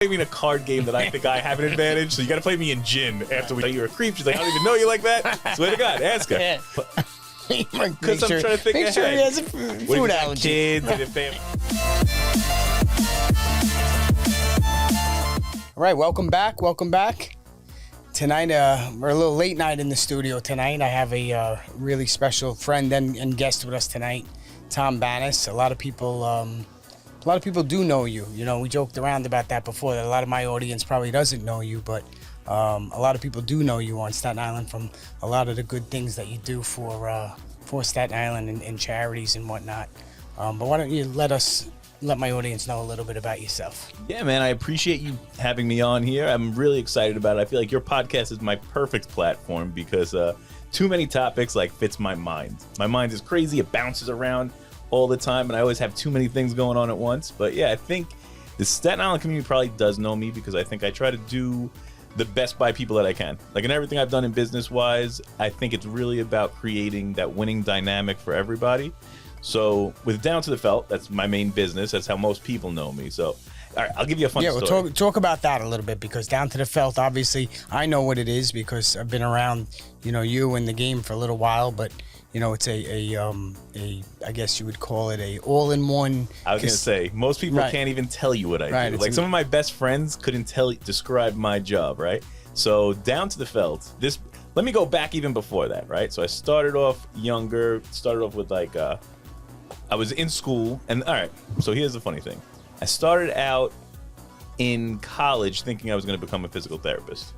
Play me in a card game that I think I have an advantage, so you got to play me in gin after we know you're a creep. She's like, I don't even know you like that. Swear to God, ask her. Because I'm trying to think Make sure he has a what food if allergy. kids and if they All right, welcome back. Welcome back. Tonight, we're a little late night in the studio tonight. I have a really special friend and guest with us tonight, Tom Banis. A lot of people do know you. You know, we joked around about that before, that a lot of my audience probably doesn't know you, but a lot of people do know you on Staten Island from a lot of the good things that you do for Staten Island and charities and whatnot. But why don't you let my audience know a little bit about yourself? Yeah, man, I appreciate you having me on here. I'm really excited about it. I feel like your podcast is my perfect platform because too many topics fits my mind. My mind is crazy. It bounces around all the time, and I always have too many things going on at once. But yeah, I think the Staten Island community probably does know me because I think I try to do the best by people that I can. Like in everything I've done in business-wise, I think it's really about creating that winning dynamic for everybody. So with Down to the Felt, that's my main business. That's how most people know me. So, all right, I'll give you a fun story. Yeah, we'll talk about that a little bit because Down to the Felt, obviously, I know what it is because I've been around, you and the game for a little while, but it's I guess you would call it a all-in-one. I was gonna say most people can't even tell you what I do. Like some of my best friends couldn't describe my job, right? So Down to the Felt. Let me go back even before that, right? So I started off younger. Started off with I was in school, and all right. So here's the funny thing: I started out in college thinking I was gonna become a physical therapist,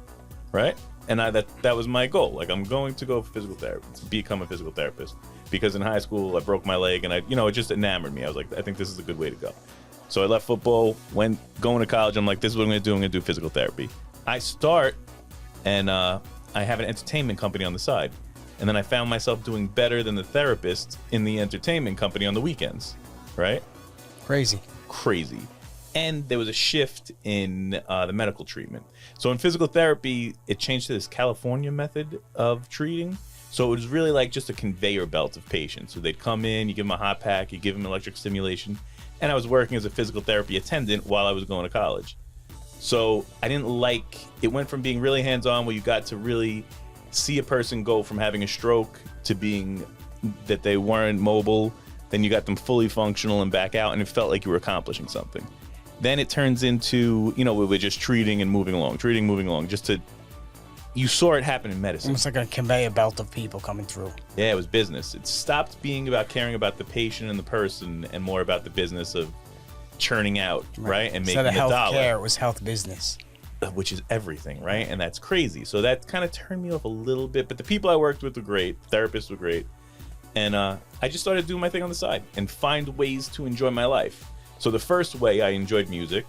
right? And that was my goal. I'm going to go for physical therapy, become a physical therapist. Because in high school, I broke my leg, and it just enamored me. I was like, I think this is a good way to go. So I left football, going to college. I'm like, this is what I'm going to do. I'm going to do physical therapy. I start, and I have an entertainment company on the side. And then I found myself doing better than the therapist in the entertainment company on the weekends, right? Crazy. And there was a shift in the medical treatment. So in physical therapy, it changed to this California method of treating. So it was really just a conveyor belt of patients. So they'd come in, you give them a hot pack, you give them electric stimulation. And I was working as a physical therapy attendant while I was going to college. So I didn't it went from being really hands-on where you got to really see a person go from having a stroke to being that they weren't mobile. Then you got them fully functional and back out, and it felt like you were accomplishing something. Then it turns into, we're just treating and moving along, you saw it happen in medicine. Almost like a conveyor belt of people coming through. Yeah, it was business. It stopped being about caring about the patient and the person and more about the business of churning out, right? And making a dollar. Instead of healthcare, it was health business. Which is everything, right? And that's crazy. So that kind of turned me off a little bit. But the people I worked with were great. Therapists were great. And I just started doing my thing on the side and find ways to enjoy my life. So the first way I enjoyed music.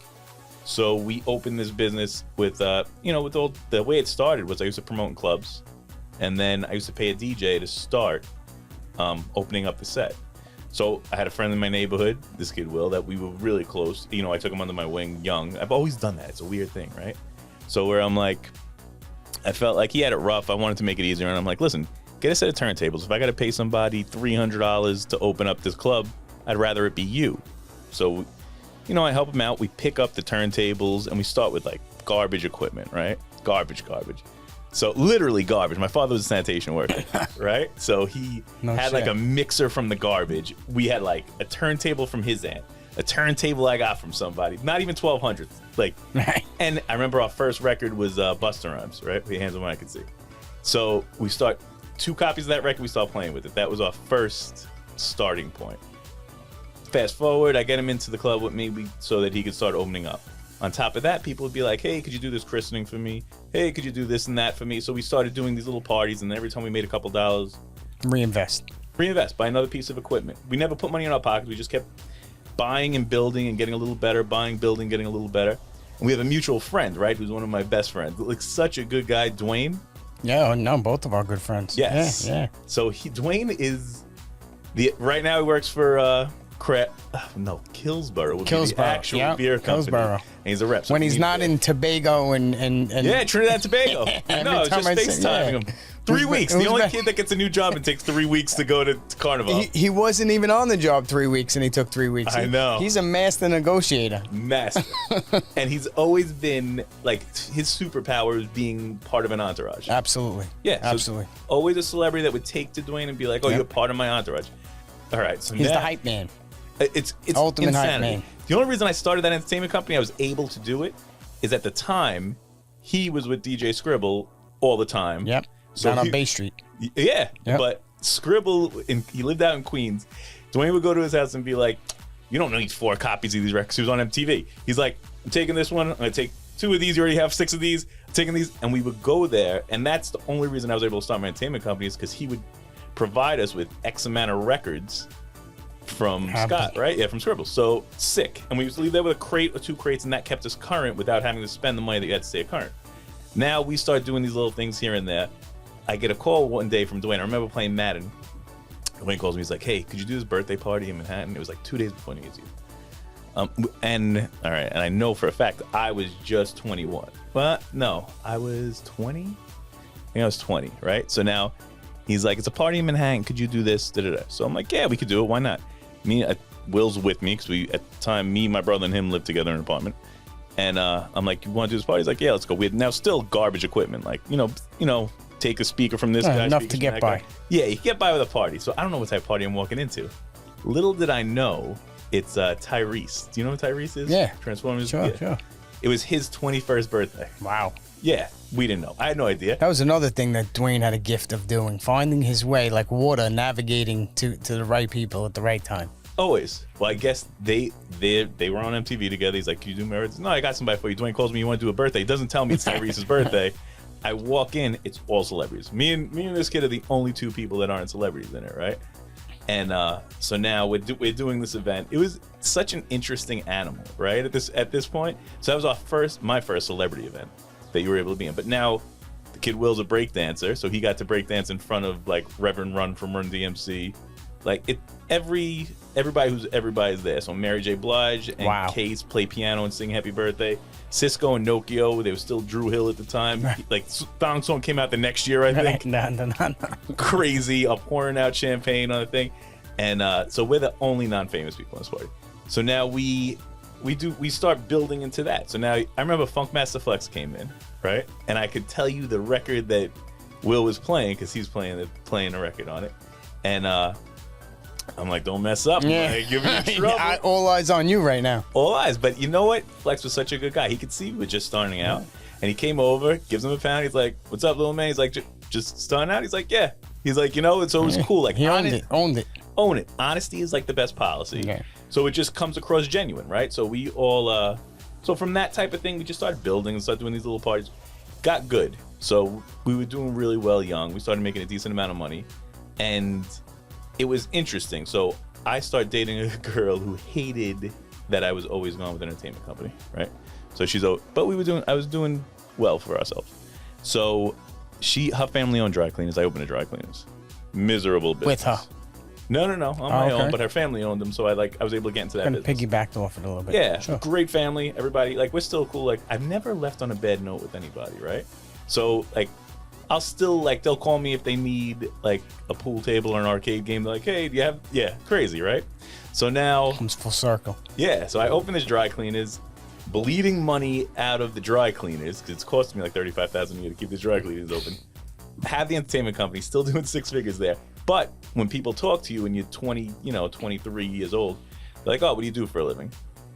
So we opened this business with, with all the way it started was I used to promote in clubs. And then I used to pay a DJ to start opening up the set. So I had a friend in my neighborhood, this kid Will, that we were really close. I took him under my wing young. I've always done that. It's a weird thing, right? So where I'm I felt like he had it rough. I wanted to make it easier. And I'm like, listen, get a set of turntables. If I got to pay somebody $300 to open up this club, I'd rather it be you. So, I help him out. We pick up the turntables and we start with garbage equipment, right? Garbage. So literally garbage. My father was a sanitation worker, right? So he had a mixer from the garbage. We had a turntable from his aunt, a turntable I got from somebody, not even 1200. And I remember our first record was Busta Rhymes, right? With Hands on What I Could See. So we start 2 copies of that record. We start playing with it. That was our first starting point. Fast forward, I get him into the club with me so that he could start opening up. On top of that, people would be like, hey, could you do this christening for me? Hey, could you do this and that for me? So we started doing these little parties, and every time we made a couple dollars, Reinvest, buy another piece of equipment. We never put money in our pockets. We just kept buying and building and getting a little better, buying, building, getting a little better. And we have a mutual friend, right, who's one of my best friends. Such a good guy, Dwayne. Yeah, no, both of our good friends. Yes. Yeah. So Dwayne is right now he works for Killsborough would be the actual beer company. Killsborough. And he's a rep. So when he's not in Tobago and yeah, Trinidad and Tobago. No, it's just FaceTiming him. 3 weeks. It was The only back- kid that gets a new job and takes 3 weeks to go to Carnival. He wasn't even on the job 3 weeks, and he took 3 weeks. I know. He's a master negotiator. Mess. And he's always been like his superpower is being part of an entourage. Absolutely. Yeah, so absolutely. always a celebrity that would take to Dwayne and be like, "Oh, Yep. you're part of my entourage." All right, so He's now, the hype man. It's Ultimate hype insanity. man. The only reason I started that entertainment company, I was able to do it, is at the time he was with DJ Scribble all the time. Yep. So Down on he- Bay Street. Yeah, Yep. but Scribble, he lived out in Queens. Dwayne would go to his house and be like, "You don't need 4 copies of these records." He was on MTV. He's like, "I'm taking this one. I'm gonna take 2 of these. You already have 6 of these. I'm taking these." And we would go there, and that's the only reason I was able to start my entertainment company is because he would provide us with X amount of records from Scott, right? Yeah, from Scribble. So sick. And we used to leave there with a crate or 2 crates, and that kept us current without having to spend the money that you had to stay current. Now we start doing these little things here and there. I get a call one day from Dwayne. I remember playing Madden. Dwayne calls me. He's like, "Hey, could you do this birthday party in Manhattan?" It was like 2 days before New Year's Eve. And all right, and I know for a fact I was just 21. Well, no, I was 20. I think I was 20, right? So now he's like, "It's a party in Manhattan. Could you do this?" Da-da-da. So I'm like, "Yeah, we could do it. Why not?" Will's with me because we at the time, me, my brother, and him lived together in an apartment. And I'm like, "You want to do this party?" He's like, "Yeah, let's go." We had now still garbage equipment, like you know, take a speaker from this guy, enough speakers to from get that by. guy. Yeah, you can get by with a party. So I don't know what type of party I'm walking into. Little did I know, it's Tyrese. Do you know who Tyrese is? Yeah. Transformers. Sure, Yeah. sure. It was his 21st birthday. Wow. Yeah, we didn't know. I had no idea. That was another thing that Dwayne had a gift of doing, finding his way like water, navigating to the right people at the right time. Always. Well, I guess they were on MTV together. He's like, "Can you do my birthday?" "No, I got somebody for you." Dwayne calls me, "You want to do a birthday?" He doesn't tell me it's Tyrese's birthday. I walk in, it's all celebrities. Me and this kid are the only 2 people that aren't celebrities in it, right? And so now we're doing this event. It was such an interesting animal, right? At this point. So that was my first celebrity event that you were able to be in. But now the kid Will's a break dancer, so he got to break dance in front of like Reverend Run from Run DMC. Like everybody's there. So Mary J. Blige and Wow. Case play piano and sing Happy Birthday. Cisco and Nokia, they were still Drew Hill at the time. Like Thong Song came out the next year, I think. No. Crazy, pouring out champagne on the thing. And so we're the only non-famous people in this party. So now we start building into that. So now I remember Funkmaster Flex came in, right? And I could tell you the record that Will was playing because he's playing a record on it. And I'm like, "Don't mess up. Yeah. Like, you'll be in trouble." All eyes on you right now. All eyes. But you know what? Flex was such a good guy. He could see we were just starting out. And he came over, gives him a pound. He's like, "What's up, little man?" He's like, "Just starting out?" He's like, "Yeah." He's like, it's always cool. Like, He owned it. Own it. Honesty is like the best policy. Okay. So it just comes across genuine, right? So we all, so from that type of thing, we just started building and started doing these little parties. Got good. So we were doing really well young. We started making a decent amount of money. And it was interesting. So I started dating a girl who hated that I was always gone with an entertainment company, right? So but I was doing well for ourselves. So her family owned dry cleaners. I opened a dry cleaners. Miserable business. With her. No, on my okay. own, but her family owned them, so I was able to get into that Kind of business. piggybacked off it a little bit. Yeah, Sure. great family, everybody, like we're still cool. Like I've never left on a bad note with anybody, right? So like I'll still like they'll call me if they need like a pool table or an arcade game. They're like, "Hey, do you have?" Yeah, crazy, right? So now, Comes full circle. yeah, so I opened this dry cleaners, bleeding money out of the dry cleaners because it's costing me like $35,000 a year to keep the dry cleaners open. Have the entertainment company, still doing 6 figures there. But when people talk to you and you're 23 years old, they're like, "Oh, what do you do for a living?"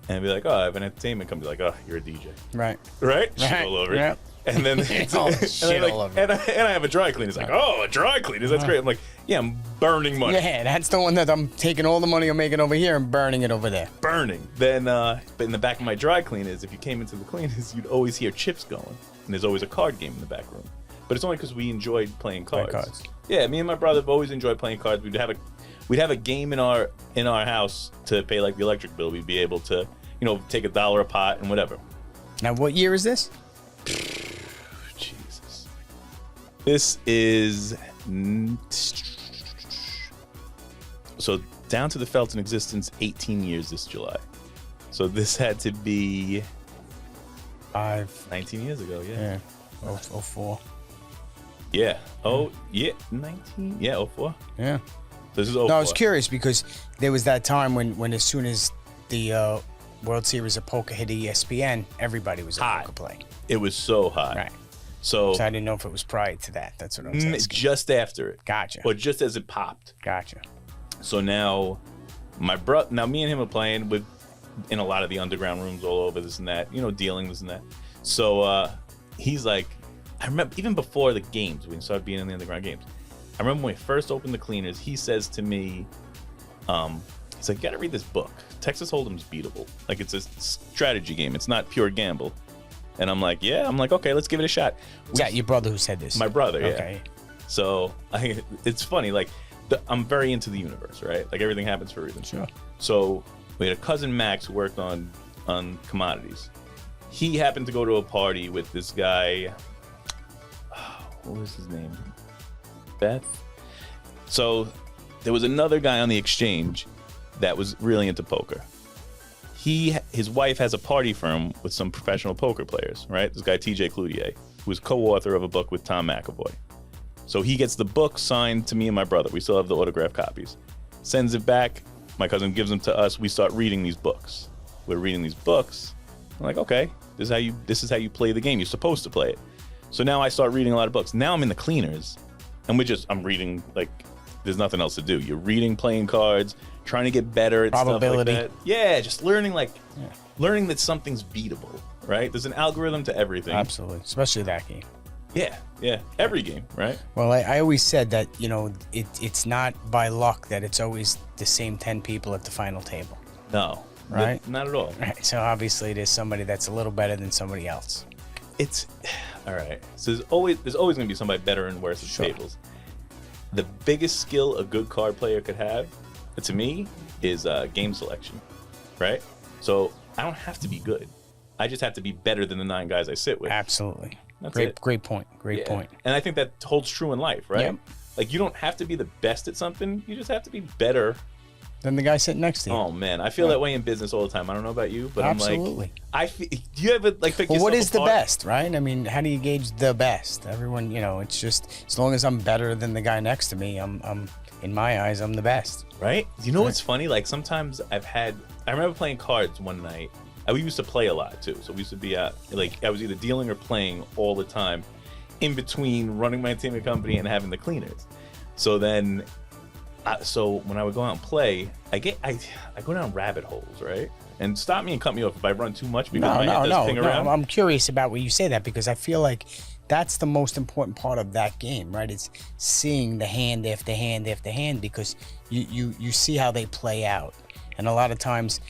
And be like, "Oh, I have an entertainment company." Like, "Oh, you're a DJ." Right. Right? Shit all over it. Yep. And then Oh, shit all over it. and I have a dry cleaner. It's like, "Oh, a dry cleaner. That's great." I'm like, "Yeah, I'm burning money." Yeah, that's the one that I'm taking all the money I'm making over here and burning it over there. Burning. Then, but in the back of my dry cleaners, if you came into the cleaners, you'd always hear chips going. And there's always a card game in the back room. But it's only because we enjoyed playing cards. cards. Yeah, me and my brother have always enjoyed playing cards. We'd have a game in our house to pay like the electric bill. We'd be able to, take $1 a pot and whatever. Now, what year is this? Jesus. This is so Down to the Felt in existence 18 years this July. So this had to be 19 years ago, yeah. Yeah. 04. Yeah. Oh, yeah. 19. Yeah. 04. Yeah. This is 04. No, I was curious because there was that time when as soon as the World Series of Poker hit ESPN, everybody was a Hot. poker play. It was so hot. Right. So I didn't know if it was prior to that. That's what I was asking. just after it. Gotcha. Or just as it popped. Gotcha. So now now me and him are playing in a lot of the underground rooms all over, this and that, dealing this and that. So he's like, I remember even before the games, when we started being in the underground games, I remember when we first opened the cleaners, he says to me, he's like, you gotta read this book. Texas Hold'em's beatable. Like, it's a strategy game. It's not pure gamble. And I'm like, yeah. I'm like, okay, let's give it a shot. Is that your brother who said this? My brother, yeah. Okay. So it's funny, like, I'm very into the universe, right? Like, everything happens for a reason. Sure. So we had a cousin, Max, who worked on commodities. He happened to go to a party with this guy. What was his name? Beth. So there was another guy on the exchange that was really into poker. His wife has a party firm with some professional poker players, right? This guy TJ Cloutier, who was co-author of a book with Tom McAvoy. So he gets the book signed to me and my brother. We still have the autographed copies. Sends it back. My cousin gives them to us. We start reading these books. We're reading these books. I'm like, okay, this is how you play the game. You're supposed to play it. So now I start reading a lot of books. Now I'm in the cleaners, and I'm reading, like, there's nothing else to do. You're reading, playing cards, trying to get better at Probability. stuff like that. Yeah, just learning learning that something's beatable, right? There's an algorithm to everything. Absolutely, especially that game. Yeah, every game, right? Well, I always said that, it's not by luck that it's always the same 10 people at the final table. No, right? Not at all. Right. So obviously there's somebody that's a little better than somebody else. It's all right. So there's always going to be somebody better and worse at Sure. tables. The biggest skill a good card player could have, to me, is game selection, right? So I don't have to be good. I just have to be better than the 9 guys I sit with. Absolutely. That's Great it. Great point. Great Yeah. point. And I think that holds true in life, right? Yep. Like, you don't have to be the best at something. You just have to be better. Then the guy sitting next to you. Oh man, I feel that way in business all the time. I don't know about you, but Absolutely. do you ever pick Well, yourself what is the apart? best, right? I mean, how do you gauge the best? Everyone, it's just as long as I'm better than the guy next to me, I'm in my eyes, I'm the best. Right? You know what's funny? Like, sometimes I remember playing cards one night. We used to play a lot too. So we used to be I was either dealing or playing all the time in between running my entertainment company and having the cleaners. So then, so when I would go out and play, I go down rabbit holes, right? And stop me and cut me off if I run too much because my head does ping around. I'm curious about when you say that because I feel like that's the most important part of that game, right? It's seeing the hand after hand after hand because you see how they play out. And a lot of times,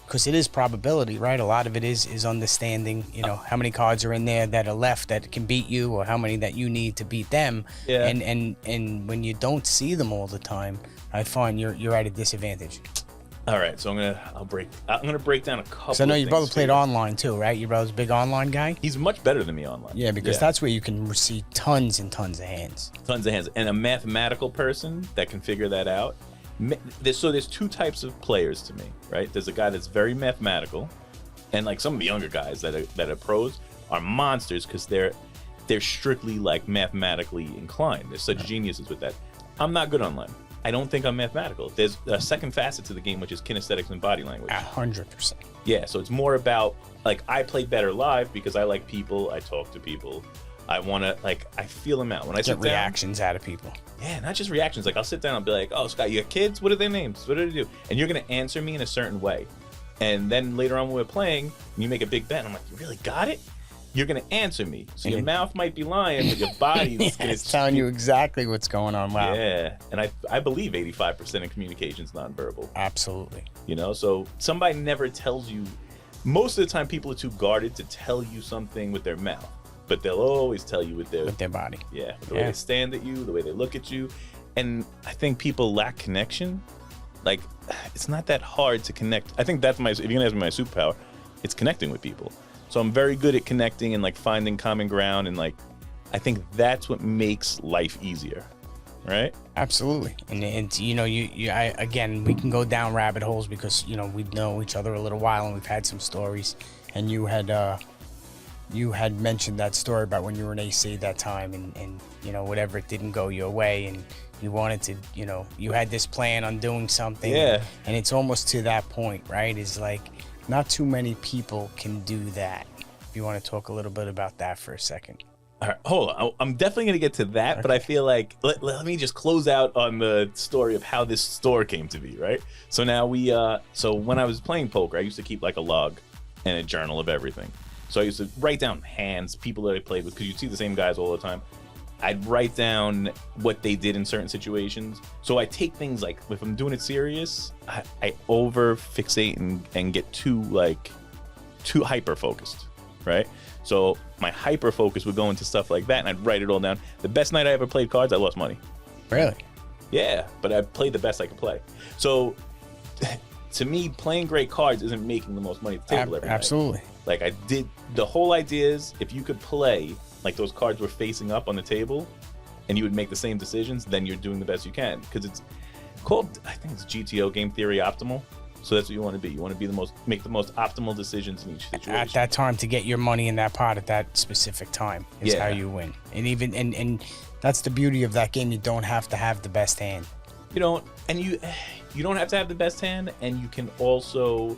because it is probability, right? A lot of it is understanding, how many cards are in there that are left that can beat you or how many that you need to beat them. Yeah. And when you don't see them all the time, I find you're at a disadvantage. All right, so I'm gonna break down a couple. So I know your brother things played for you. online too, right? Your brother's a big online guy. He's much better than me online. Yeah, because that's where you can see tons and tons of hands. Tons of hands, and a mathematical person that can figure that out. There's 2 types of players to me, right? There's a guy that's very mathematical, and like some of the younger guys that are pros are monsters because they're strictly like mathematically inclined. They're such geniuses with that. I'm not good online. I don't think I'm mathematical. There's a second facet to the game, which is kinesthetics and body language. 100%. Yeah, so it's more about, like, I play better live because I like people, I talk to people. I want to, I feel them out. When I sit Get down, reactions out of people. yeah, not just reactions. Like, I'll sit down and be like, oh, Scott, you got kids? What are their names? What do they do? And you're going to answer me in a certain way. And then later on when we're playing, and you make a big bet, and I'm like, you really got it? You're going to answer me. So your mouth might be lying, but your body's going It's telling you exactly what's going on. Wow. Yeah, and I believe 85% of communication is nonverbal. Absolutely. So somebody never tells you. Most of the time, people are too guarded to tell you something with their mouth, but they'll always tell you with their body. Yeah, the way they stand at you, the way they look at you, and I think people lack connection. Like, it's not that hard to connect. I think that's if you're gonna ask me my superpower, it's connecting with people. So I'm very good at connecting and like finding common ground, and like I think that's what makes life easier, right? Absolutely. And again, we can go down rabbit holes because we know each other a little while and we've had some stories. And you had you had mentioned that story about when you were in AC that time, and you know, whatever, it didn't go your way, and you wanted to, you know, you had this plan on doing something. Yeah. And it's almost to that point, right? It's like not too many people can do that. If you want to talk a little bit about that for a second. All right, hold on. I'm definitely going to get to that, but I feel like let me just close out on the story of how this store came to be, right? So now so when I was playing poker, I used to keep like a log and a journal of everything. So I used to write down hands, people that I played with, because you'd see the same guys all the time. I'd write down what they did in certain situations. So I take things like, if I'm doing it serious, I over fixate and get too hyper focused, right? So my hyper focus would go into stuff like that, and I'd write it all down. The best night I ever played cards, I lost money. Really? Yeah, but I played the best I could play. So to me, playing great cards isn't making the most money at the table every night. Absolutely. Like the whole idea is, if you could play like those cards were facing up on the table and you would make the same decisions, then you're doing the best you can. Because it's called, I think it's GTO, game theory optimal. So that's what you want to be. You want to be make the most optimal decisions in each situation. At that time, to get your money in that pot at that specific time is how you win. And even and that's the beauty of that game. You don't have to have the best hand. You don't, and you don't have to have the best hand, and you can also.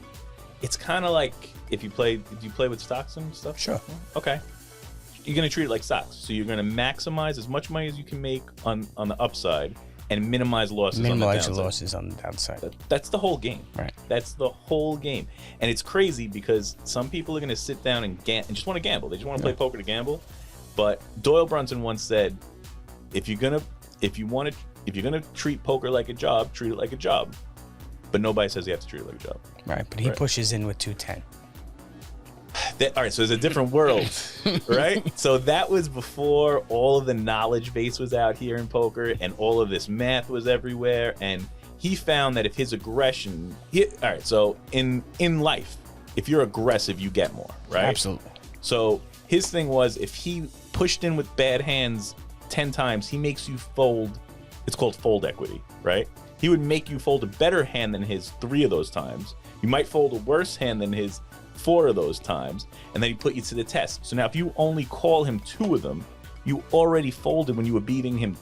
It's kind of like if you play with stocks and stuff. Sure. Okay. You're gonna treat it like stocks. So you're gonna maximize as much money as you can make on the upside, and minimize losses. Minimize your losses on the downside. That's the whole game. Right. That's the whole game. And it's crazy because some people are going to sit down and just want to gamble. They just want to play poker to gamble. But Doyle Brunson once said, if you're gonna treat poker like a job, treat it like a job. But nobody says you have to treat it like a job. Right. But he pushes in with 210. All right, so it's a different world, right? So that was before all of the knowledge base was out here in poker, and all of this math was everywhere. And he found that if his aggression, all right, so in life, if you're aggressive, you get more, right? Absolutely. So his thing was, if he pushed in with bad hands 10 times, he makes you fold. It's called fold equity, right? He would make you fold a better hand than his 3 of those times. You might fold a worse hand than his 4 of those times, and then he put you to the test. So now if you only call him 2 of them, you already folded when you were beating him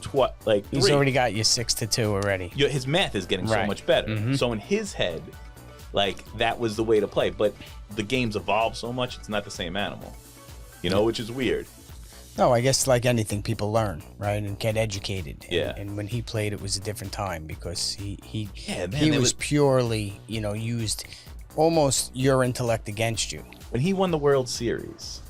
like 3. He's already got you 6-2 already. His math is getting so much better. Mm-hmm. So in his head, like, that was the way to play. But the game's evolved so much, it's not the same animal, which is weird. No, I guess like anything, people learn, right, and get educated. Yeah. And when he played, it was a different time because he was was purely, used almost your intellect against you. When he won the World Series,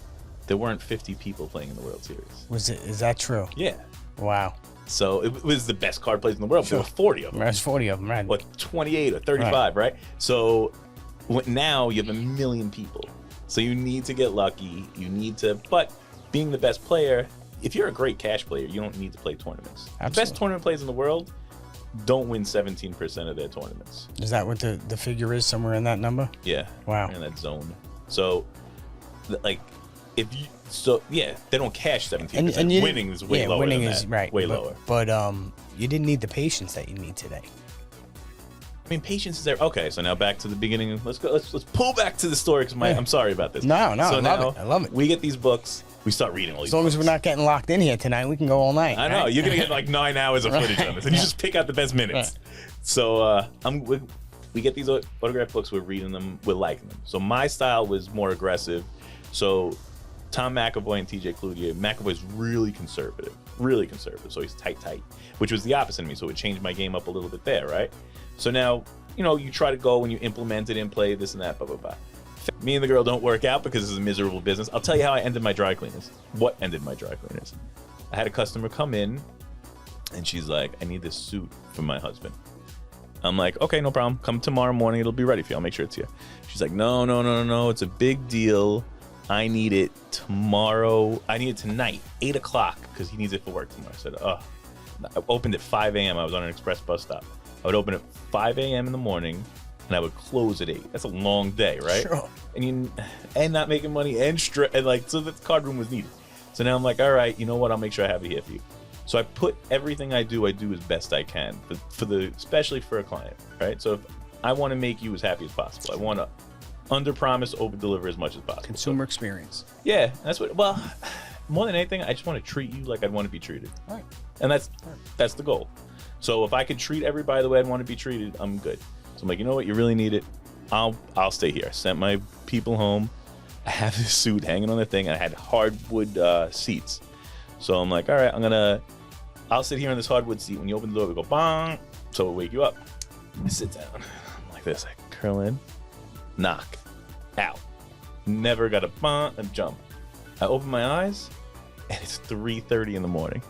there weren't 50 people playing in the World Series. Is that true? Yeah. Wow. So it was the best card players in the world. Sure. There were 40 of them. There's 40 of them, right? What, 28 or 35, right? So now you have 1 million people. So you need to get lucky. But being the best player, if you're a great cash player, you don't need to play tournaments. Absolutely. The best tournament players in the world don't win 17% of their tournaments. Is that what the figure is, somewhere in that number? Yeah. Wow. In that zone. So, like, they don't cash 17%. And winning is way lower. Winning than is that. right. Way lower. But you didn't need the patience that you need today. I mean, patience is there. Okay, so now back to the beginning. Let's go. Let's pull back to the story because I'm sorry about this. No, so I love it. We get these books. We start reading all these. As long books. as we're not getting locked in here tonight, we can go all night. I know, right? you're gonna get like 9 hours of footage on this, and you just pick out the best minutes. Right. So we get these autograph books. We're reading them. We're liking them. So my style was more aggressive. So Tom McAvoy and TJ Cloutier. McAvoy's really conservative. So he's tight, which was the opposite of me. So it changed my game up a little bit there, right? So now, you try to go and you implement it and play this and that, blah, blah, blah. Me and the girl don't work out because this is a miserable business. I'll tell you how I ended my dry cleaners. What ended my dry cleaners? I had a customer come in, and she's like, I need this suit for my husband. I'm like, okay, no problem. Come tomorrow morning. It'll be ready for you. I'll make sure it's here. She's like, no. It's a big deal. I need it tomorrow. I need it tonight, 8 o'clock, because he needs it for work tomorrow. I said, I opened at 5 a.m. I was on an express bus stop. I would open at 5 a.m. in the morning, and I would close at 8. That's a long day, right? Sure. And not making money and so the card room was needed. So now I'm like, all right, you know what? I'll make sure I have it here for you. So I put everything I do as best I can especially for a client, right? So if I want to make you as happy as possible, I want to Under promise, over deliver as much as possible. Consumer experience. Yeah, that's what. Well, more than anything, I just want to treat you like I'd want to be treated. Right. And that's the goal. So if I could treat everybody the way I'd want to be treated, I'm good. So I'm like, you know what, you really need it. I'll stay here. I sent my people home. I have this suit hanging on the thing. And I had hardwood seats. So I'm like, all right, I'll sit here on this hardwood seat. When you open the door, we go bang. So it'll wake you up. I sit down. I'm like this. I curl in, knock, out. Never got a bang and jump. I open my eyes, and it's 3:30 in the morning.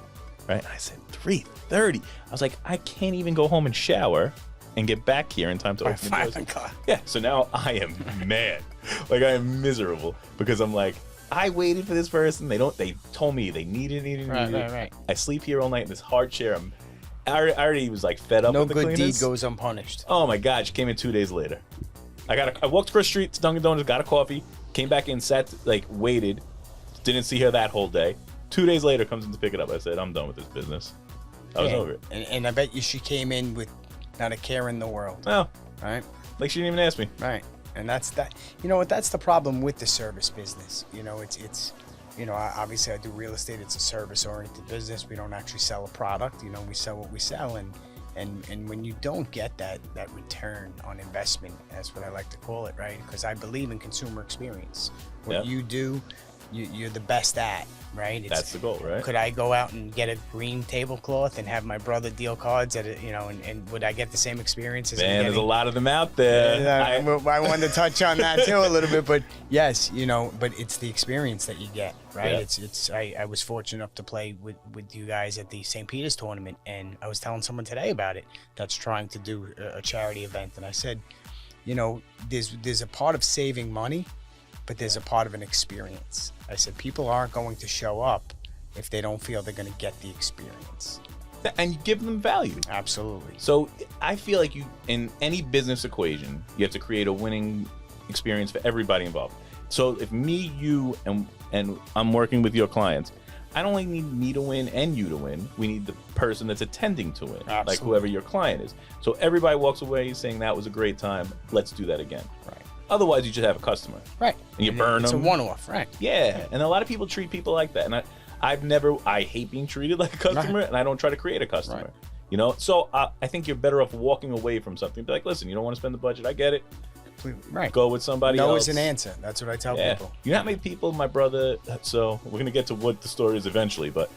Right? And I said, 3:30? I was like, I can't even go home and shower and get back here in time to open the doors. Yeah, so now I am mad. Like, I am miserable because I'm like, I waited for this person. They told me they needed it. Right. I sleep here all night in this hard chair. I already was like fed up with the cleaners. No good deed goes unpunished. Oh my God, she came in 2 days later. I walked across the street to Dunkin' Donuts, got a coffee, came back in, waited, didn't see her that whole day. 2 days later, comes in to pick it up. I said, I'm done with this business. I was over it. And I bet you she came in with not a care in the world. No. Right? Like she didn't even ask me. Right. And that's that. You know what? That's the problem with the service business. You know, it's obviously I do real estate. It's a service-oriented business. We don't actually sell a product. You know, we sell what we sell. And when you don't get that return on investment, that's what I like to call it, right? Because I believe in consumer experience. What you do, you're the best at, right? That's the goal, right? Could I go out and get a green tablecloth and have my brother deal cards at and would I get the same experience as Man, there's a lot of them out there. I wanted to touch on that too a little bit, but yes, but it's the experience that you get, right? Yeah. I was fortunate enough to play with you guys at the St. Peter's tournament, and I was telling someone today about it that's trying to do a charity event, and I said, there's a part of saving money, but there's a part of an experience. I said, people aren't going to show up if they don't feel they're going to get the experience. And you give them value. Absolutely. So I feel like in any business equation, you have to create a winning experience for everybody involved. So if me, you, and I'm working with your clients, I don't only need me to win and you to win. We need the person that's attending to win, Absolutely. Like whoever your client is. So everybody walks away saying that was a great time. Let's do that again. Right. Otherwise, you just have a customer. Right. And you burn them. It's a one-off, right. Yeah. And a lot of people treat people like that. And I hate being treated like a customer, and I don't try to create a customer. Right. So I think you're better off walking away from something. Be like, listen, you don't want to spend the budget. I get it. Right. Go with somebody else. No is an answer. That's what I tell people. You know how many people, my brother, so we're going to get to what the story is eventually, but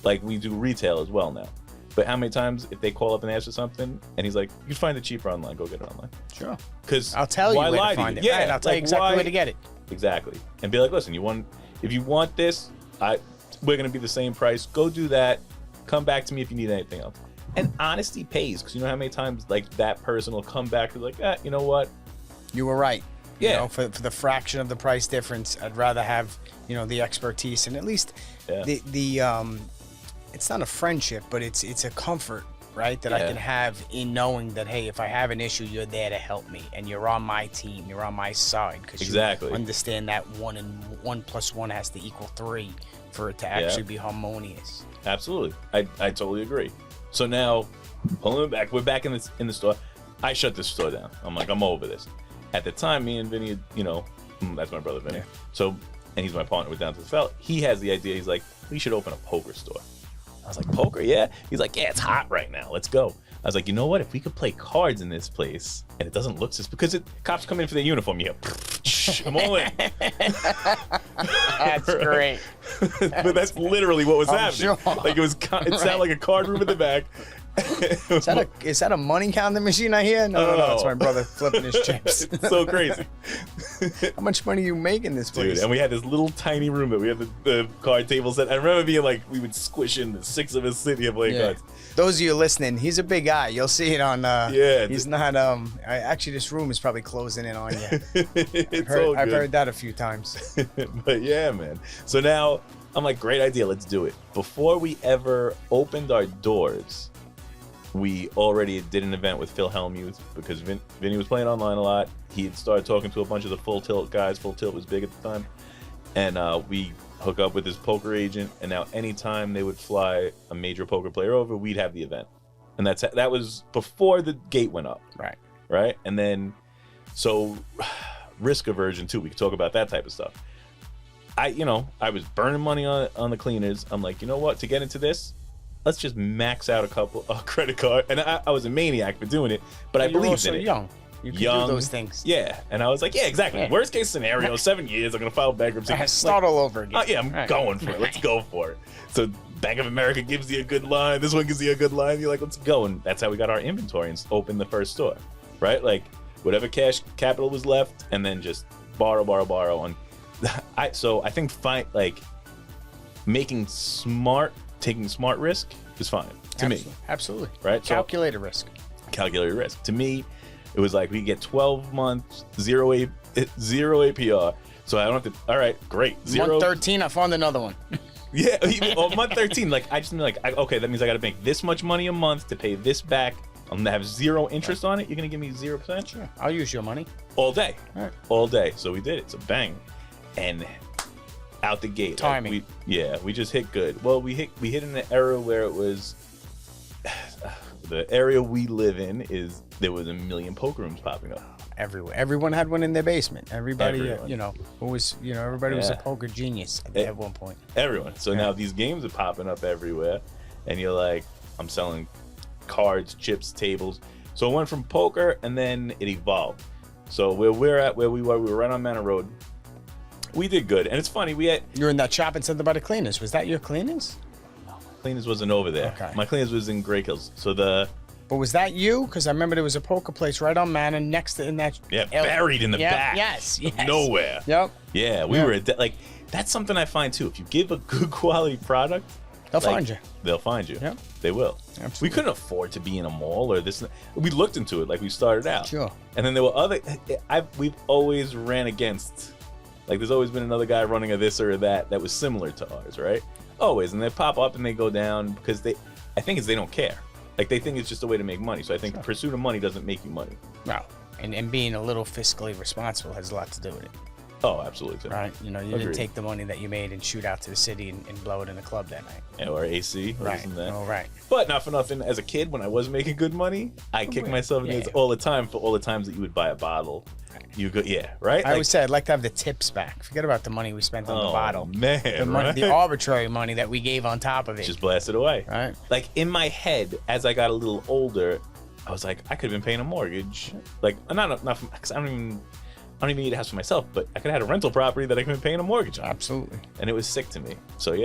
like we do retail as well now. But how many times if they call up and ask for something, and he's like, you can find it cheaper online, go get it online. Sure. Because I'll tell you where to find it. Yeah, right, I'll tell you exactly where to get it. Exactly. And be like, listen, if you want this, we're going to be the same price. Go do that. Come back to me if you need anything else. And honesty pays, because you know how many times like that person will come back and be like, you know what? You were right. Yeah. For the fraction of the price difference, I'd rather have, the expertise, and at least the it's not a friendship, but it's a comfort, right? That I can have in knowing that, hey, if I have an issue, you're there to help me, and you're on my team, you're on my side, because you understand that 1 and 1 plus 1 has to equal 3 for it to actually be harmonious. Absolutely, I totally agree. So now, pulling it back, we're back in the store. I shut this store down. I'm like, I'm over this. At the time, me and Vinny, that's my brother Vinny. Yeah. So, and he's my partner with Down to the Felt. He has the idea. He's like, we should open a poker store. I was like, poker? Yeah. He's like, yeah, it's hot right now. Let's go. I was like, you know what? If we could play cards in this place and it doesn't look because cops come in for their uniform, I'm all in. That's great. But that's literally what was happening. Sure. Like it sounded like a card room in the back. Is that a money counting machine I hear? No. It's my brother flipping his chips. It's so crazy. How much money are you making this place? Dude, and we had this little tiny room that we had the card table set. I remember being like, we would squish in the 6 of us sitting here playing cards. Those of you listening, he's a big guy. You'll see it on. He's not. Actually, this room is probably closing in on you. I've heard that a few times. But yeah, man. So now I'm like, great idea. Let's do it. Before we ever opened our doors, we already did an event with Phil Hellmuth because Vinny was playing online a lot. He had started talking to a bunch of the Full Tilt guys. Full Tilt was big at the time. And we hook up with his poker agent. And now anytime they would fly a major poker player over, we'd have the event. And that was before the gate went up. Right. Right. And then, so risk aversion too. We could talk about that type of stuff. I was burning money on the cleaners. I'm like, you know what? To get into this, let's just max out a credit card. And I was a maniac for doing it, but I believed in it. Young. You can do those things. Yeah. And I was like, yeah, exactly. Yeah. Worst case scenario, 7 years, I'm going to file bankruptcy. Start all over again. Oh, yeah, I'm going for it. Let's go for it. So Bank of America gives you a good line. This one gives you a good line. You're like, let's go. And that's how we got our inventory and opened the first store, right? Like whatever cash capital was left, and then just borrow. And so I think taking smart risk is fine to me. Absolutely. Right? Calculated risk. Calculated risk. To me, it was like we get 12 months, zero APR. So I don't have to. All right, great. Month 13, I found another one. Yeah, or month 13. Like I just mean okay, that means I got to make this much money a month to pay this back. I'm gonna have zero interest on it. You're gonna give me 0%? Sure. I'll use your money all day. All right. All day. So we did it. So bang, and out the gate. Timing. We just hit good. Well, we hit in an era where it was the area we live in there was a million poker rooms popping up everywhere. Everyone had one in their basement. Everybody, everybody was a Yeah. poker genius at one point. Everyone. So now these games are popping up everywhere, and you're like, I'm selling cards, chips, tables. So it went from poker, and then it evolved. So where we were right on Manor Road. We did good, and it's funny. You're in that shopping center by the cleaners. Was that your cleaners? Cleaners wasn't over there. Okay. My cleaners was in Grey Hills. So But was that you? Because I remember there was a poker place right on Manor next to in that. buried in the back. Yes. Nowhere. Yep. Yeah, we were like, that's something I find too. If you give a good quality product, They'll find you. They'll find you. Yep. They will. Absolutely. We couldn't afford to be in a mall or this. We looked into it like we started out. Sure. And then there were we've always ran against, like there's always been another guy running a this or that was similar to ours, right? Always. And they pop up and they go down because I think they don't care. Like they think it's just a way to make money. So I think pursuit of money doesn't make you money. No. And being a little fiscally responsible has a lot to do with it. Oh, absolutely. Right. You Agreed. didn't take the money that you made and shoot out to the city and blow it in the club that night. Yeah, or AC. Or Right. this and that. Oh, right. But not for nothing, as a kid, when I was making good money, I kicked myself in the face all the time for all the times that you would buy a bottle. You go, right? I always say I'd like to have the tips back. Forget about the money we spent on the bottle. Man, The money, right? the arbitrary money that we gave on top of it. Just blast it away. Right. Like in my head, as I got a little older, I was like, I could have been paying a mortgage. Like, not because I don't even need a house for myself, but I could have had a rental property that I could have been paying a mortgage on. Absolutely. And it was sick to me. So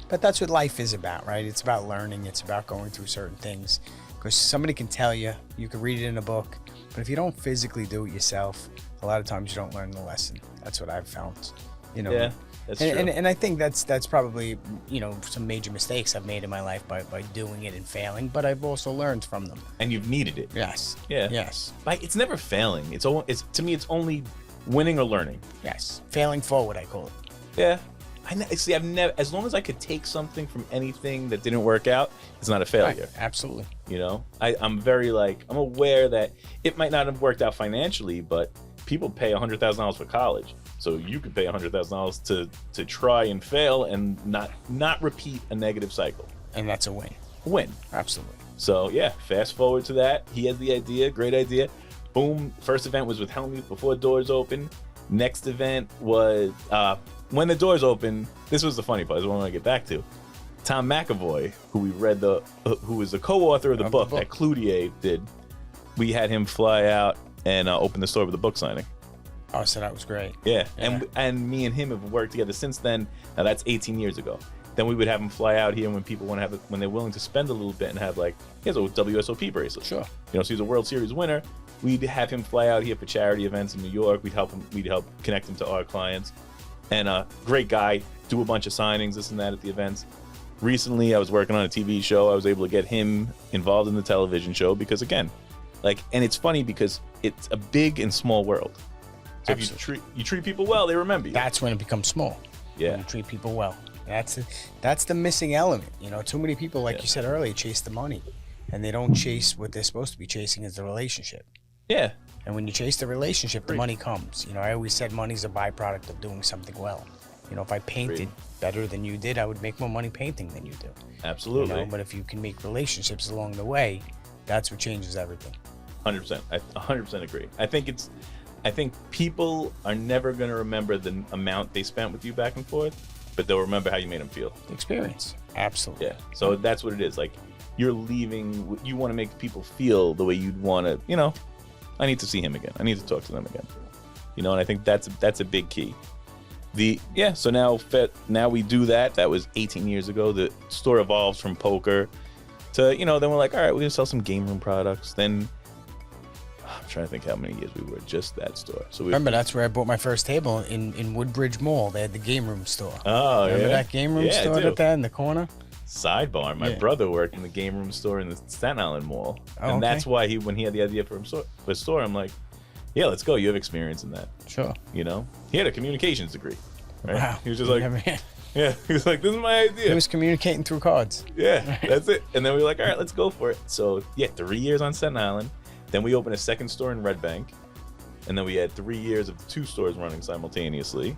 But that's what life is about, right? It's about learning. It's about going through certain things. Because somebody can tell you, you can read it in a book, but if you don't physically do it yourself, a lot of times you don't learn the lesson. That's what I've found. Yeah, that's true. And I think that's probably, some major mistakes I've made in my life by doing it and failing, but I've also learned from them. And you've needed it. Yes. Yeah. Yes. Like, it's never failing. It's to me, it's only winning or learning. Yes. Failing forward, I call it. Yeah. I've never, as long as I could take something from anything that didn't work out, it's not a failure. Right. Absolutely. I'm very I'm aware that it might not have worked out financially, but people pay $100,000 for college. So you could pay $100,000 to try and fail and not repeat a negative cycle. And that's a win. Win. Absolutely. So yeah, fast forward to that. He has the idea, great idea. Boom. First event was with Helmuth before doors open. Next event was when the doors open. This was the funny part. This is what I want to get back to. Tom McAvoy, who we read who was the co-author of the book that Cloutier did. We had him fly out and open the store with a book signing. Oh, so that was great. Yeah. And me and him have worked together since then. Now that's 18 years ago. Then we would have him fly out here when people want to have when they're willing to spend a little bit and have he has a WSOP bracelet. Sure. So he's a World Series winner. We'd have him fly out here for charity events in New York. We'd help connect him to our clients. And great guy, do a bunch of signings, this and that at the events. Recently, I was working on a TV show. I was able to get him involved in the television show because, again, and it's funny because it's a big and small world. So if you treat people well, they remember you. That's when it becomes small. Yeah. When you treat people well. That's the missing element. Too many people, like you said earlier, chase the money, and they don't chase what they're supposed to be chasing is the relationship. Yeah. And when you chase the relationship, the money comes. I always said money's a byproduct of doing something well. If I painted better than you did, I would make more money painting than you do. Absolutely. But if you can make relationships along the way, that's what changes everything. 100%. I 100% agree. I think I think people are never going to remember the amount they spent with you back and forth, but they'll remember how you made them feel. Experience. Absolutely. Yeah. So that's what it is. Like, you're leaving, you want to make people feel the way you'd want to, you know, I need to see him again. I need to talk to them again. You know, and I think that's a big key. So now we do that. That was 18 years ago. The store evolves from poker to, you know, then we're like, all right, we're going to sell some game room products. Then I'm trying to think how many years we were just that store. So remember, that's where I bought my first table in Woodbridge Mall. They had the game room store. Oh, remember that game room store at that in the corner? Sidebar, my brother worked in the game room store in the Staten Island Mall. And that's why when he had the idea for a store, I'm like, yeah, let's go. You have experience in that. Sure. You know? He had a communications degree. Right? Wow. He was just like, yeah, he was like, this is my idea. He was communicating through cards. Yeah, that's it. And then we were like, all right, let's go for it. So, 3 years on Staten Island. Then we opened a second store in Red Bank. And then we had 3 years of the 2 stores running simultaneously.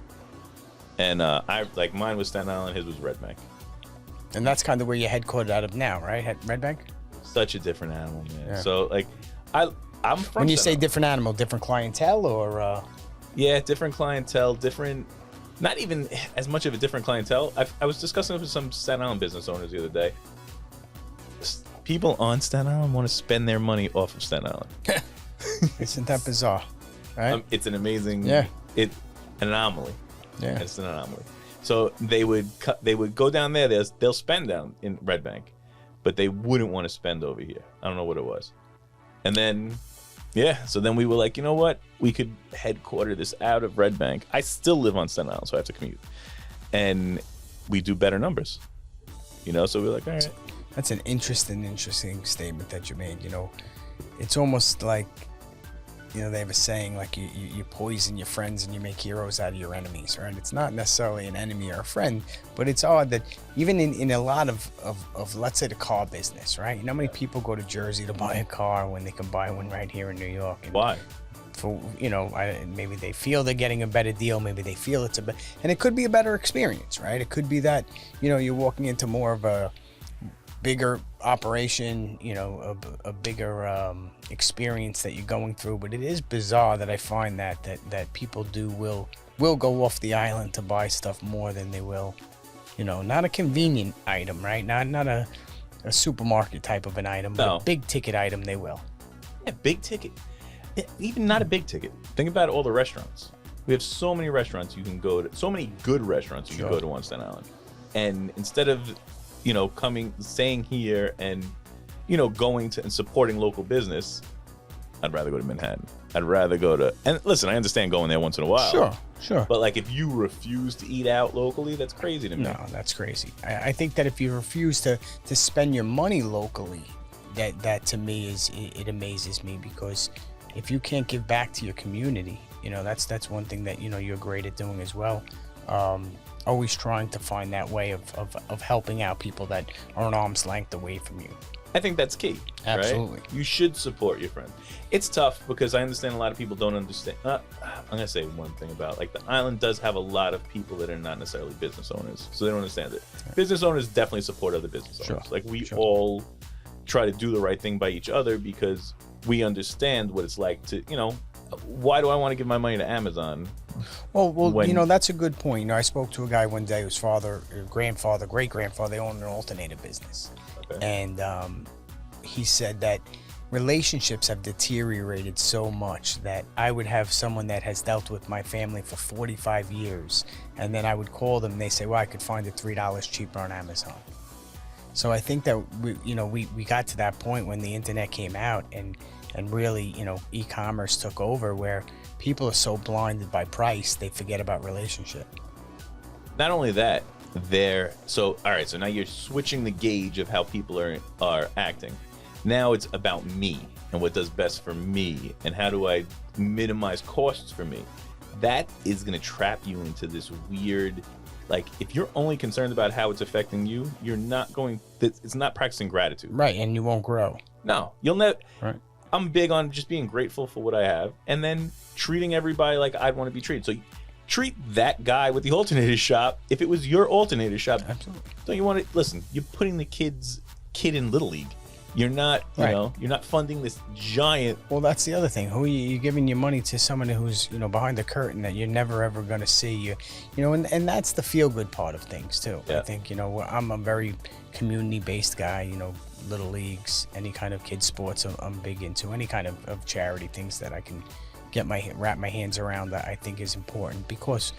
And mine was Staten Island, his was Red Bank. And that's kind of where you're headquartered out of now, right? At Red Bank? Such a different animal, man. Yeah. So, like, I'm from when you Staten say different animal, different clientele, or yeah, different clientele, different, not even as much of a different clientele. I was discussing with some Staten Island business owners the other day. People on Staten Island want to spend their money off of Staten Island. Isn't that bizarre? Right? It's an amazing, an anomaly. Yeah, it's an anomaly. So they would go down there. They'll spend down in Red Bank, but they wouldn't want to spend over here. I don't know what it was. And then, so then we were like, you know what? We could headquarter this out of Red Bank. I still live on Staten Island, so I have to commute. And we do better numbers. You know, so we're like, all right. That's an interesting statement that you made. You know, it's almost like, you know, they have a saying like you poison your friends and you make heroes out of your enemies, right? It's not necessarily an enemy or a friend, but it's odd that even in a lot of let's say the car business, right? You know how many people go to Jersey to buy a car when they can buy one right here in New York? And why? For, you know, maybe they feel they're getting a better deal, maybe they feel it's and it could be a better experience, right? It could be that, you know, you're walking into more of a bigger operation, you know, a bigger experience that you're going through. But it is bizarre that I find that people will go off the island to buy stuff more than they will, you know, not a convenient item, right? Not a supermarket type of an item, but a big ticket item they will. Yeah, big ticket. Even not a big ticket. Think about all the restaurants. We have so many restaurants you can go to, so many good restaurants you can go to on Staten Island. And instead of, you know, staying here and, you know, going to and supporting local business, I'd rather go to Manhattan. I'd rather go to, and listen, I understand going there once in a while. Sure. But like, if you refuse to eat out locally, that's crazy to me. No, that's crazy. I think that if you refuse to spend your money locally, that to me it amazes me, because if you can't give back to your community, you know, that's one thing that, you know, you're great at doing as well. Always trying to find that way of helping out people that are an arm's length away from you. I think that's key. Absolutely. Right? You should support your friend. It's tough because I understand a lot of people don't understand. I'm going to say one thing about, like, the island does have a lot of people that are not necessarily business owners, so they don't understand it. Business owners definitely support other business owners. Like, we all try to do the right thing by each other because we understand what it's like to, you know, why do I want to give my money to Amazon? Well, you know, that's a good point. You know, I spoke to a guy one day whose grandfather, great-grandfather, they owned an alternator business. Okay. And he said that relationships have deteriorated so much that I would have someone that has dealt with my family for 45 years, and then I would call them and they say, well, I could find it $3 cheaper on Amazon. So I think that we got to that point when the internet came out and really, you know, e-commerce took over, where people are so blinded by price they forget about relationship. Not only that, so now you're switching the gauge of how people are acting. Now it's about me and what does best for me and how do I minimize costs for me. That is going to trap you into this weird, like, if you're only concerned about how it's affecting you, it's not practicing gratitude. Right, and you won't grow. No, you'll never. Right. I'm big on just being grateful for what I have and then treating everybody like I'd want to be treated. So treat that guy with the alternator shop. If it was your alternator shop, absolutely. Don't you want to listen? You're putting the kid in Little League. You're not, Right. you're not funding this giant. Well, that's the other thing. Who you're giving your money to someone who's behind the curtain that you're never ever going to see. And that's the feel good part of things too. Yeah. I think I'm a very community based guy. Little leagues, any kind of kids sports, I'm big into. Any kind of charity things that I can wrap my hands around that I think is important, because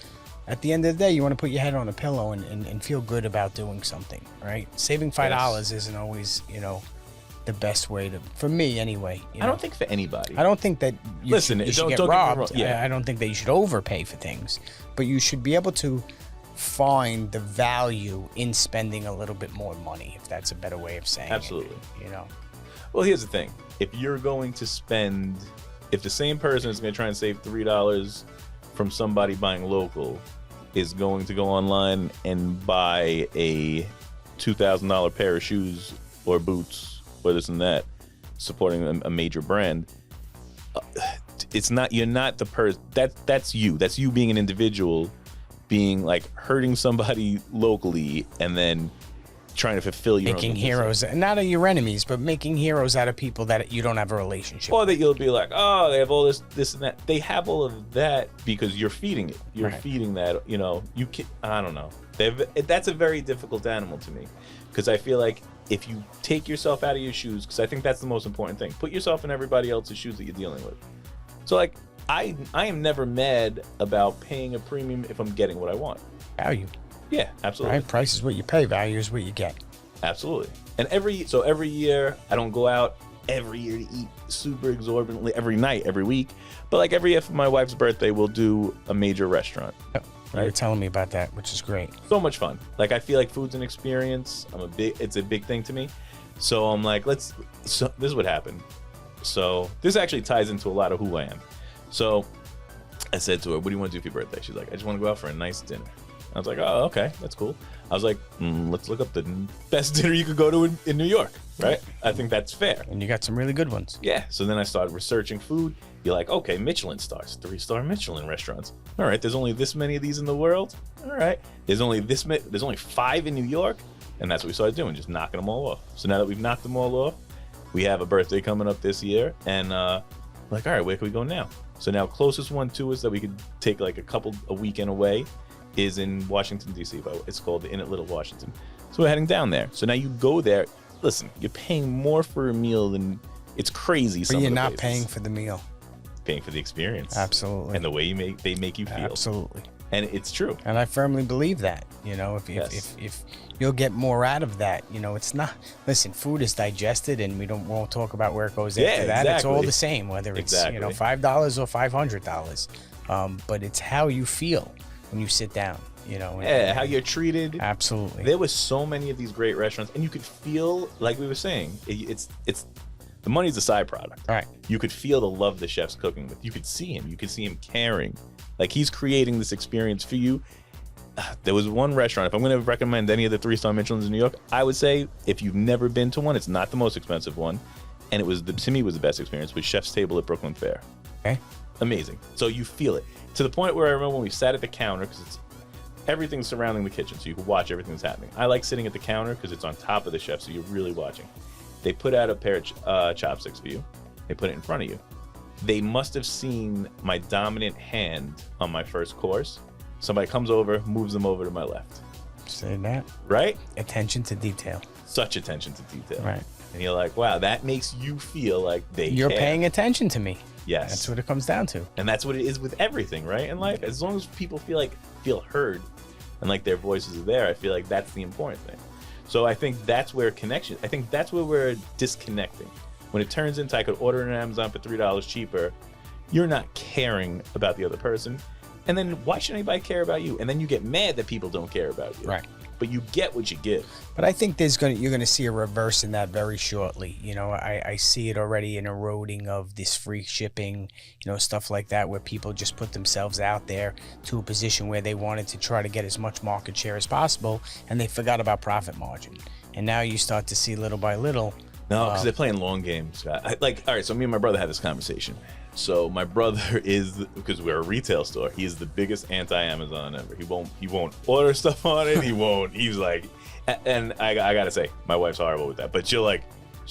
at the end of the day, you want to put your head on a pillow and feel good about doing something, right? Saving $5 isn't always the best way for me anyway. I don't think for anybody. I don't think that you should get don't get me robbed. wrong. Yeah. I don't think that you should overpay for things, but you should be able to find the value in spending a little bit more money, if that's a better way of saying Absolutely. it. Well, here's the thing. If you're going to spend, if the same person is going to try and save $3 from somebody buying local is going to go online and buy a $2,000 pair of shoes or boots or this and that, supporting a major brand, it's not, you're not the person, that's you being an individual, being like hurting somebody locally and then trying to fulfill your Making own heroes, not of your enemies, but making heroes out of people that you don't have a relationship or with. that you'll be like, oh, they have all this and that. They have all of that because you're feeding it. You're Right. feeding that. You can, I don't know. That's a very difficult animal to me, because I feel like if you take yourself out of your shoes, because I think that's the most important thing, put yourself in everybody else's shoes that you're dealing with. So like, I am never mad about paying a premium if I'm getting what I want. Value, Yeah, absolutely. right? Price is what you pay. Value is what you get. Absolutely. And every year, I don't go out every year to eat super exorbitantly every night, every week. But like every year for my wife's birthday, we'll do a major restaurant. You were Right. telling me about that, which is great. So much fun. Like I feel like food's an experience. It's a big thing to me. So I'm like, this is what happened. So this actually ties into a lot of who I am. So I said to her, what do you want to do for your birthday? She's like, I just want to go out for a nice dinner. I was like, oh, okay, that's cool. I was like, let's look up the best dinner you could go to in New York, right? I think that's fair. And you got some really good ones. Yeah. So then I started researching food. You're like, okay, Michelin stars, 3-star Michelin restaurants. All right, there's only this many of these in the world. All right, there's only 5 in New York, and that's what we started doing, just knocking them all off. So now that we've knocked them all off, we have a birthday coming up this year, and like, all right, where can we go now? So now closest one to us that we could take like a weekend away is in Washington, D.C. It's called the Inn at Little Washington. So we're heading down there. So now you go there. Listen, you're paying more for a meal than, it's crazy. But you're not paying for the meal. Paying for the experience. Absolutely. And the way they make you feel. Absolutely. And it's true. And I firmly believe that, if you'll get more out of that, it's not, listen, food is digested, and we won't talk about where it goes after that. It's all exactly. the same, whether it's, Exactly. $5 or $500. But it's how you feel when you sit down, Yeah, how you're treated. Absolutely. There was so many of these great restaurants, and you could feel, like we were saying, it's the money's a side product. Right. You could feel the love the chef's cooking with. You could see him. You could see him caring. Like he's creating this experience for you. There was one restaurant, if I'm going to recommend any of the 3-star Michelins in New York, I would say if you've never been to one, it's not the most expensive one, and to me was the best experience, was Chef's Table at Brooklyn Fair. Okay. Amazing. So you feel it to the point where I remember when we sat at the counter, because it's everything surrounding the kitchen, so you can watch everything that's happening. I like sitting at the counter because it's on top of the chef, so you're really watching. They put out a pair of chopsticks for you. They put it in front of you. They must have seen my dominant hand on my first course. Somebody comes over, moves them over to my left. Say that. Right? Attention to detail. Such attention to detail. Right. And you're like, wow, that makes you feel like You're care. paying attention to me. Yes. That's what it comes down to. And that's what it is with everything, right? In life, as long as people feel heard and like their voices are there, I feel like that's the important thing. So I think that's where we're disconnecting. When it turns into I could order on Amazon for $3 cheaper, you're not caring about the other person. And then why should anybody care about you? And then you get mad that people don't care about you. Right. But you get what you give. But I think you're gonna see a reverse in that very shortly. I see it already, an eroding of this free shipping, stuff like that, where people just put themselves out there to a position where they wanted to try to get as much market share as possible, and they forgot about profit margin. And now you start to see little by little. No, because they're playing long games. All right, so me and my brother had this conversation. So my brother because we're a retail store, he is the biggest anti-Amazon ever. He won't order stuff on it. He's like, and I gotta say, my wife's horrible with that. But she'll like,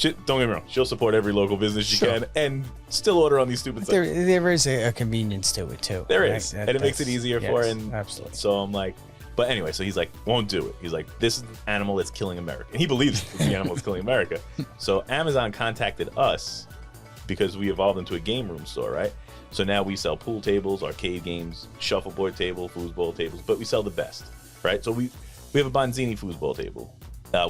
Don't get me wrong. She'll support every local business she Sure. can and still order on these stupid sites. There is a convenience to it too. There right? is, and it makes it easier for her. And absolutely. so I'm like, but anyway, so he's like, won't do it. He's like, this is the animal that's killing America, and he believes it's the animal that's killing America. So Amazon contacted us because we evolved into a game room store, right? So now we sell pool tables, arcade games, shuffleboard table, foosball tables, but we sell the best, right? So we have a Bonzini foosball table.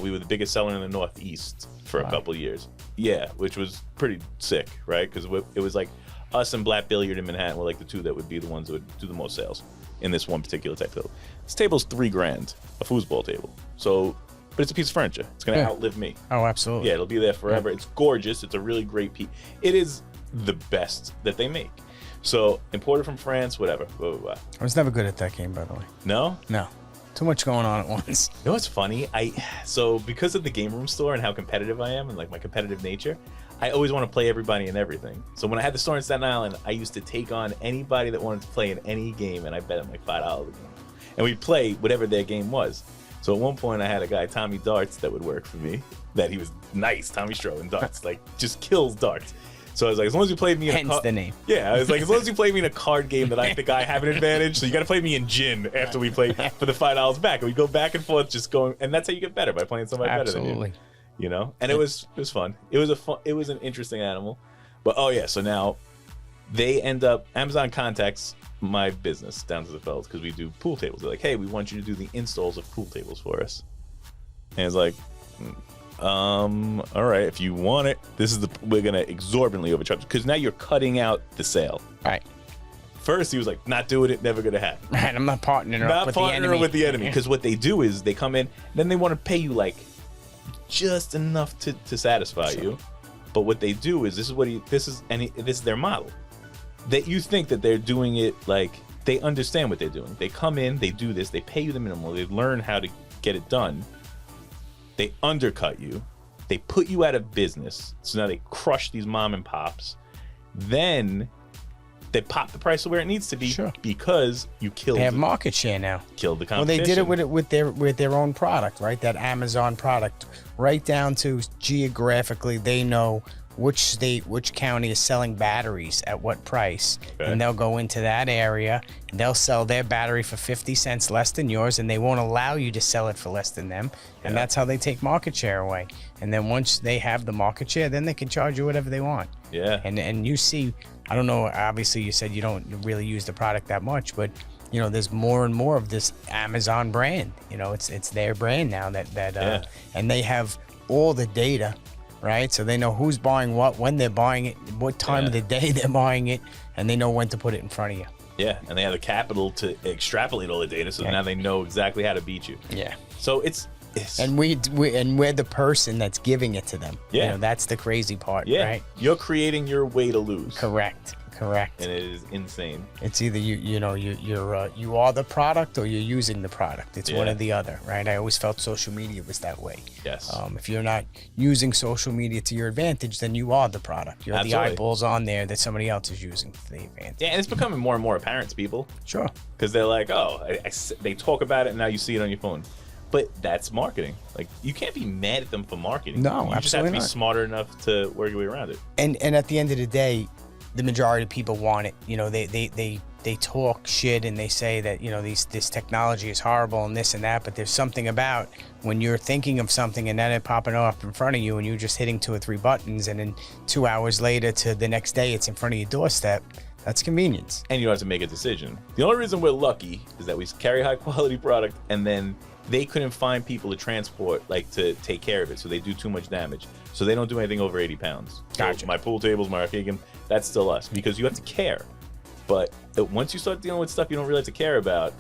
We were the biggest seller in the Northeast for a couple years. Yeah, which was pretty sick, right? Because it was like us and Black Billiard in Manhattan were like the two that would be the ones that would do the most sales in this one particular type of table. This table's $3,000, a foosball table. So, but it's a piece of furniture. It's gonna outlive me. Oh, absolutely. Yeah, it'll be there forever. It's gorgeous. It's a really great piece. It is the best that they make. So imported from France, whatever. Blah, blah, blah. I was never good at that game, by the way. No? No. Too much going on at once. You know what's funny? So because of the game room store and how competitive I am and like my competitive nature, I always want to play everybody and everything. So when I had the store in Staten Island, I used to take on anybody that wanted to play in any game, and I bet them like $5 a game. And we'd play whatever their game was. So at one point I had a guy, Tommy Darts, that would work for me. That he was nice, Tommy Stroh in darts, like just kills darts. So I was like, as long as you played me in Hence the name. Yeah, I was like, as long as you play me in a card game that I think I have an advantage, so you got to play me in gin after we play for the $5 back, and we go back and forth, just going, and that's how you get better, by playing somebody better than you. You know, and it was fun. It was an interesting animal, but oh yeah, so now they end up Amazon contacts my business down to the fellas because we do pool tables. They're like, hey, we want you to do the installs of pool tables for us, and it's like. All right, if you want it, we're gonna exorbitantly overcharge because now you're cutting out the sale. Right. First, he was like, "Not doing it, never gonna happen." Right. I'm not partnering up with the enemy because what they do is they come in, then they want to pay you like just enough to satisfy you. But what they do is this is their model. That you think that they're doing it like they understand what they're doing. They come in, they do this, they pay you the minimal, they learn how to get it done. They undercut you. They put you out of business. So now they crush these mom and pops. Then they pop the price to where it needs to be because you killed. They have market share now. Killed the competition. Well, they did it with their own product, right? That Amazon product, right down to geographically, they know which state, which county is selling batteries at what price, and they'll go into that area and they'll sell their battery for 50 cents less than yours, and they won't allow you to sell it for less than them, and that's how they take market share away. And then once they have the market share, then they can charge you whatever they want. Yeah. And you see, I don't know, obviously you said you don't really use the product that much, but you know, there's more and more of this Amazon brand. You know, it's their brand now and they have all the data. Right, so they know who's buying what, when they're buying it, what time of the day they're buying it, and they know when to put it in front of you. Yeah, and they have the capital to extrapolate all the data, so now they know exactly how to beat you. Yeah. So it's and we're the person that's giving it to them. Yeah, you know, that's the crazy part. Yeah, right. You're creating your way to lose. Correct. And it is insane. It's either you are the product or you're using the product. It's one or the other, right? I always felt social media was that way. Yes. If you're not using social media to your advantage, then you are the product. You're the eyeballs on there that somebody else is using for the advantage. Yeah, and it's becoming more and more apparent to people. Sure. Because they're like, oh, they talk about it and now you see it on your phone. But that's marketing. Like, you can't be mad at them for marketing. No, you absolutely just have to be not. smarter enough to work your way around it. And at the end of the day, the majority of people want it. You know, they talk shit and they say that, you know, this technology is horrible and this and that, but there's something about when you're thinking of something and then it popping up in front of you and you're just hitting 2 or 3 buttons and then 2 hours later to the next day it's in front of your doorstep. That's convenience. And you don't have to make a decision. The only reason we're lucky is that we carry high quality product and then they couldn't find people to transport, like to take care of it, so they do too much damage. So they don't do anything over 80 pounds. Gotcha. So my pool tables, my arcade game, that's still us because you have to care. But once you start dealing with stuff you don't really have to care about,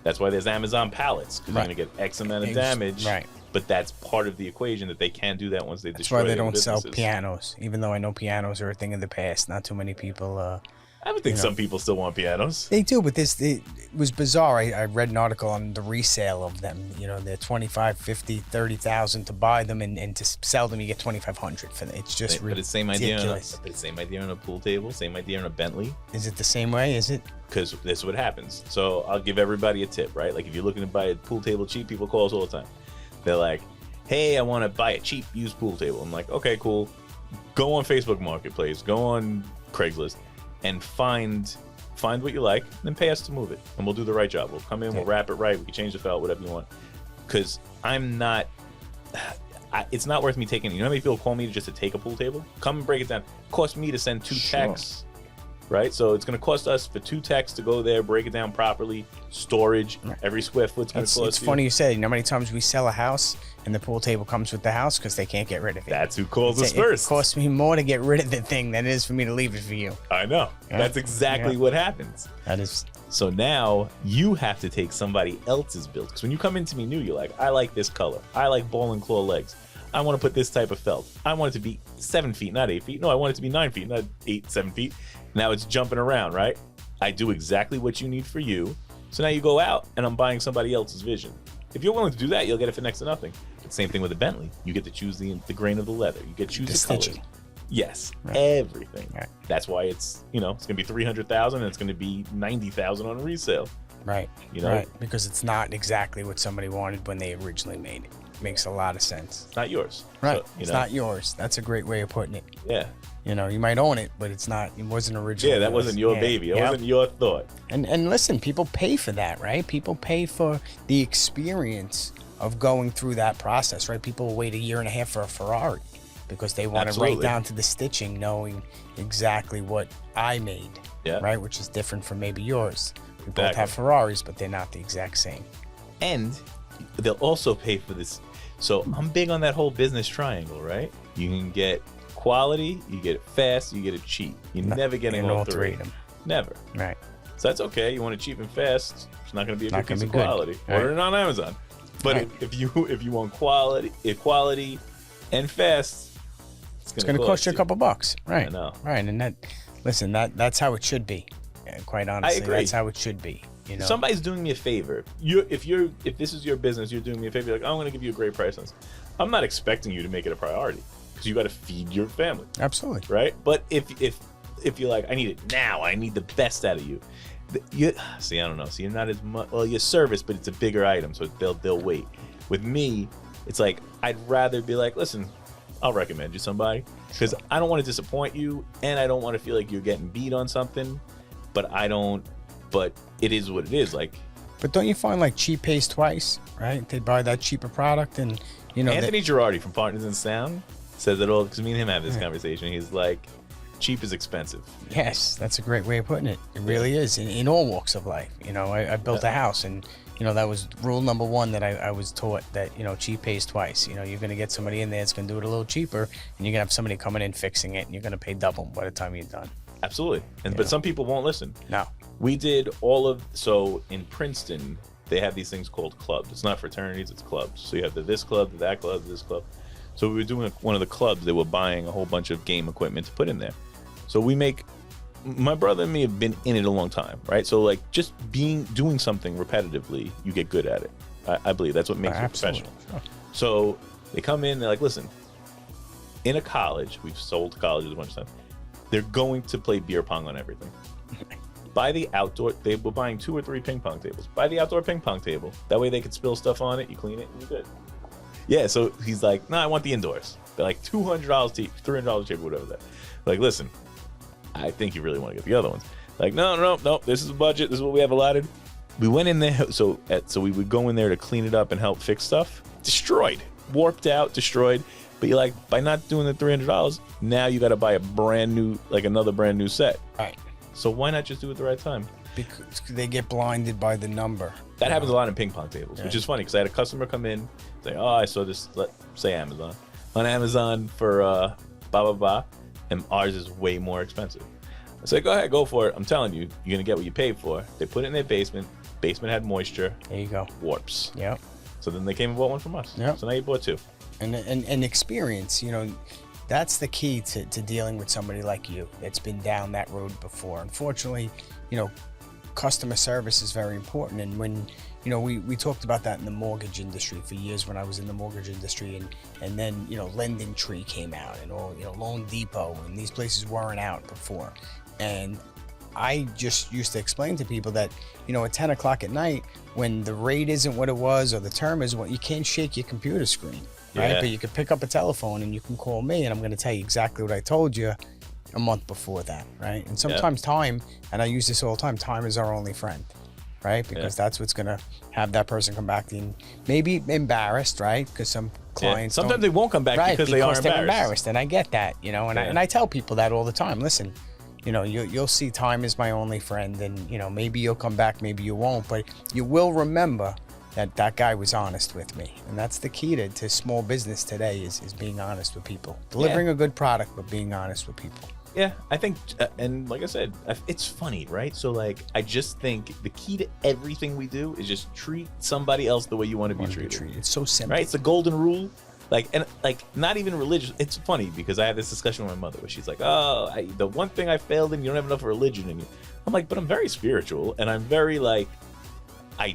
that's why there's Amazon pallets, because you're going to get X amount of damage. Right. But that's part of the equation that they can do that once they destroy. That's why they don't sell pianos, even though I know pianos are a thing of the past. Not too many people. I would think some people still want pianos. They do, but it was bizarre. I read an article on the resale of them. You know, they're 25, 50, 30,000 to buy them, and to sell them you get 2,500 for them. It's just ridiculous. But it's same idea. Same idea on a pool table. Same idea on a Bentley. Is it the same way? Is it? Because this is what happens. So I'll give everybody a tip, right? Like if you're looking to buy a pool table cheap, people call us all the time. They're like, hey, I want to buy a cheap used pool table. I'm like, okay, cool. Go on Facebook Marketplace, go on Craigslist, and find what you like, then pay us to move it, and we'll do the right job. We'll come in, we'll wrap it right, we can change the felt, whatever you want. Because I'm not, it's not worth me taking, you know how many people call me just to take a pool table? Come and break it down. It costs me to send 2 techs, right? So it's going to cost us for 2 techs to go there, break it down properly, storage, every square foot's going to cost you. It's funny you said, you know how many times we sell a house and the pool table comes with the house because they can't get rid of it. That's who calls us first. It costs me more to get rid of the thing than it is for me to leave it for you. I know. Yeah. That's exactly what happens. That is. So now you have to take somebody else's build. Because when you come into me new, you're like, I like this color. I like ball and claw legs. I want to put this type of felt. I want it to be 7 feet, not 8 feet. No, I want it to be 9 feet, not 8, 7 feet. Now it's jumping around, right? I do exactly what you need for you. So now you go out and I'm buying somebody else's vision. If you're willing to do that, you'll get it for next to nothing. The same thing with a Bentley. You get to choose the grain of the leather. You get to choose the color. Yes, everything. Right. That's why it's, it's going to be $300,000 and it's going to be $90,000 on resale. Right. Right. Because it's not exactly what somebody wanted when they originally made it. Makes a lot of sense. It's not yours. Right. So, it's not yours. That's a great way of putting it. Yeah. You might own it, but it's not. It wasn't original. Yeah, that wasn't your baby. It wasn't your thought. And listen, people pay for that, right? People pay for the experience of going through that process, right? People wait a year and a half for a Ferrari because they want to right down to the stitching, knowing exactly what I made, right? Which is different from maybe yours. We both have Ferraris, but they're not the exact same. And they'll also pay for this. So I'm big on that whole business triangle, right? You can get quality, you get it fast, you get it cheap. You're never getting all three of them. Never. Right. So that's okay. You want it cheap and fast. It's not going to be a good piece of quality. Order it on Amazon. But if you want quality and fast, it's going to cost you a couple bucks. Right. I know. Right. And that's how it should be. Quite honestly, I agree. That's how it should be. Somebody's doing me a favor. If this is your business, you're doing me a favor. You're like, I'm going to give you a great price on this. I'm not expecting you to make it a priority because you got to feed your family. Absolutely. Right. But if you're like, I need it now, I need the best out of you. I don't know. So you're not as much. Well, you're service, but it's a bigger item, so they'll wait. With me, it's like I'd rather be like, listen, I'll recommend you somebody because I don't want to disappoint you, and I don't want to feel like you're getting beat on something. But it is what it is. But don't you find like cheap pays twice, right? They buy that cheaper product, and Anthony Girardi from Partners in Sound says it all because me and him have this conversation. He's like, cheap is expensive. Yes, that's a great way of putting it. It really is in all walks of life. I built a house, and that was rule number 1 that I was taught, that cheap pays twice. You're going to get somebody in there that's going to do it a little cheaper, and you're going to have somebody coming in fixing it, and you're going to pay double by the time you're done. Absolutely. But some people won't listen. No. We did so in Princeton, they have these things called clubs. It's not fraternities, it's clubs. So you have this club, that club, this club. So we were doing one of the clubs, they were buying a whole bunch of game equipment to put in there. So my brother and me have been in it a long time, right? So just doing something repetitively, you get good at it. I believe that's what makes you professional. Sure. So they come in, they're like, listen, in a college, we've sold to colleges a bunch of times, they're going to play beer pong on everything. Buy the outdoor, they were buying 2 or 3 ping pong tables. Buy the outdoor ping pong table. That way they could spill stuff on it, you clean it, and you're good. Yeah, so he's like, no, I want the indoors. They're like $200 cheap, $300 cheap, whatever that. Like, listen, I think you really want to get the other ones. Like, no, this is a budget. This is what we have allotted. We went in there, so we would go in there to clean it up and help fix stuff. Destroyed, warped out, destroyed. But you're like, by not doing the $300, now you got to buy a brand new, another brand new set. Right. So why not just do it the right time? Because they get blinded by the number. That happens a lot in ping pong tables, which is funny because I had a customer come in, say, oh, I saw this, let's say Amazon. On Amazon for blah, blah, blah, and ours is way more expensive. I said, go ahead, go for it. I'm telling you, you're going to get what you paid for. They put it in their basement. Basement had moisture. There you go. Warps. Yep. So then they came and bought one from us. Yep. So now you bought 2. And experience, that's the key to dealing with somebody like you that's been down that road before. Unfortunately, customer service is very important. And when, we talked about that in the mortgage industry for years when I was in the mortgage industry, and then, Lending Tree came out and all, Loan Depot, and these places weren't out before. And I just used to explain to people that, at 10 o'clock at night, when the rate isn't what it was or the term isn't what, you can't shake your computer screen. right? Yeah. But you can pick up a telephone and you can call me, and I'm going to tell you exactly what I told you a month before that, right? And sometimes time, and I use this all the time, time is our only friend, right? Because that's what's going to have that person come back to you, maybe embarrassed, right? Because some clients sometimes they won't come back because they are embarrassed. And I get that, you know, and I tell people that all the time. Listen, you know, you'll see time is my only friend, and you know, maybe you'll come back, maybe you won't, but you will remember that guy was honest with me. And that's the key to small business today is being honest with people, delivering a good product, but being honest with people. Yeah, I think, and like I said, it's funny, right? So like, I just think the key to everything we do is just treat somebody else the way you want to be treated. It's so simple, right? It's the golden rule. Like, and like, not even religious. It's funny because I had this discussion with my mother where she's like, "Oh, the one thing I failed in, you don't have enough religion in you." I'm like, "But I'm very spiritual, and I'm very like, I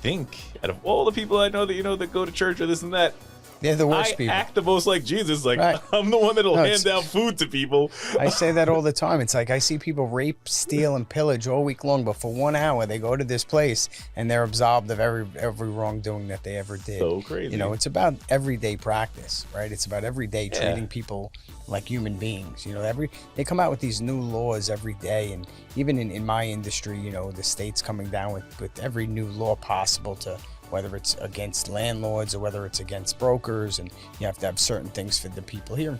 think out of all the people I know that that go to church or this and that, they're the worst people. I act the most like Jesus. Like, I'm the one that'll hand out food to people. I say that all the time. It's like I see people rape, steal, and pillage all week long, but for 1 hour they go to this place and they're absolved of every wrongdoing that they ever did. So crazy. You know, it's about everyday practice, right? It's about every day treating people like human beings. You know, they come out with these new laws every day, and even in my industry, you know, the state's coming down with every new law possible to, whether it's against landlords or whether it's against brokers, and you have to have certain things for the people here.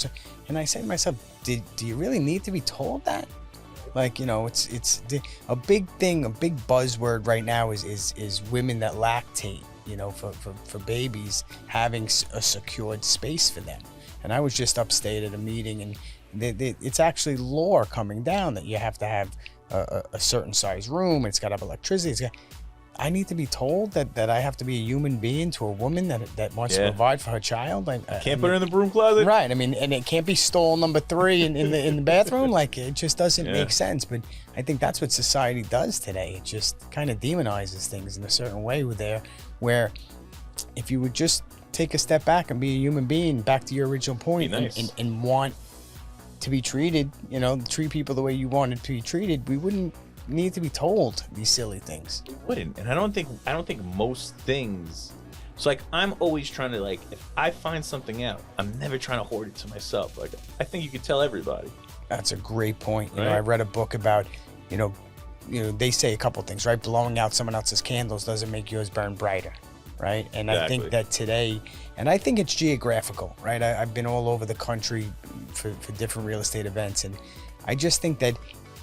And I say to myself, do you really need to be told that? Like, you know, it's a big thing, a big buzzword right now is women that lactate, you know, for babies, having a secured space for them. And I was just upstate at a meeting, and it's actually law coming down that you have to have a certain size room, and it's got to have electricity. I need to be told that I have to be a human being to a woman that wants to provide for her child. Can't put her in the broom closet, right? I mean, and it can't be stall number 3 in the bathroom. Like, it just doesn't make sense. But I think that's what society does today. It just kind of demonizes things in a certain way where if you would just take a step back and be a human being, back to your original point, and want to be treated, you know, treat people the way you wanted to be treated, we wouldn't need to be told these silly things. We wouldn't. And I don't think most things. So like, I'm always trying to, like, if I find something out, I'm never trying to hoard it to myself. Like, I think you could tell everybody. That's a great point. You know, I read a book about, you know, they say a couple things, right? Blowing out someone else's candles doesn't make yours burn brighter, right? And I think that today, and I think it's geographical, right? I've been all over the country for different real estate events, and I just think that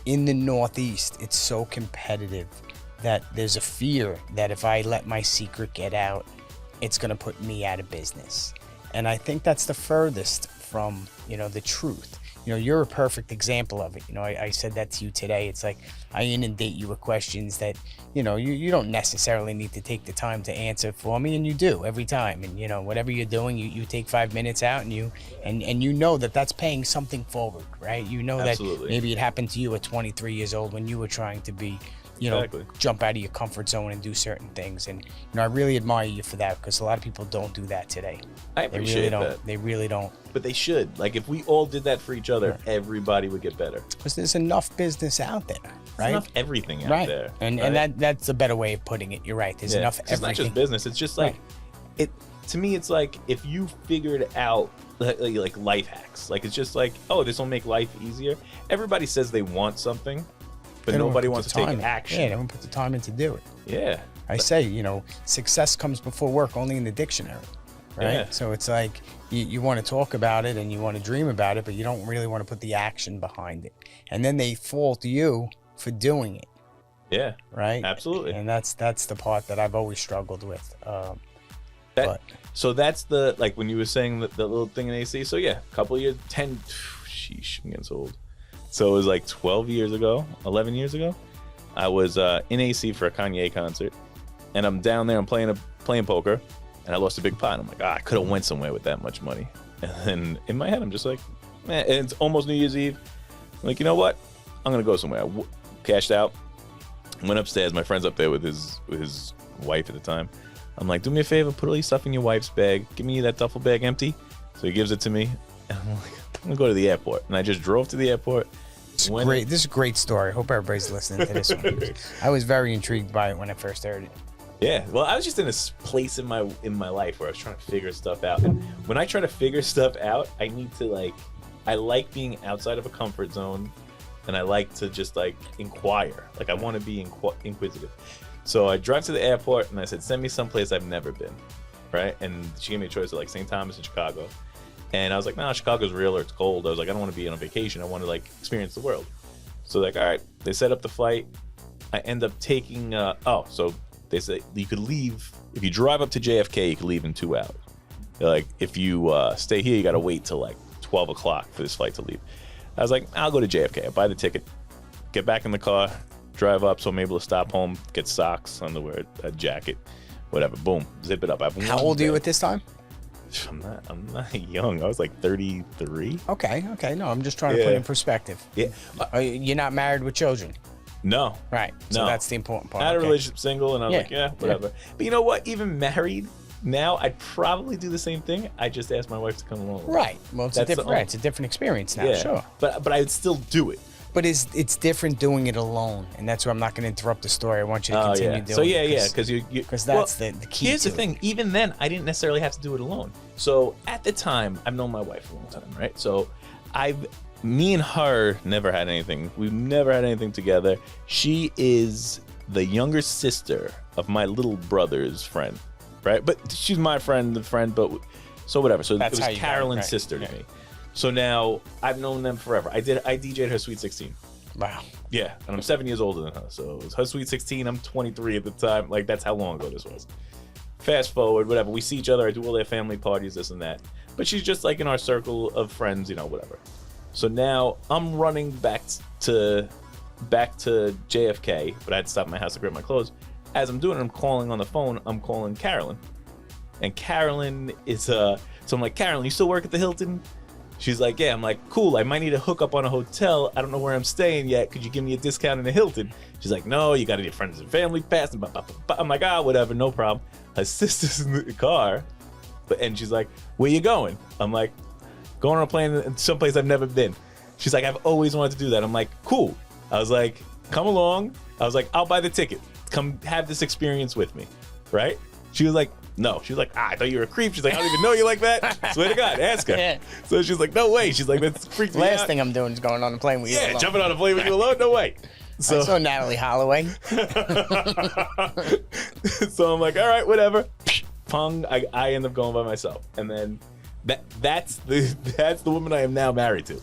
in the Northeast, it's so competitive that there's a fear that if I let my secret get out, it's going to put me out of business. And I think that's the furthest from, you know, the truth. You know, you're a perfect example of it. You know, I said that to you today. It's like I inundate you with questions that, you know, you don't necessarily need to take the time to answer for me, and you do every time. And, you know, whatever you're doing, you take 5 minutes out, and you know that's paying something forward, right? You know that maybe it happened to you at 23 years old when you were trying to be, you know, jump out of your comfort zone and do certain things. And, you know, I really admire you for that, because a lot of people don't do that today. I appreciate that. They really don't. But they should. Like, if we all did that for each other, everybody would get better. Because there's enough business out there, right? There's enough everything out there. And that's a better way of putting it. You're right. There's enough everything. It's not just business. It's just like, to me, it's like, if you figured out like life hacks, like, it's just like, oh, this will make life easier. Everybody says they want something, but nobody wants to take action. Yeah, they won't put the time in to do it. Yeah. I say, you know, success comes before work only in the dictionary, right? Yeah. So it's like you want to talk about it and you want to dream about it, but you don't really want to put the action behind it. And then they fault you for doing it. Yeah. Right? Absolutely. And that's the part that I've always struggled with. So that's the, like, when you were saying the little thing in AC. So yeah, a couple of years, 10, sheesh, I'm getting so old. So it was like 11 years ago, I was in AC for a Kanye concert, and I'm down there, I'm playing poker, and I lost a big pot. I'm like, I could have went somewhere with that much money. And then in my head, I'm just like, man, and it's almost New Year's Eve. I'm like, you know what? I'm gonna go somewhere. I cashed out, went upstairs. My friend's up there with his wife at the time. I'm like, do me a favor, put all your stuff in your wife's bag. Give me that duffel bag empty. So he gives it to me, and I'm like, I'm gonna go to the airport. And I just drove to the airport. This is a great story. I hope everybody's listening to this one. I was very intrigued by it when I first heard it. Yeah, well, I was just in a place in my life where I was trying to figure stuff out. And when I try to figure stuff out, I need to I like being outside of a comfort zone, and I like to just inquire. I want to be inquisitive. So I drive to the airport and I said, send me someplace I've never been, right? And she gave me a choice of St. Thomas and Chicago. And I was like, no, Chicago's real or it's cold. I was like, I don't want to be on a vacation. I want to experience the world. So all right, they set up the flight. I end up taking, so they say you could leave, if you drive up to JFK, you could leave in 2 hours. They're if you stay here, you got to wait till 12 o'clock for this flight to leave. I was like, I'll go to JFK. I buy the ticket, get back in the car, drive up so I'm able to stop home, get socks, underwear, a jacket, whatever. Boom, zip it up. How old are you at this time? I'm not young. I was 33. Okay. No, I'm just trying to put it in perspective. Yeah. You're not married with children? No. Right. So that's the important part. I had a relationship, single, and I was whatever. Yeah. But you know what? Even married, now I'd probably do the same thing. I just asked my wife to come along. Right. Well, it's a different experience now, sure. But I would still do it. But it's different doing it alone, and that's why I'm not going to interrupt the story. I want you to continue doing it. So because that's the key. Here's the thing: even then, I didn't necessarily have to do it alone. So at the time, I've known my wife a long time, right? So me and her never had anything. We've never had anything together. She is the younger sister of my little brother's friend, right? But she's my friend, but so whatever. So it was Carolyn's sister to me. So now I've known them forever. I DJ'd her Sweet 16. Wow. Yeah, and I'm 7 years older than her. So it was her Sweet 16. I'm 23 at the time. That's how long ago this was. Fast forward, whatever. We see each other. I do all their family parties, this and that. But she's just in our circle of friends, whatever. So now I'm running back to JFK, but I had to stop at my house to grab my clothes. As I'm doing it, I'm calling on the phone. I'm calling Carolyn. And Carolyn is, so I'm like, Carolyn, you still work at the Hilton? She's like, yeah. I'm like, cool. I might need to hook up on a hotel. I don't know where I'm staying yet. Could you give me a discount in the Hilton? She's like, no, you got to get friends and family pass. I'm like, whatever, no problem. Her sister's in the car, and she's like, where you going? I'm like, going on a plane someplace I've never been. She's like, I've always wanted to do that. I'm like, cool. I was like, come along. I was like, I'll buy the ticket. Come have this experience with me, right? She was like, no. She was like, I thought you were a creep. She's like, I don't even know you like that. Swear to God, ask her. Yeah. So she's like, no way. She's like, that's freaks me out. Last thing I'm doing is going on a plane with you alone. Yeah, jumping on a plane with you alone? No way. So I saw Natalie Holloway. So I'm like, all right, whatever. Pong. I end up going by myself, and then that's the woman I am now married to.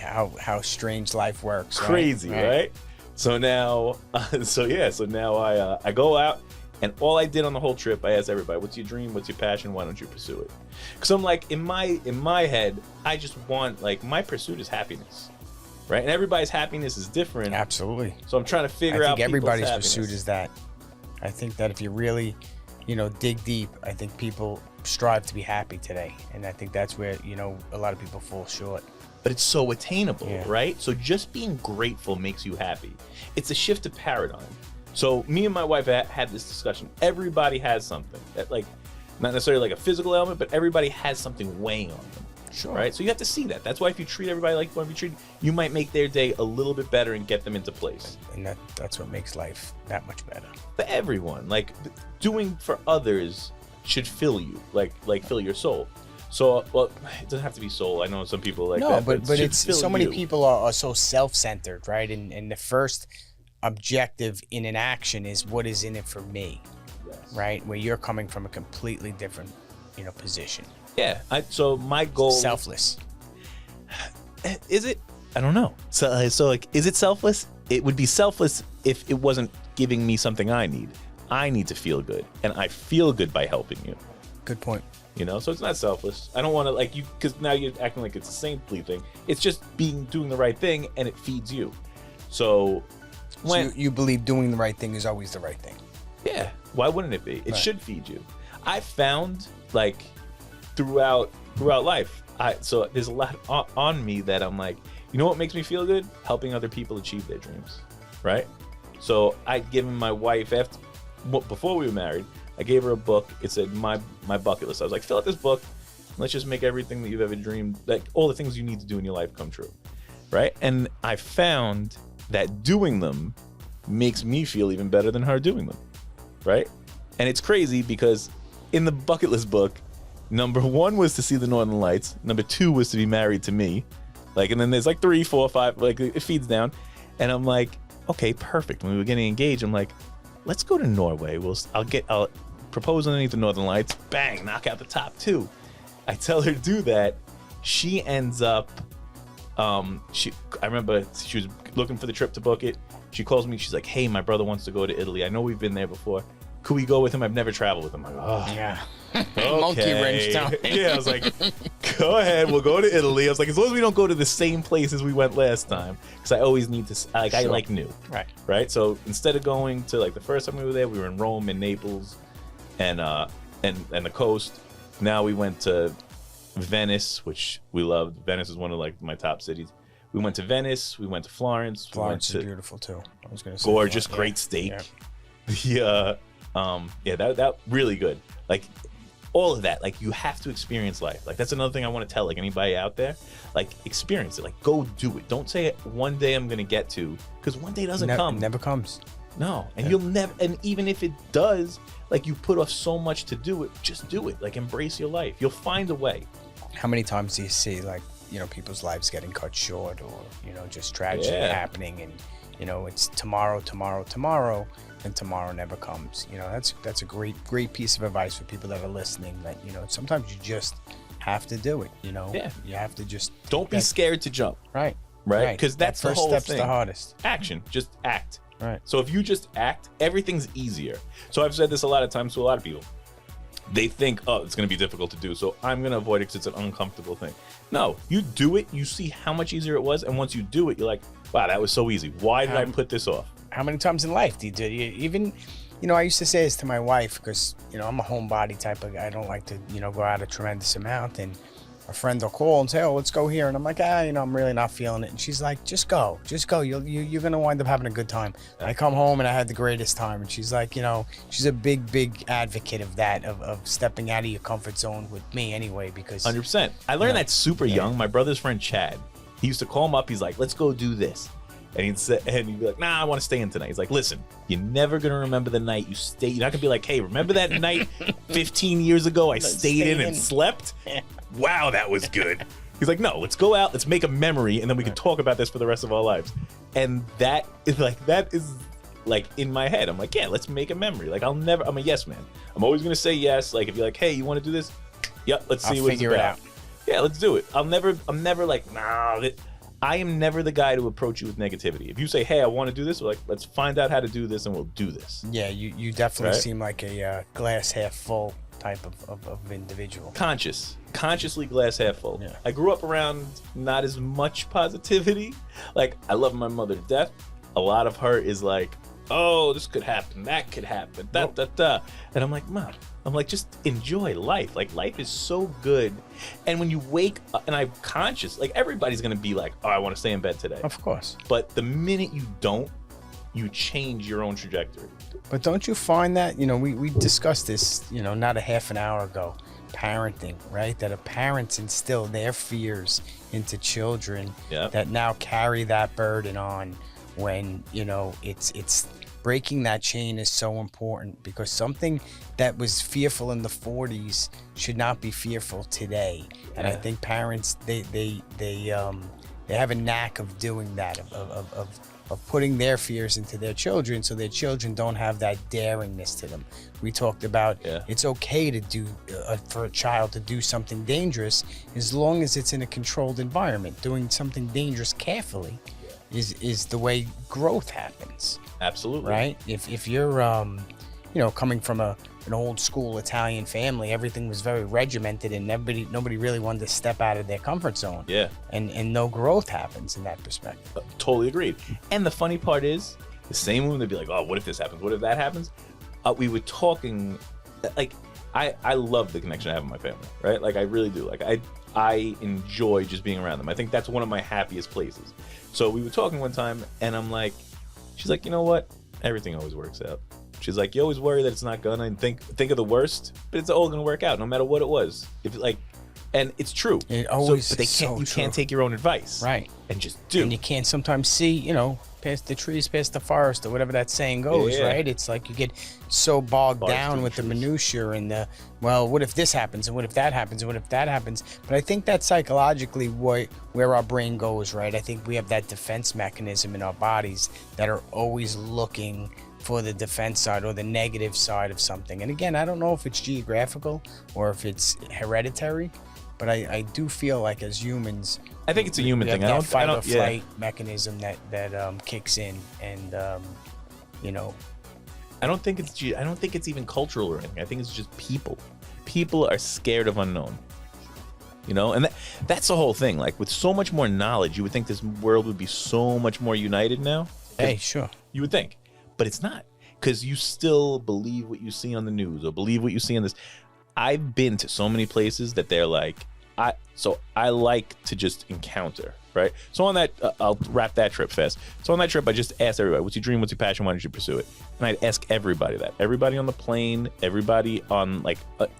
How strange life works. Crazy, right? So now, I go out. And all I did on the whole trip, I asked everybody, what's your dream? What's your passion? Why don't you pursue it? Because I'm like, in my head, I just want, my pursuit is happiness, right? And everybody's happiness is different. Absolutely. So I'm trying to figure out I think everybody's happiness. pursuit is that. I think that if you really, dig deep, I think people strive to be happy today. And I think that's where, a lot of people fall short. But it's so attainable, right? So just being grateful makes you happy. It's a shift of paradigm. So me and my wife had this discussion. Everybody has something that not necessarily a physical element, but everybody has something weighing on them. Sure. Right? So you have to see that. That's why if you treat everybody like you want to be treated, you might make their day a little bit better and get them into place. And that's what makes life that much better. For everyone. Doing for others should fill you, fill your soul. So, well, it doesn't have to be soul. I know some people like that. No, but it's so many you. people are so self-centered, right? And the first objective in an action is what is in it for me, right? Where you're coming from a completely different, position. Yeah. So my goal. Selfless. Is it? I don't know. So is it selfless? It would be selfless if it wasn't giving me something I need. I need to feel good, and I feel good by helping you. Good point. So it's not selfless. I don't want to because now you're acting like it's a saintly thing. It's just doing the right thing, and it feeds you. So you believe doing the right thing is always the right thing. Yeah. Why wouldn't it be? It should feed you. I found throughout life, so there's a lot on me that I'm like, what makes me feel good? Helping other people achieve their dreams, right? So I'd given my wife before we were married, I gave her a book. It said my bucket list. I was like, fill out this book. Let's just make everything that you've ever dreamed, all the things you need to do in your life come true, right? And I found that doing them makes me feel even better than her doing them. right? And it's crazy because in the bucket list book, number 1 was to see the Northern Lights. Number 2 was to be married to me. Like, and then there's like 3, 4, 5, like it feeds down. And I'm like, okay, perfect. When we were getting engaged, I'm like, let's go to Norway. I'll propose underneath the Northern Lights. Bang, knock out the top 2. I tell her to do that. She ends up, I remember she was looking for the trip to book it. She calls me. She's like, hey, my brother wants to go to Italy. I know we've been there before. Could we go with him? I've never traveled with him. I'm like, oh, Yeah. okay. Monkey wrench time. Yeah, I was like, go ahead. We'll go to Italy. I was like, as long as we don't go to the same places we went last time, because I always need to, like, I like new. Right. So instead of going to like the first time we were there, we were in Rome and Naples, and the coast. Now we went to Venice, which we loved. Venice is one of like my top cities. We went to Venice. We went to Florence. Florence is beautiful too. I was gonna say gorgeous, Florence. great steak. Yeah. That really good. Like all of that. Like you have to experience life. Like that's another thing I want to tell like anybody out there. Like experience it. Like go do it. Don't say one day I'm gonna get to, because one day doesn't come. It never comes. No, and you'll never. And even if it does, like you put off so much to do it, just do it. Like embrace your life. You'll find a way. How many times do you see like people's lives getting cut short, or just tragedy happening, and it's tomorrow, and tomorrow never comes. That's a great piece of advice for people that are listening. That sometimes you just have to do it. You have to just don't be scared to jump. Right. Because that's the first whole step's thing. the hardest. Action, just act. Right. So if you just act, everything's easier. So I've said this a lot of times to a lot of people. They think, oh, it's going to be difficult to do, so I'm going to avoid it because it's an uncomfortable thing. No, you do it, you see how much easier it was, and once you do it, you're like, wow, that was so easy. Why did I put this off? How many times in life do you do it? Even, I used to say this to my wife because, I'm a homebody type of guy. I don't like to, go out a tremendous amount, and a friend will call and say, oh, let's go here. And I'm like, I'm really not feeling it. And she's like, just go. You're going to wind up having a good time. I come home and I had the greatest time. And she's like, she's a big advocate of that, of stepping out of your comfort zone with me anyway, because 100%. I learned that super young. My brother's friend, Chad, he used to call him up. He's like, let's go do this. And he'd be like, nah, I want to stay in tonight. He's like, listen, you're never going to remember the night you stayed. You're not going to be like, hey, remember that night 15 years ago I stayed in and slept? Wow, that was good. He's like, no, let's go out, let's make a memory, and then we can talk about this for the rest of our lives. And that is like in my head. I'm like, yeah, let's make a memory. Like I'm a yes man. I'm always gonna say yes. Like if you're like, hey, you want to do this? Yep, let's see what it's about. It out. Yeah, let's do it. I'm never like, nah. I am never the guy to approach you with negativity. If you say, hey, I want to do this, we're like, let's find out how to do this and we'll do this. Yeah, you definitely seem like a glass half full type of individual. Consciously glass half full. Yeah. I grew up around not as much positivity. Like, I love my mother to death. A lot of her is like, oh, this could happen, that could happen, da. And I'm like, Mom, just enjoy life. Like, life is so good. And when you wake up, and I'm conscious, like, everybody's going to be like, oh, I want to stay in bed today. Of course. But the minute you don't, you change your own trajectory. But don't you find that, we discussed this, not a half an hour ago, parenting, right? That parents instill their fears into children that now carry that burden on when, it's breaking that chain is so important, because something that was fearful in the 40s should not be fearful today. And I think parents, they have a knack of doing that, of putting their fears into their children, so their children don't have that daringness to them. We talked about it's okay to do for a child to do something dangerous as long as it's in a controlled environment. Doing something dangerous carefully is the way growth happens. Absolutely. Right? If you're coming from an old school Italian family, everything was very regimented and nobody really wanted to step out of their comfort zone. Yeah. And no growth happens in that perspective. Totally agreed. And the funny part is, the same woman would be like, oh, what if this happens? What if that happens? We were talking, like, I love the connection I have with my family, right? Like, I really do. Like, I enjoy just being around them. I think that's one of my happiest places. So we were talking one time, and I'm like, she's like, you know what? Everything always works out. She's like, you always worry that it's not gonna, and think of the worst, but it's all gonna work out no matter what it was. If like And it's true. It always but they is can't. so You can't true. take your own advice, Right. And just do. And you can't sometimes see, past the trees, past the forest, or whatever that saying goes, Yeah. right? It's like you get so bogged Forest down through with the trees. minutia and the, well, what if this happens, and what if that happens, and what if that happens? But I think that's psychologically where our brain goes, right? I think we have that defense mechanism in our bodies that are always looking for the defense side or the negative side of something. And again, I don't know if it's geographical or if it's hereditary, but I do feel like as humans, I think it's a human we have thing. that fight or Yeah. flight mechanism that kicks in, and I don't think it's even cultural or anything. I think it's just people. People are scared of unknown. And that's the whole thing. Like with so much more knowledge, you would think this world would be so much more united now. hey, sure, You would think, but it's not, because you still believe what you see on the news or believe what you see in this. I've been to so many places that they're like, I like to just encounter, right? So on that, I'll wrap that trip fast. So on that trip, I just asked everybody, what's your dream? What's your passion? Why don't you pursue it? And I'd ask everybody that. Everybody on the plane, everybody on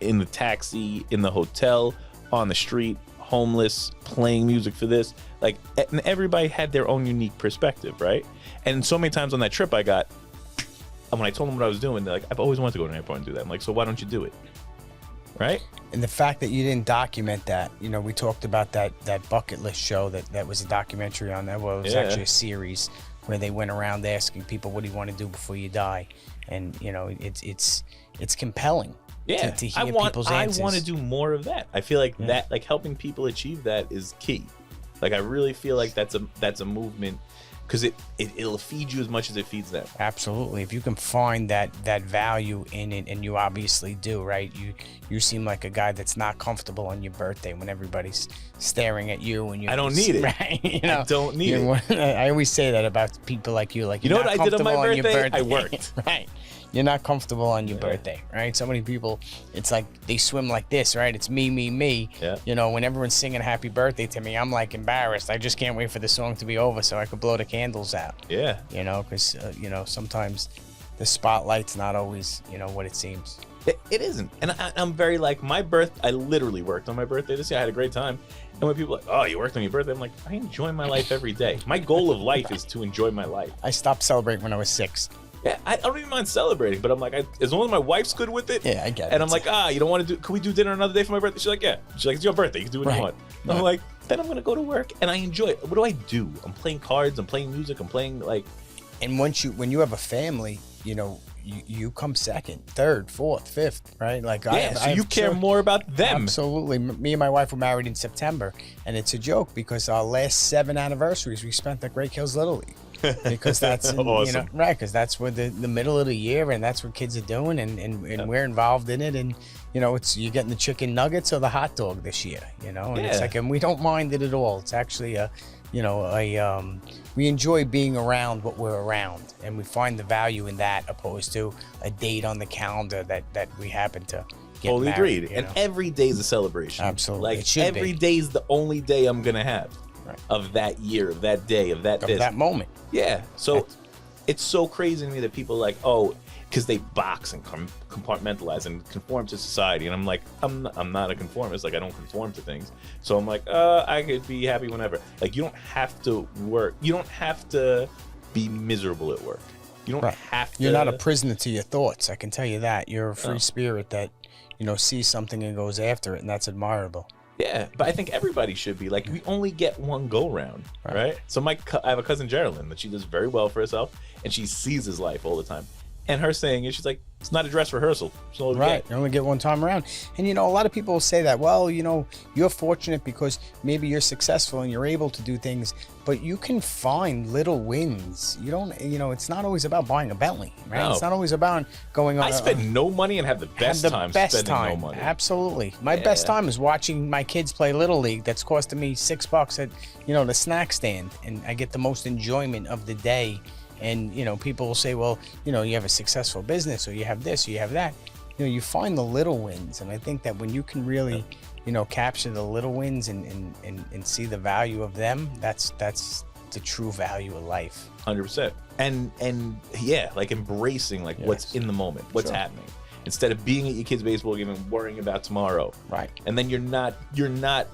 in the taxi, in the hotel, on the street, homeless, playing music for this. And everybody had their own unique perspective, right? And so many times on that trip, when I told them what I was doing, they're like, I've always wanted to go to an airport and do that. I'm like, so why don't you do it? Right? and the fact that you didn't document that, we talked about that bucket list show that was a documentary on that. Well, it was actually a series where they went around asking people, what do you want to do before you die? And it's compelling. Yeah, to hear people's answers. I want to do more of that. I feel like that, helping people achieve that is key. I really feel like that's a movement, because it'll feed you as much as it feeds them. Absolutely. If you can find that value in it, and you obviously do, right? You seem like a guy that's not comfortable on your birthday when everybody's staring at you, and you. I don't need it. Right? I don't need it. I always say that about people like you. Like, you know what I did on my birthday? I worked. Right. You're not comfortable on your birthday, right? So many people, it's like they swim like this, right? It's me, me, me. Yeah. When everyone's singing happy birthday to me, I'm embarrassed. I just can't wait for the song to be over so I could blow the candles out. Yeah. Because, sometimes the spotlight's not always, what it seems. It isn't. And I'm very I literally worked on my birthday this year. I had a great time. And when people are like, oh, you worked on your birthday? I'm like, I enjoy my life every day. My goal of life is to enjoy my life. I stopped celebrating when I was 6. Yeah, I don't even mind celebrating, but I'm like, as long as my wife's good with it. Yeah, I get it. And I'm like, you don't want to do, can we do dinner another day for my birthday? She's like, yeah. She's like, it's your birthday. You can do what you want. And I'm like, then I'm going to go to work and I enjoy it. What do? I'm playing cards. I'm playing music. I'm playing And when you have a family, you come second, third, fourth, fifth, right? So you care more about them. Absolutely. Me and my wife were married in September, and it's a joke because our last 7 anniversaries we spent at Great Hills Little League. Because that's awesome. right, because that's where the middle of the year, and that's what kids are doing, and we're involved in it, and it's you're getting the chicken nuggets or the hot dog this year, and it's and we don't mind it at all. It's actually we enjoy being around what we're around, and we find the value in that opposed to a date on the calendar that we happen to get Totally married, agreed. And every day is a celebration. Absolutely. It should every day is the only day I'm gonna have. Right. Of that year, of that day, of that that moment. Yeah. So it's so crazy to me that people are like, because they box and compartmentalize and conform to society, and I'm like, I'm not a conformist. I don't conform to things. So I'm like, I could be happy whenever. You don't have to work. You don't have to be miserable at work. You don't have to. You're not a prisoner to your thoughts. I can tell you that. You're a free spirit that sees something and goes after it, and that's admirable. Yeah, but I think everybody should be. We only get one go-round, right? So I have a cousin, Geraldine, that she does very well for herself, and she seizes life all the time. And her saying is, she's like, it's not a dress rehearsal. It's all right. You only get one time around. And, a lot of people will say that, well, you're fortunate because maybe you're successful and you're able to do things, but you can find little wins. You don't, it's not always about buying a Bentley, right? No. It's not always about going on. I spend no money and have the best time spending no money. Absolutely. My best time is watching my kids play Little League. That's costing me $6 at, the snack stand. And I get the most enjoyment of the day. And, people will say, well, you have a successful business, or you have this, or you have that. You find the little wins. And I think that when you can really, capture the little wins and see the value of them, that's the true value of life. 100%. And yeah, embracing what's in the moment, what's happening. instead of being at your kid's baseball game and worrying about tomorrow. Right. And then you're not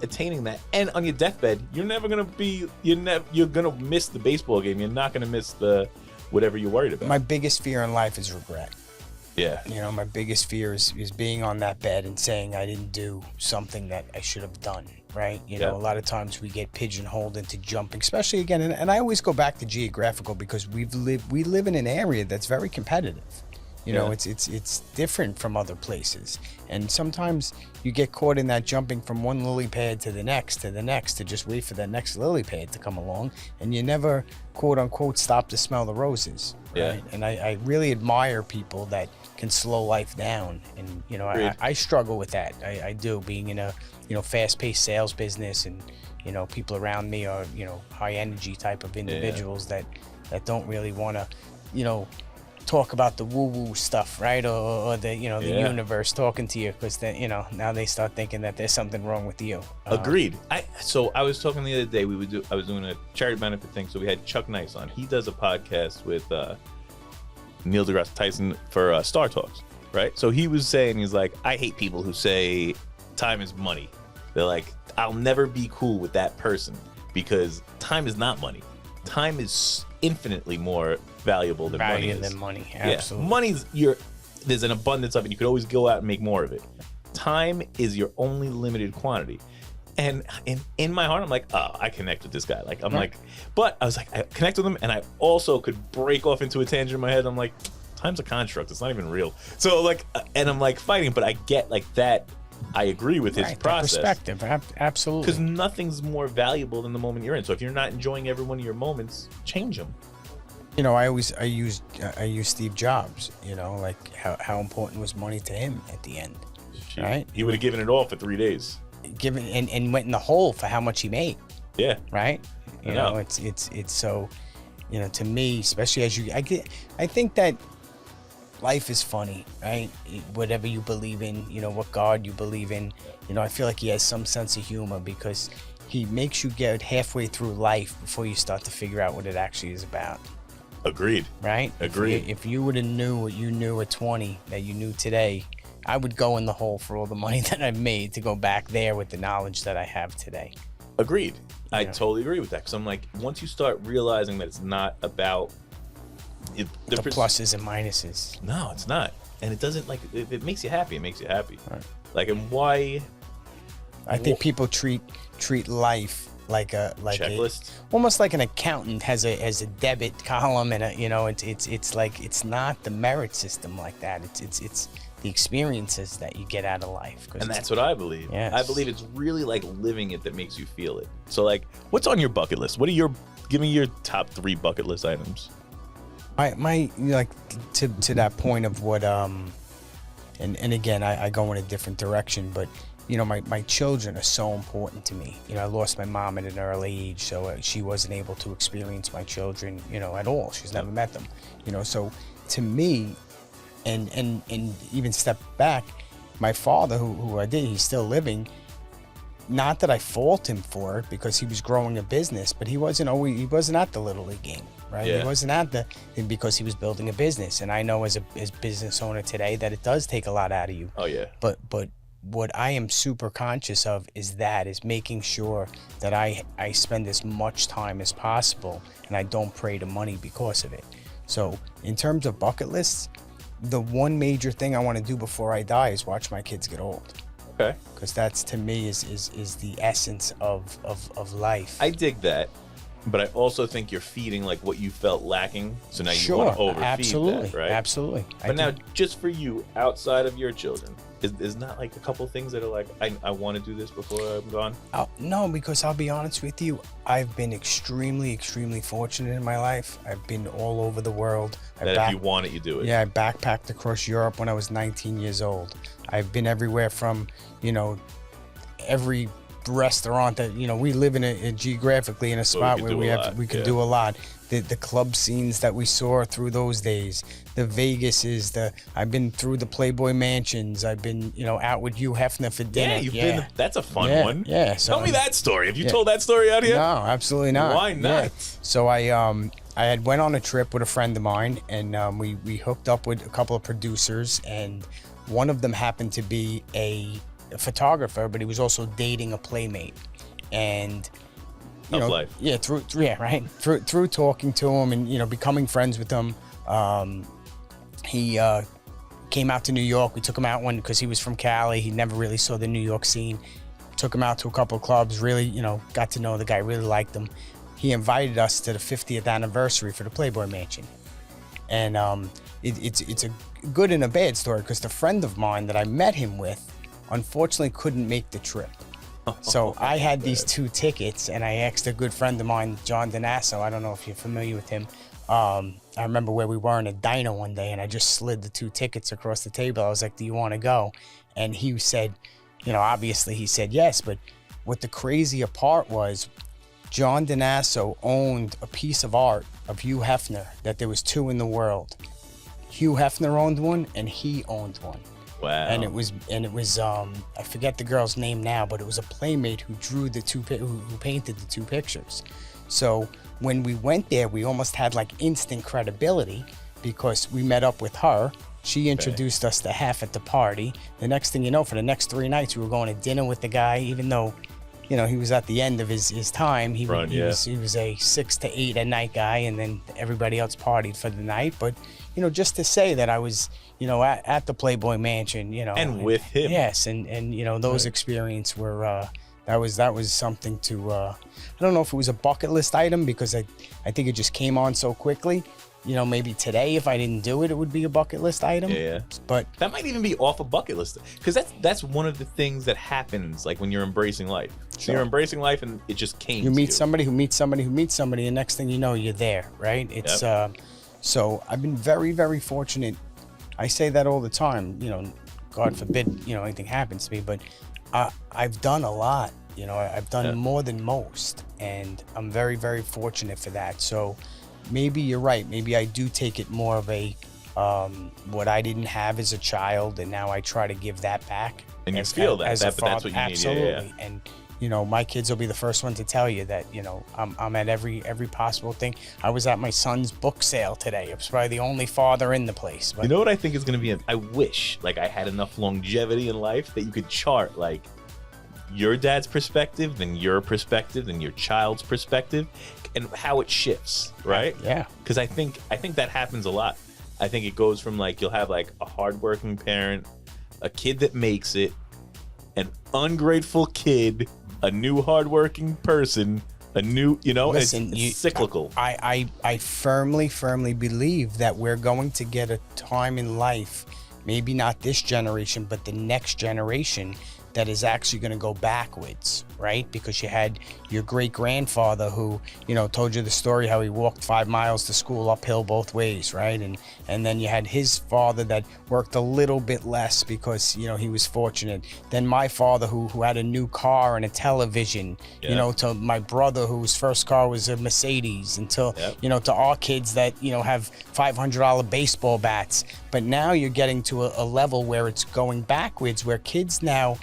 attaining that. And on your deathbed, you're gonna miss the baseball game. You're not gonna miss the whatever you're worried about. My biggest fear in life is regret. Yeah. You know, my biggest fear is being on that bed and saying I didn't do something that I should have done, right? You know, a lot of times we get pigeonholed into jumping, especially again, and I always go back to geographical because we live in an area that's very competitive. You know, it's different from other places. And sometimes you get caught in that jumping from one lily pad to the next to just wait for that next lily pad to come along. And you never, quote unquote, stop to smell the roses. Right? Yeah. And I really admire people that can slow life down. And, you know, I struggle with that. I do, being in a, you know, fast-paced sales business, and, you know, people around me are, you know, high energy type of individuals that don't really want to, you know, talk about the woo-woo stuff, right? Or the, you know, the universe talking to you, because then, you know, now they start thinking that there's something wrong with you. Agreed. So I was talking the other day, I was doing a charity benefit thing, so we had Chuck Nice on. He does a podcast with Neil deGrasse Tyson for Star Talks, right? So he was saying, he's like, I hate people who say time is money. They're like, I'll never be cool with that person, because time is not money. Time is infinitely more valuable than money is. Absolutely. Yeah. Money's there's an abundance of it. You could always go out and make more of it. Time is your only limited quantity. And in my heart, I'm like, oh, I connect with this guy. Like, I'm like, but I was like, I connect with him, and I also could break off into a tangent in my head. I'm like, time's a construct. It's not even real. So like, and I'm like fighting, but I get like that. I agree with his process. Perspective, absolutely. Because nothing's more valuable than the moment you're in. So if you're not enjoying every one of your moments, change them. You know, I use Steve Jobs. You know, like how important was money to him at the end, right? He would have given it all for 3 days. Given and went in the hole for how much he made. Yeah. Right. You know, it's so, you know, to me, especially as I think that life is funny, right? Whatever you believe in, you know, what God you believe in, you know, I feel like he has some sense of humor, because he makes you get halfway through life before you start to figure out what it actually is about. Agreed. Right? Agreed. If you would have knew what you knew at 20 that you knew today, I would go in the hole for all the money that I've made to go back there with the knowledge that I have today. Agreed. I totally agree with that, because I'm like, once you start realizing that it's not about the pluses and minuses. No, it's not. And it doesn't, like, if it makes you happy, it makes you happy. Right. Like, and why? I think people treat life like a checklist, almost like an accountant has a debit column, and it's like, it's not the merit system like that. It's the experiences that you get out of life. And that's what I believe. Yes. I believe it's really like living it that makes you feel it. So like, what's on your bucket list? Give me your top 3 bucket list items. My like to that point of what and again I go in a different direction, but you know, my children are so important to me. You know, I lost my mom at an early age, so she wasn't able to experience my children, you know, at all. She's never met them, you know. So to me, and even step back, my father, who I did, he's still living. Not that I fault him for it, because he was growing a business, but he wasn't at the Little League game, right? Yeah. He wasn't because he was building a business. And I know as business owner today that it does take a lot out of you. Oh yeah. But what I am super conscious of is making sure that I spend as much time as possible, and I don't pray to money because of it. So in terms of bucket lists, the one major thing I want to do before I die is watch my kids get old. Okay. Because that's, to me, is the essence of life. I dig that, but I also think you're feeding like what you felt lacking, so now you want to overfeed that, right? Absolutely. But now, just for you, outside of your children, is not like a couple things that are like, I want to do this before I'm gone? No, because I'll be honest with you, I've been extremely, extremely fortunate in my life. I've been all over the world. If you want it, you do it. Yeah, I backpacked across Europe when I was 19 years old. I've been everywhere from, you know, every restaurant that, you know, we live in geographically in a spot where we could do a lot. The club scenes that we saw through those days, the Vegases, I've been through the Playboy mansions. I've been, you know, out with Hugh Hefner for dinner. Yeah, you've been. That's a fun one. Yeah. So tell me that story. Have you told that story out here? No, absolutely not. Why not? Yeah. So I had went on a trip with a friend of mine, and we hooked up with a couple of producers, and One of them happened to be a photographer, but he was also dating a playmate. And Life. yeah, through talking to him and becoming friends with him, he came out to New York. We took him out one because he was from Cali. He never really saw the New York scene. Took him out to a couple of clubs. Really, got to know the guy. Really liked him. He invited us to the 50th anniversary for the Playboy Mansion, and it's a good and a bad story because the friend of mine that I met him with, unfortunately, couldn't make the trip. So I had these 2 tickets, and I asked a good friend of mine, John Donasso. I don't know if you're familiar with him. I remember where we were in a diner one day, and I just slid the 2 tickets across the table. I was like, "Do you want to go?" And he said, obviously he said yes. But what the crazier part was, John Donasso owned a piece of art of Hugh Hefner that there was 2 in the world. Hugh Hefner owned one, and he owned one. Wow. And it was I forget the girl's name now, but it was a playmate who drew who painted the 2 pictures. So when we went there, we almost had like instant credibility because we met up with her. She introduced us to Hef at the party. The next thing you know, for the next 3 nights, we were going to dinner with the guy, even though, he was at the end of his time. He was a 6 to 8 at night guy, and then everybody else partied for the night. But, just to say that I was, at the Playboy Mansion, and with him. Yes, and those experiences were that was something to I don't know if it was a bucket list item because I think it just came on so quickly. Maybe today if I didn't do it, it would be a bucket list item. Yeah. But that might even be off a bucket list because that's one of the things that happens like when you're embracing life. So you're embracing life and it just came. You meet somebody who meets somebody who meets somebody, and next thing you know, you're there, right? It's so I've been very, very fortunate. I say that all the time. God forbid, anything happens to me, but I've done a lot. I've done more than most, and I'm very, very fortunate for that. So maybe you're right. Maybe I do take it more of a what I didn't have as a child, and now I try to give that back. And you feel that, but that's what you absolutely. need. Yeah. And my kids will be the first one to tell you that I'm at every possible thing. I was at my son's book sale today. I was probably the only father in the place. But you know what I think is going to be? I wish like I had enough longevity in life that you could chart like your dad's perspective, then your perspective, then your child's perspective, and how it shifts, right? Yeah. Because I think that happens a lot. I think it goes from like you'll have like a hardworking parent, a kid that makes it, an ungrateful kid, a new hardworking person, a new, Listen, it's cyclical. I firmly believe that we're going to get a time in life, maybe not this generation, but the next generation, that is actually going to go backwards, right? Because you had your great-grandfather who, told you the story how he walked 5 miles to school uphill both ways, right? And then you had his father that worked a little bit less because, he was fortunate. Then my father who had a new car and a television, to my brother whose first car was a Mercedes, until, to our kids that, have $500 baseball bats. But now you're getting to a level where it's going backwards, where kids now,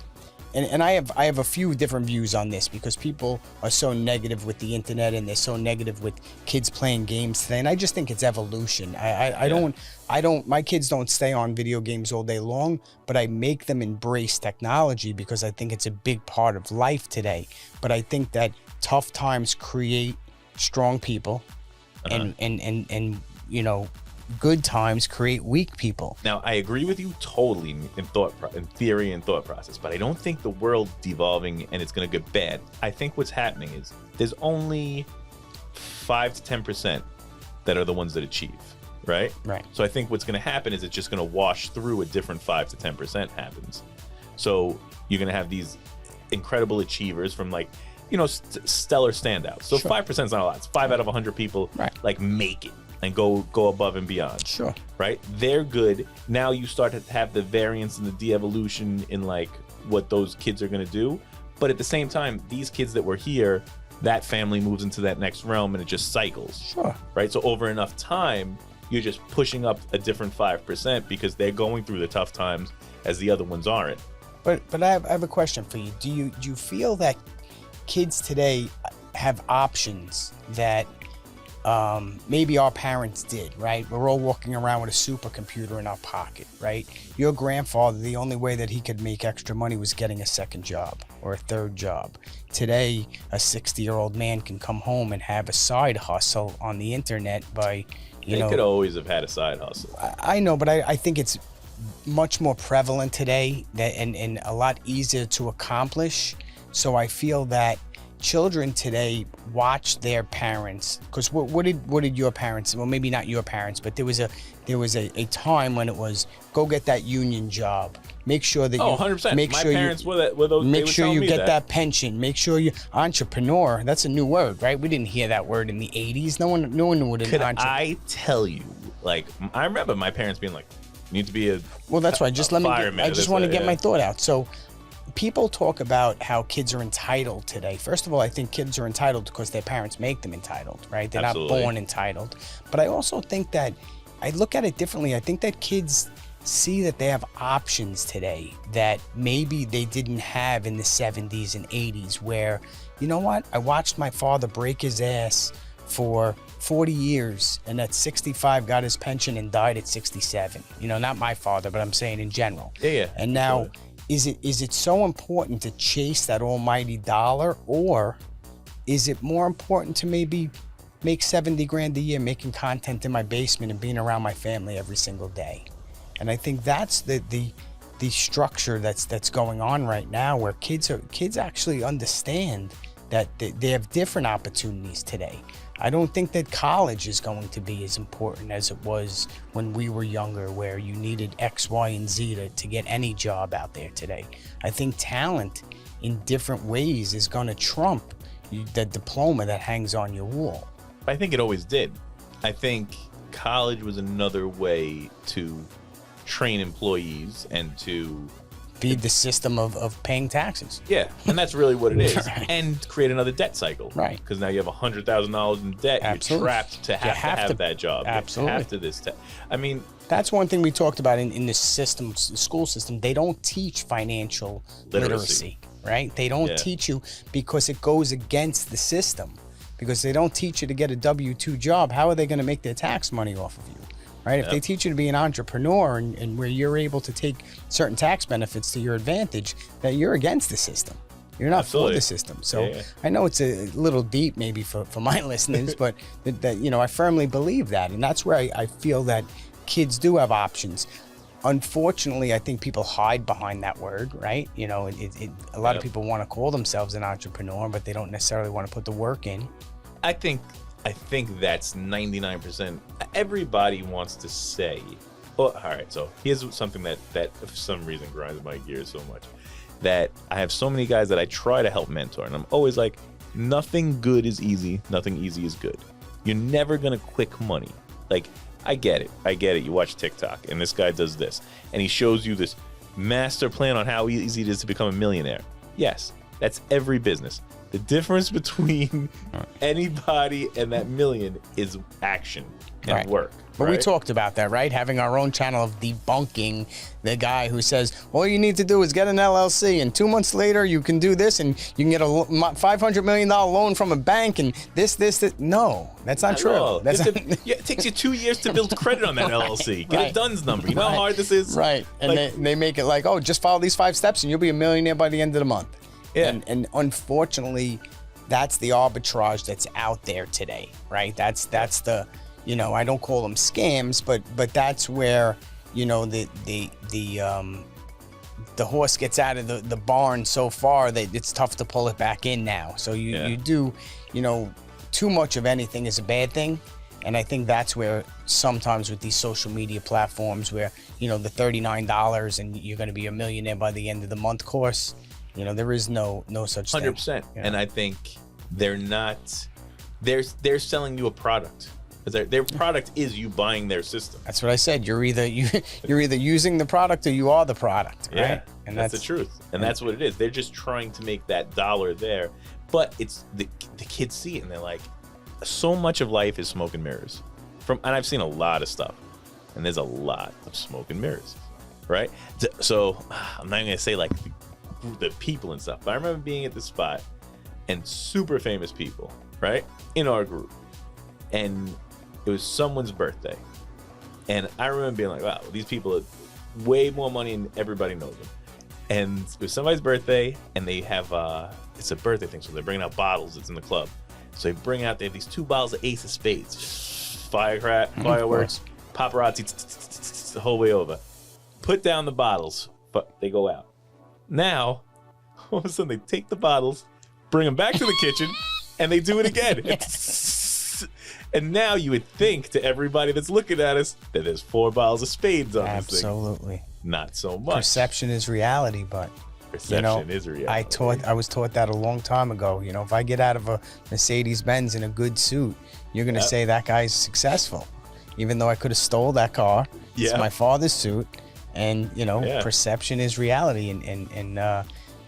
and I have a few different views on this because people are so negative with the internet and they're so negative with kids playing games today, and I just think it's evolution. I don't my kids don't stay on video games all day long, but I make them embrace technology because I think it's a big part of life today. But I think that tough times create strong people, and good times create weak people. Now, I agree with you totally in theory and thought process, but I don't think the world's devolving and it's going to get bad. I think what's happening is there's only 5 to 10% that are the ones that achieve, right? Right. So I think what's going to happen is it's just going to wash through a different 5 to 10% happens. So you're going to have these incredible achievers from like, stellar standouts. So 5% is not a lot. It's 5 out of 100 people like make it and go above and beyond. Sure. Right? They're good. Now you start to have the variance and the de-evolution in like what those kids are going to do. But at the same time, these kids that were here, that family moves into that next realm and it just cycles. Sure. Right? So over enough time, you're just pushing up a different 5% because they're going through the tough times as the other ones aren't. But I have a question for you. Do you feel that kids today have options that maybe our parents did, right? We're all walking around with a supercomputer in our pocket, right? Your grandfather, the only way that he could make extra money was getting a second job or a third job. Today, a 60-year-old man can come home and have a side hustle on the internet by, you know. They could always have had a side hustle. I know, but I think it's much more prevalent today and a lot easier to accomplish. So I feel that children today watch their parents, because what did your parents, well, maybe not your parents, but there was a time when it was go get that union job, make sure that 100%. make My sure parents you were those, make sure you get that pension, make sure you entrepreneur. That's a new word, right? We didn't hear that word in the 80s. No one knew what an Could entrepreneur. I tell you, like, I remember my parents being like, you need to be a Well, that's right. Just let me fireman, I just want to get my thought out. So people talk about how kids are entitled today. First of all, I think kids are entitled because their parents make them entitled, right? They're Absolutely. not born entitled. But I also think that I look at it differently. I think that kids see that they have options today that maybe they didn't have in the 70s and 80s, where, you know what? I watched my father break his ass for 40 years and at 65 got his pension and died at 67. You know, not my father, but I'm saying in general. Yeah. And now, is it so important to chase that almighty dollar, or is it more important to maybe make 70 grand a year making content in my basement and being around my family every single day? And I think that's the structure that's going on right now, where kids actually understand that they have different opportunities today. I don't think that college is going to be as important as it was when we were younger, where you needed X, Y, and Z to get any job out there today. I think talent in different ways is going to trump the diploma that hangs on your wall. I think it always did. I think college was another way to train employees and to Feed the system of paying taxes. Yeah, and that's really what it is. Right. And create another debt cycle. Right. Because now you have $100,000 in debt. Absolutely. You're trapped to have that job. Absolutely. You have to this. I mean, that's one thing we talked about in the system, the school system. They don't teach financial literacy, right? They don't teach you because it goes against the system. Because they don't teach you to get a W-2 job. How are they going to make their tax money off of you? Right? If they teach you to be an entrepreneur and where you're able to take certain tax benefits to your advantage, that you're against the system. You're not for the system. So I know it's a little deep maybe for my listeners, but that you know, I firmly believe that. And that's where I feel that kids do have options. Unfortunately, I think people hide behind that word, right? You know, a lot of people want to call themselves an entrepreneur, but they don't necessarily want to put the work in. I think that's 99%. Everybody wants to say, well, all right, so here's something that for some reason grinds my gears so much, that I have so many guys that I try to help mentor, and I'm always like, nothing good is easy, nothing easy is good. You're never gonna quick money. Like, I get it. You watch TikTok, and this guy does this, and he shows you this master plan on how easy it is to become a millionaire. Yes, that's every business. The difference between anybody and that million is action and work. But we talked about that, right? Having our own channel of debunking the guy who says, all you need to do is get an LLC, and 2 months later you can do this, and you can get a $500 million loan from a bank, and this. No, that's not true. It takes you 2 years to build credit on that LLC. Get a DUNS number. You know how hard this is? Right. And they make it like, oh, just follow these 5 steps and you'll be a millionaire by the end of the month. Yeah. And unfortunately, that's the arbitrage that's out there today, right? That's the, you know, I don't call them scams, but that's where, you know, the horse gets out of the barn so far that it's tough to pull it back in now. So you do, you know, too much of anything is a bad thing. And I think that's where sometimes with these social media platforms where, you know, the $39 and you're going to be a millionaire by the end of the month course, you know, there is no such thing. 100%. Yeah. And I think they're selling you a product. Their product is you buying their system. That's what I said. You're either using the product or you are the product, right? Yeah, and that's the truth. And that's what it is. They're just trying to make that dollar there. But it's the kids see it and they're like, so much of life is smoke and mirrors. And I've seen a lot of stuff. And there's a lot of smoke and mirrors, right? So I'm not going to say like the people and stuff, but I remember being at the spot and super famous people, right, in our group, and it was someone's birthday. And I remember being like, wow, these people are way more money and everybody knows them. And it was somebody's birthday, and they have, it's a birthday thing, so they're bringing out bottles. It's in the club. So they have these 2 bottles of Ace of Spades, fireworks, paparazzi, the whole way over. Put down the bottles, but they go out. Now, all of a sudden, they take the bottles, bring them back to the kitchen, and they do it again. And now you would think to everybody that's looking at us that there's 4 bottles of Spades on this thing. Absolutely. Not so much. Perception is reality, but Perception is reality. I was taught that a long time ago. If I get out of a Mercedes-Benz in a good suit, you're gonna say that guy's successful, even though I could have stole that car. It's my father's suit, and perception is reality, and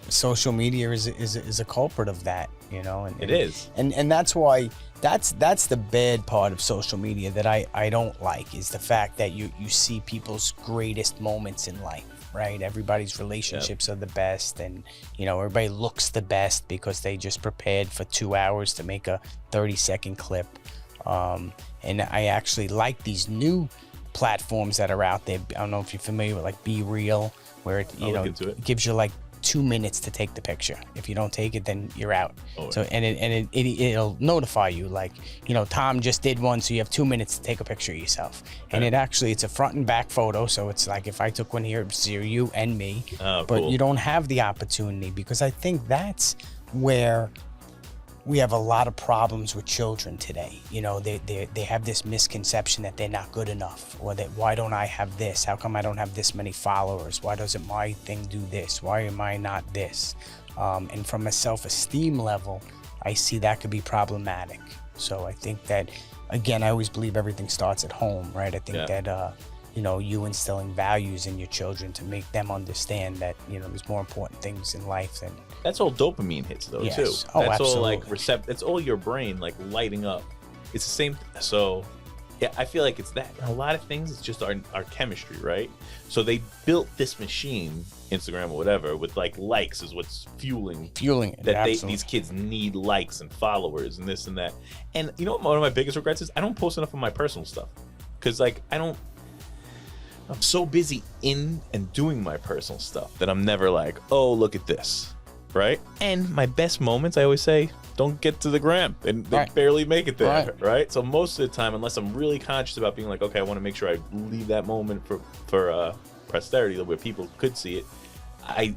social media is a culprit of that. And it is, and that's why. That's the bad part of social media that I don't like, is the fact that you see people's greatest moments in life, right? Everybody's relationships are the best, and everybody looks the best because they just prepared for 2 hours to make a 30-second clip. And I actually like these new platforms that are out there. I don't know if you're familiar with like Be Real, where it gives you like 2 minutes to take the picture. If you don't take it, then you're out. So it'll notify you, like, Tom just did one, so you have 2 minutes to take a picture of yourself. And it's a front and back photo, so it's like if I took one here, it's you and me. But cool. You don't have the opportunity, because I think that's where we have a lot of problems with children today. They have this misconception that they're not good enough, or that, why don't I have this? How come I don't have this many followers? Why doesn't my thing do this? Why am I not this? And from a self-esteem level, I see that could be problematic. So I think that, again, I always believe everything starts at home, right? I think that, you instilling values in your children to make them understand that, there's more important things in life than... That's all dopamine hits, though, too. Oh, that's absolutely. all like it's all your brain like lighting up. It's the same. So, yeah, I feel like it's that. A lot of things, it's just our chemistry, right? So they built this machine, Instagram or whatever, with like likes is what's fueling it. That these kids need likes and followers and this and that. And one of my biggest regrets is I don't post enough of my personal stuff, because like I'm so busy in and doing my personal stuff that I'm never like, oh, look at this, right? And my best moments, I always say, don't get to the gram, and they barely make it there, right? So most of the time, unless I'm really conscious about being like, okay, I want to make sure I leave that moment for posterity where people could see it,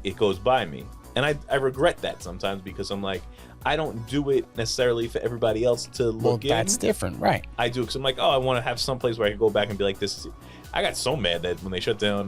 it goes by me. And I regret that sometimes, because I'm like, I don't do it necessarily for everybody else to look in. Well, that's different, right? I do, because I'm like, oh, I want to have some place where I can go back and be like, this is... I got so mad that when they shut down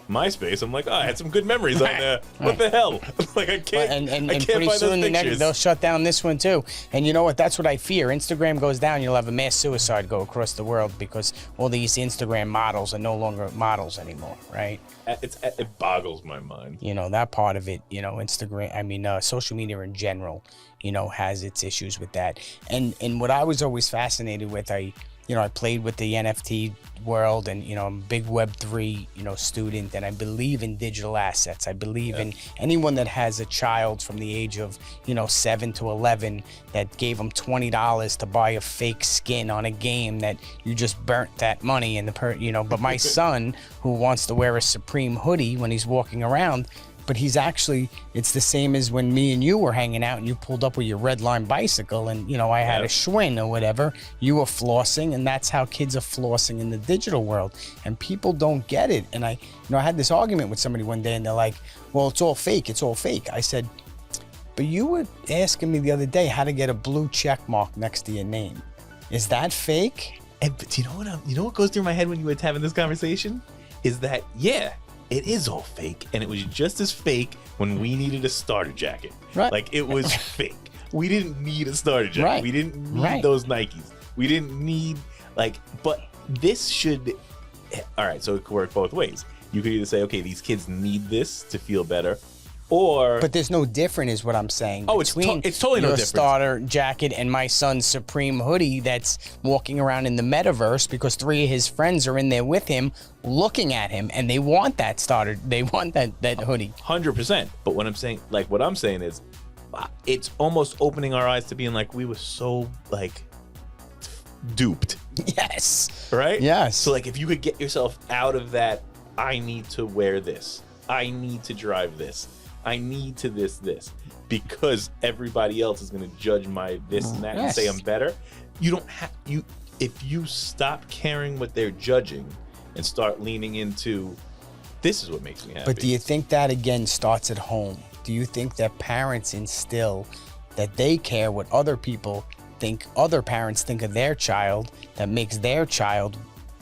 MySpace, I'm like, oh, I had some good memories on there. What the hell? Like, I can't. And I can't pretty find soon those pictures. they'll shut down this one too. And you know what? That's what I fear. Instagram goes down, you'll have a mass suicide go across the world, because all these Instagram models are no longer models anymore, right? It boggles my mind. That part of it. Instagram. Social media in general, has its issues with that. And what I was always fascinated with, I played with the NFT world, and, I'm a big Web3, student, and I believe in digital assets. I believe in anyone that has a child from the age of, 7 to 11 that gave them $20 to buy a fake skin on a game that you just burnt that money in but my son, who wants to wear a Supreme hoodie when he's walking around, but it's the same as when me and you were hanging out and you pulled up with your red line bicycle, and, I had a Schwinn or whatever. You were flossing, and that's how kids are flossing in the digital world. And people don't get it. And I had this argument with somebody one day, and they're like, well, it's all fake. It's all fake. I said, but you were asking me the other day how to get a blue check mark next to your name. Is that fake? But you know what goes through my head when you were having this conversation? Is that, it is all fake, and it was just as fake when we needed a starter jacket. Right. Like, it was fake. We didn't need a starter jacket. Right. We didn't need those Nikes. We didn't need, but this should, all right, so it could work both ways. You could either say, okay, these kids need this to feel better, but there's no difference, is what I'm saying. Oh, it's totally no difference. Starter jacket and my son's Supreme hoodie that's walking around in the metaverse, because 3 of his friends are in there with him, looking at him, and they want that starter. They want that hoodie. 100%. But what I'm saying is, it's almost opening our eyes to being like, we were so duped. Yes. Right? Yes. So like if you could get yourself out of that, I need to wear this, I need to drive this, I need to this, because everybody else is going to judge my this and that and say I'm better. You don't have if you stop caring what they're judging and start leaning into this is what makes me happy. But do you think that again starts at home? Do you think that parents instill that they care what other people think, other parents think of their child, that makes their child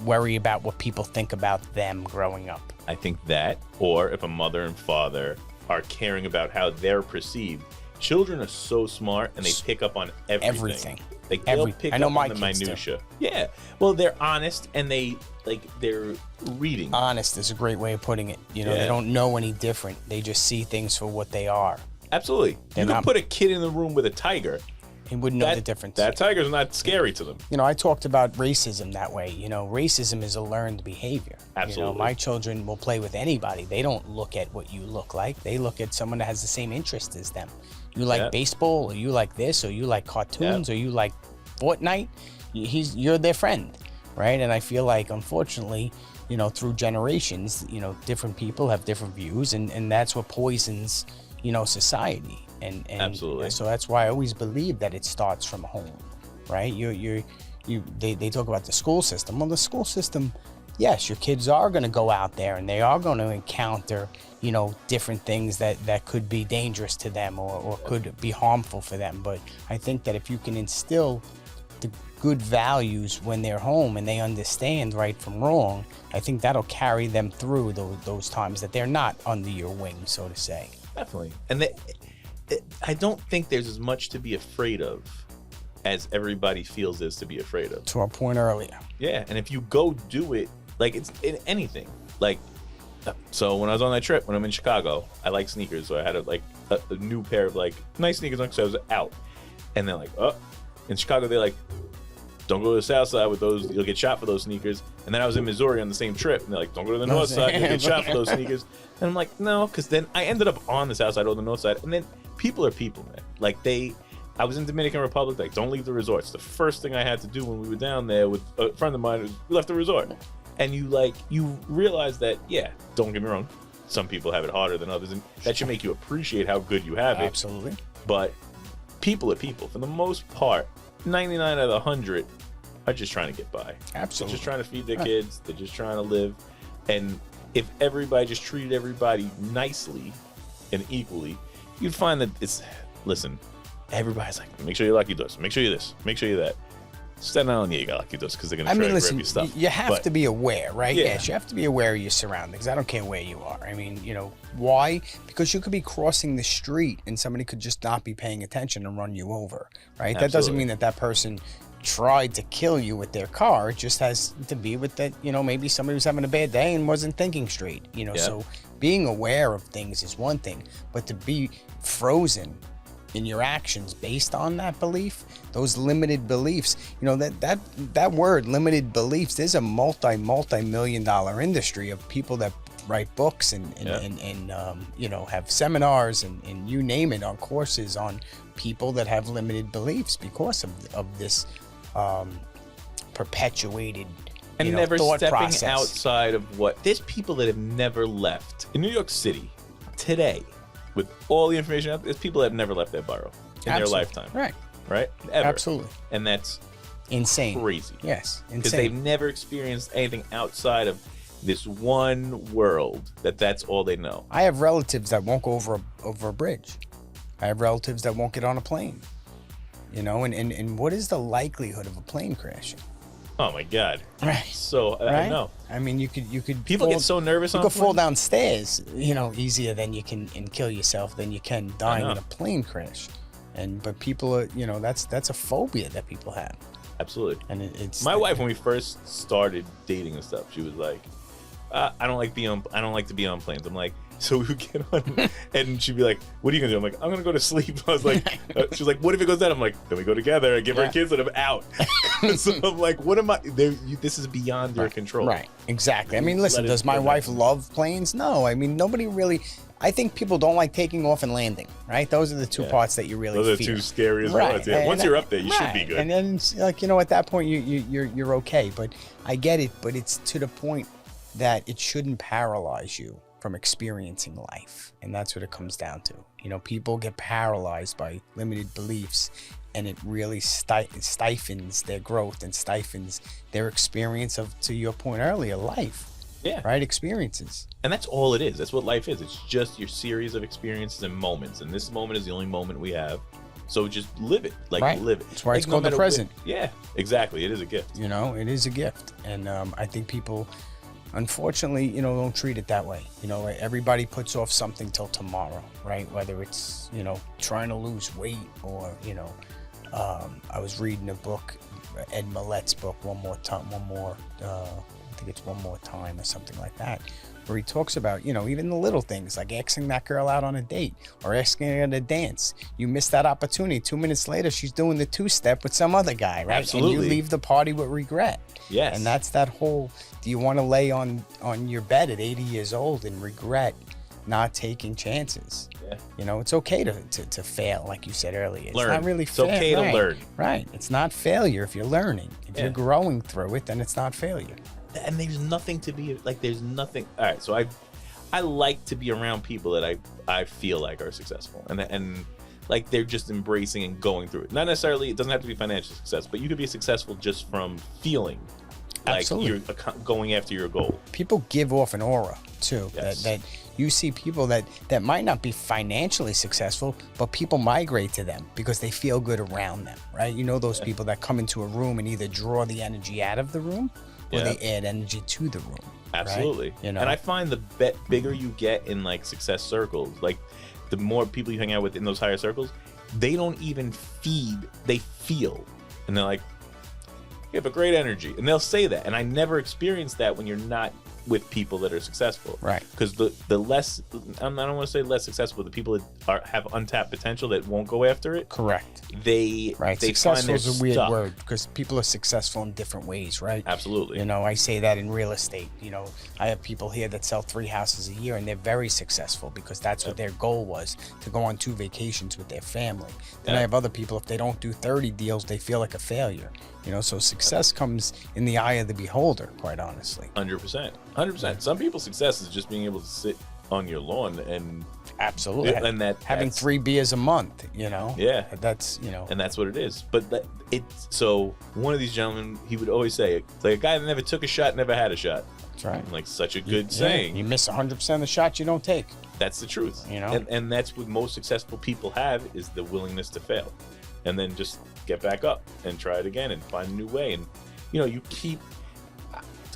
worry about what people think about them growing up? I think that, or if a mother and father are caring about how they're perceived. Children are so smart and they pick up on everything. Like they'll pick up on the minutia. Yeah. Well, they're honest and they're reading. Honest is a great way of putting it. You know, they don't know any different. They just see things for what they are. Absolutely. You can put a kid in the room with a tiger. He wouldn't know the difference. That tiger's not scary to them. You know, I talked about racism that way. You know, racism is a learned behavior. Absolutely. You know, my children will play with anybody. They don't look at what you look like. They look at someone that has the same interest as them. You like baseball, or you like this, or you like cartoons, or you like Fortnite. You're their friend, right? And I feel like, unfortunately, you know, through generations, you know, different people have different views, and that's what poisons, you know, society. And absolutely. So that's why I always believe that it starts from home, right? They talk about the school system. Well, the school system, yes, your kids are going to go out there and they are going to encounter, you know, different things that could be dangerous to them or could be harmful for them. But I think that if you can instill the good values when they're home and they understand right from wrong, I think that'll carry them through those times that they're not under your wing, so to say. Definitely. And I don't think there's as much to be afraid of as everybody feels there's to be afraid of. To our point earlier. Yeah, and if you go do it, like it's in anything. Like, so when I was on that trip, when I'm in Chicago, I like sneakers, so I had a new pair of like nice sneakers on because I was out. And they're like, oh, in Chicago they're like, don't go to the south side with those, you'll get shot for those sneakers. And then I was in Missouri on the same trip, and they're like, don't go to the north side, you'll get shot for those sneakers. And I'm like, no, because then I ended up on the south side or the north side, and then people are people, man. Like I was in Dominican Republic, like, don't leave the resorts. The first thing I had to do when we were down there with a friend of mine was we left the resort. And you realize that, yeah, don't get me wrong, some people have it harder than others, and that should make you appreciate how good you have it. Absolutely. But people are people. For the most part, 99 out of 100 are just trying to get by. Absolutely. They're just trying to feed their kids. They're just trying to live. And if everybody just treated everybody nicely and equally, you'd find that listen, everybody's like, make sure you lock your doors. Make sure you this. Make sure you that. Staten Island, yeah, you gotta lock your doors because they're gonna try to grab your stuff. You have to be aware, right? Yeah. Yes, you have to be aware of your surroundings. I don't care where you are. I mean, you know, why? Because you could be crossing the street and somebody could just not be paying attention and run you over, right? That doesn't mean that person tried to kill you with their car. It just has to be with that, you know, maybe somebody was having a bad day and wasn't thinking straight, you know. So being aware of things is one thing, but to be frozen in your actions based on that belief, those limited beliefs, you know, that word limited beliefs, there's a multi-million dollar industry of people that write books and you know, have seminars and you name it, on courses on people that have limited beliefs because of this perpetuated and never stepping process. Outside of what there's people that have never left in New York City today. With all the information out there, there's people that have never left their borough in their lifetime. Right? Ever. Absolutely. And that's insane. Crazy. Yes. Insane. Because they've never experienced anything outside of this one world that's all they know. I have relatives that won't go over a bridge. I have relatives that won't get on a plane. You know, and what is the likelihood of a plane crashing? Oh my God! Right. So I know. I mean, you could. People get so nervous. You could fall downstairs, you know, easier than you can and kill yourself than you can dying in a plane crash. But people are, you know, that's a phobia that people have. Absolutely. And it's my wife, when we first started dating and stuff, she was like, I don't like to be on planes. I'm like, so we would get on, and she'd be like, "What are you gonna do?" I'm like, "I'm gonna go to sleep." I was like, she's like, "What if it goes down?" I'm like, "Then we go together." I give her kids and I'm out. So I'm like, "What am I?" This is beyond your control. Right. Exactly. I mean, listen, does my wife love planes? No. I mean, nobody really. I think people don't like taking off and landing, right? Those are the two parts that you really Those are fear. two scariest Right. ones. Yeah. Once you're up there, you should be good. And then it's like, at that point you're okay. But I get it, but it's to the point that it shouldn't paralyze you from experiencing life. And that's what it comes down to. People get paralyzed by limited beliefs, and it really stifles their growth and stifles their experience of, to your point earlier, life. Yeah. Right? Experiences. And that's all it is. That's what life is. It's just your series of experiences and moments. And this moment is the only moment we have. So just live it. Live it. That's why it's called the present. Yeah, exactly. It is a gift. It is a gift. And I think people, unfortunately, don't treat it that way. Everybody puts off something till tomorrow, right? Whether it's, trying to lose weight or, I was reading a book, Ed Millett's book, One More I think it's One More Time or something like that, where he talks about, even the little things like asking that girl out on a date or asking her to dance. You miss that opportunity. 2 minutes later, she's doing the two-step with some other guy, right? Absolutely. And you leave the party with regret. Yes. And that's that whole, do you want to lay on your bed at 80 years old and regret not taking chances? Yeah. It's okay to fail, like you said earlier. It's learn. not really It's okay to learn. Right. It's not failure if you're learning. If you're growing through it, then it's not failure. And there's nothing to be there's nothing. All right, so I like to be around people that I feel like are successful and like they're just embracing and going through it. Not necessarily, it doesn't have to be financial success, but you could be successful just from feeling like Absolutely. you're going after your goal. People give off an aura too. Yes. That you see people that might not be financially successful, but people migrate to them because they feel good around them, right? Those people that come into a room and either draw the energy out of the room or they add energy to the room. Absolutely. Right? And I find the bigger you get in success circles, like the more people you hang out with in those higher circles, they don't even feed, they feel. And they're like, you have a great energy. And they'll say that. And I never experienced that when you're not with people that are successful. Right. Because the less, I don't want to say less successful, the people that have untapped potential that won't go after it. Correct. They Successful is a weird stuck. word because people are successful in different ways, right? Absolutely. I say that in real estate. I have people here that sell 3 houses a year and they're very successful because that's what their goal was, to go on 2 vacations with their family. Then I have other people, if they don't do 30 deals, they feel like a failure. So success comes in the eye of the beholder, quite honestly. 100%. 100%. Some people's success is just being able to sit on your lawn and Absolutely. and having 3 beers a month, Yeah. That's, and that's what it is. But so one of these gentlemen, he would always say, like, a guy that never took a shot never had a shot. That's right. Like, such a good saying. You miss 100% of the shots you don't take. That's the truth. And that's what most successful people have, is the willingness to fail and then just get back up and try it again and find a new way. And you keep,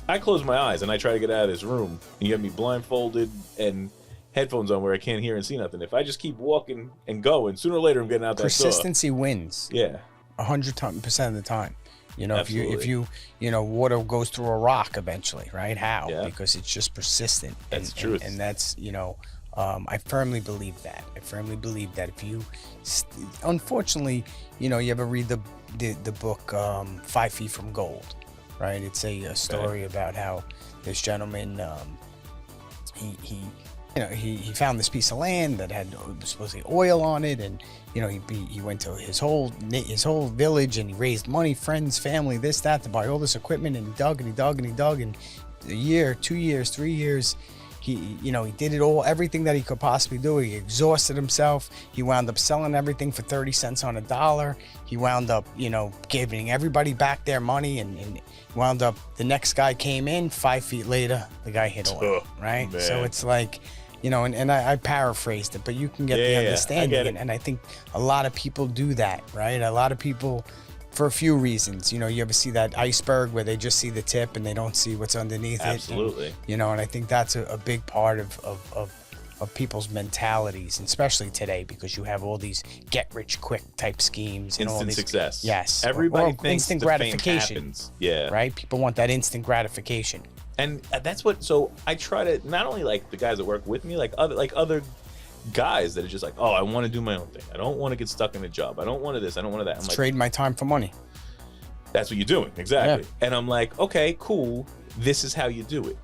I close my eyes and I try to get out of this room and you have me blindfolded and headphones on where I can't hear and see nothing. If I just keep walking and going, sooner or later I'm getting out that door. Persistency wins. Yeah. 100% of the time. Absolutely. if you water goes through a rock eventually, right? How? Yeah. Because it's just persistent. That's the truth. And that's, I firmly believe that. If you, unfortunately, you ever read the book 5 Feet from Gold, right? It's a story about how this gentleman, he found this piece of land that had supposedly oil on it, and he went to his whole village and he raised money, friends, family, this, that, to buy all this equipment, and he dug and a year, 2 years, 3 years, he did it all, everything that he could possibly do. He exhausted himself. He wound up selling everything for 30 cents on a dollar. He wound up, giving everybody back their money, and wound up, the next guy came in, 5 feet later, the guy hit oil, right? Man. So it's like, and I paraphrased it, but you can get the understanding. I get it. And I think a lot of people do that, right? A lot of people, for a few reasons, you ever see that iceberg where they just see the tip and they don't see what's underneath Absolutely. it? And, and I think that's a big part of people's mentalities, and especially today, because you have all these get-rich-quick type schemes. And Instant all these, success. Yes. Everybody or thinks instant the gratification. fame happens. Yeah. Right? People want that instant gratification. And that's what, so I try to, not only like the guys that work with me, like other guys that are just like, oh, I want to do my own thing. I don't want to get stuck in a job. I don't want to this. I don't want to that. I'm like, Trade my time for money. that's what you're doing. Exactly. Yeah. And I'm like, okay, cool. This is how you do it.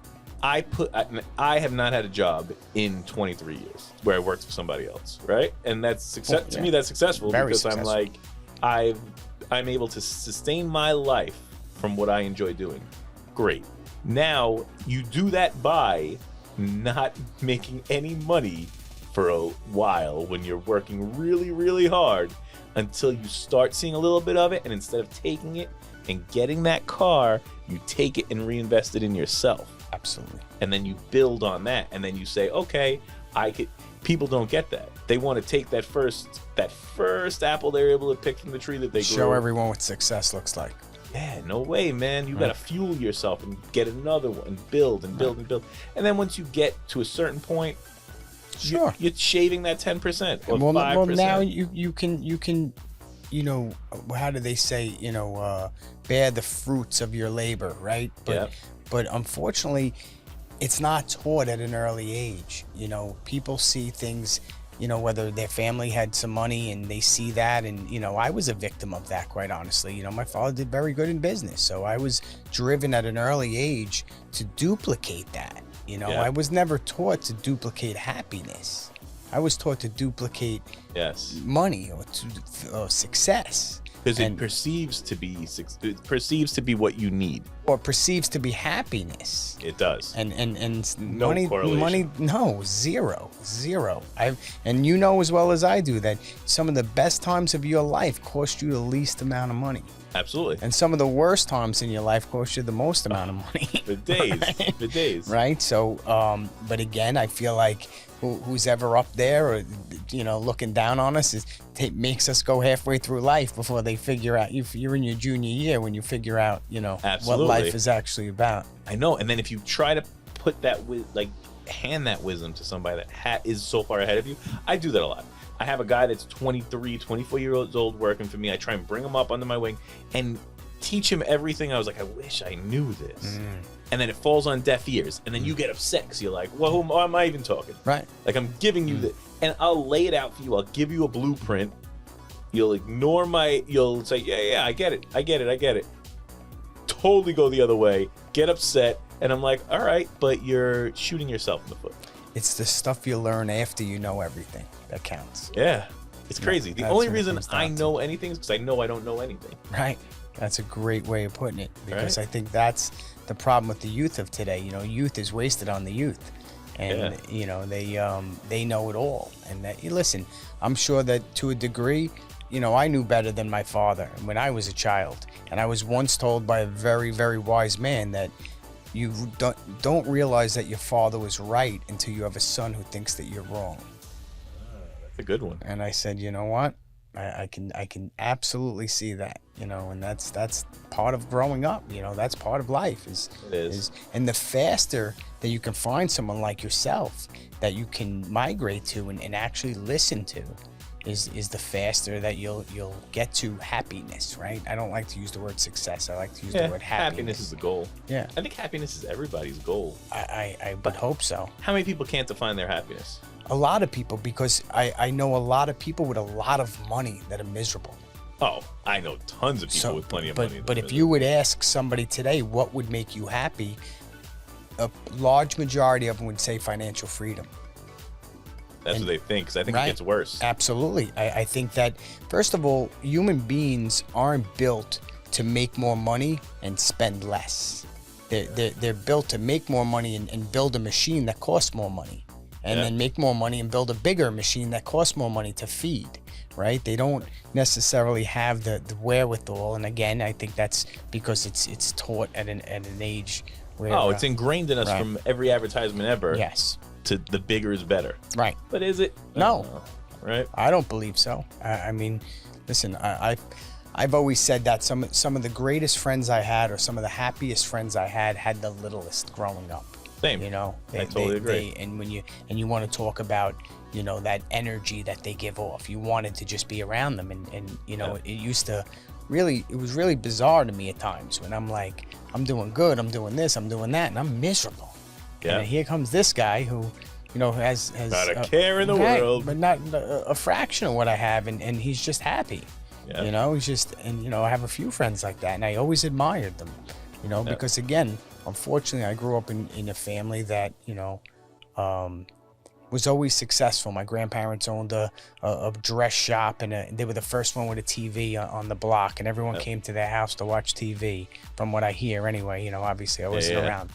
I have not had a job in 23 years where I worked for somebody else, right? And that's success to me. That's successful Very because successful. I'm like, I'm able to sustain my life from what I enjoy doing. Great. Now you do that by not making any money for a while when you're working really, really hard until you start seeing a little bit of it, and instead of taking it and getting that car, you take it and reinvest it in yourself. Absolutely. And then you build on that, and then you say, okay, I could. People don't get that. They want to take that first apple they're able to pick from the tree that they Show grow. everyone what success looks like. Yeah, no way, man. You got to fuel yourself and get another one and build and build and build. And then once you get to a certain point, Sure. you're shaving that 10% or 5%. Well, now you can, you know, how do they say, you know, bear the fruits of your labor, right? But unfortunately, it's not taught at an early age. You know, people see things, you know, whether their family had some money and they see that. And, you know, I was a victim of that, quite honestly. You know, my father did very good in business. So I was driven at an early age to duplicate that. You know, I was never taught to duplicate happiness. I was taught to duplicate money or success. Because it perceives to be what you need. Or perceives to be happiness. It does. And No money, correlation. no, zero. And you know as well as I do that some of the best times of your life cost you the least amount of money. Absolutely. And some of the worst times in your life cost you the most amount of money. For days. Right? For days. Right? So, but again, I feel like who's ever up there or, you know, looking down on us makes us go halfway through life before they figure out. You're in your junior year when you figure out, you know, what life is actually about. I know. And then if you try to put that hand that wisdom to somebody that is so far ahead of you, I do that a lot. I have a guy that's 23, 24 years old working for me. I try and bring him up under my wing and teach him everything. I was like, I wish I knew this. And then it falls on deaf ears. And then you get upset because you're like, well, who am I even talking? Right. Like, I'm giving you this. And I'll lay it out for you. I'll give you a blueprint. You'll ignore you'll say, yeah, I get it. Totally go the other way. Get upset. And I'm like, all right, but you're shooting yourself in the foot. It's the stuff you learn after you know everything that counts. Yeah. It's crazy. The that's only what it reason comes down I to. know anything is because I know I don't know anything. Right. That's a great way of putting it, because Right. I think that's the problem with the youth of today. You know, youth is wasted on the youth, and you know they know it all. And that, listen, I'm sure that to a degree, you know, I knew better than my father when I was a child, and I was once told by a very, very wise man that you don't realize that your father was right until you have a son who thinks that you're wrong. That's a good one. And I said, you know what? I can absolutely see that, you know, and that's part of growing up, you know, that's part of life It is. and the faster that you can find someone like yourself that you can migrate to and actually listen to is the faster that you'll get to happiness, right? I don't like to use the word success. I like to use the word happiness. Is the goal. Yeah. I think happiness is everybody's goal. I would hope so. How many people can't define their happiness? A lot of people, because I know a lot of people with a lot of money that are miserable. Oh, I know tons of people with plenty of money. But if you would ask somebody today what would make you happy, a large majority of them would say financial freedom. That's what they think, because I think it gets worse. Absolutely. I think that, first of all, human beings aren't built to make more money and spend less. They're built to make more money and build a machine that costs more money. And then make more money and build a bigger machine that costs more money to feed, right? They don't necessarily have the wherewithal. And again, I think that's because it's taught at an age where... it's ingrained in us from every advertisement ever. Yes. To the bigger is better. Right. But is it? No. Right? I don't believe so. I mean, listen, I've always said that some of the greatest friends I had, or some of the happiest friends I had the littlest growing up. Same. You know, I totally agree. And when you want to talk about, you know, that energy that they give off, you wanted to just be around them, and you know, it used to really, it was really bizarre to me at times when I'm like, I'm doing good, I'm doing this, I'm doing that, and I'm miserable. Yeah. And here comes this guy who, you know, has not a care in the world, but not a fraction of what I have, and he's just happy. Yeah. You know, he's just, and you know, I have a few friends like that, and I always admired them, you know, because again, unfortunately, I grew up in a family that, was always successful. My grandparents owned a dress shop, and they were the first one with a TV on the block, and everyone came to their house to watch TV, from what I hear anyway. Obviously I wasn't around.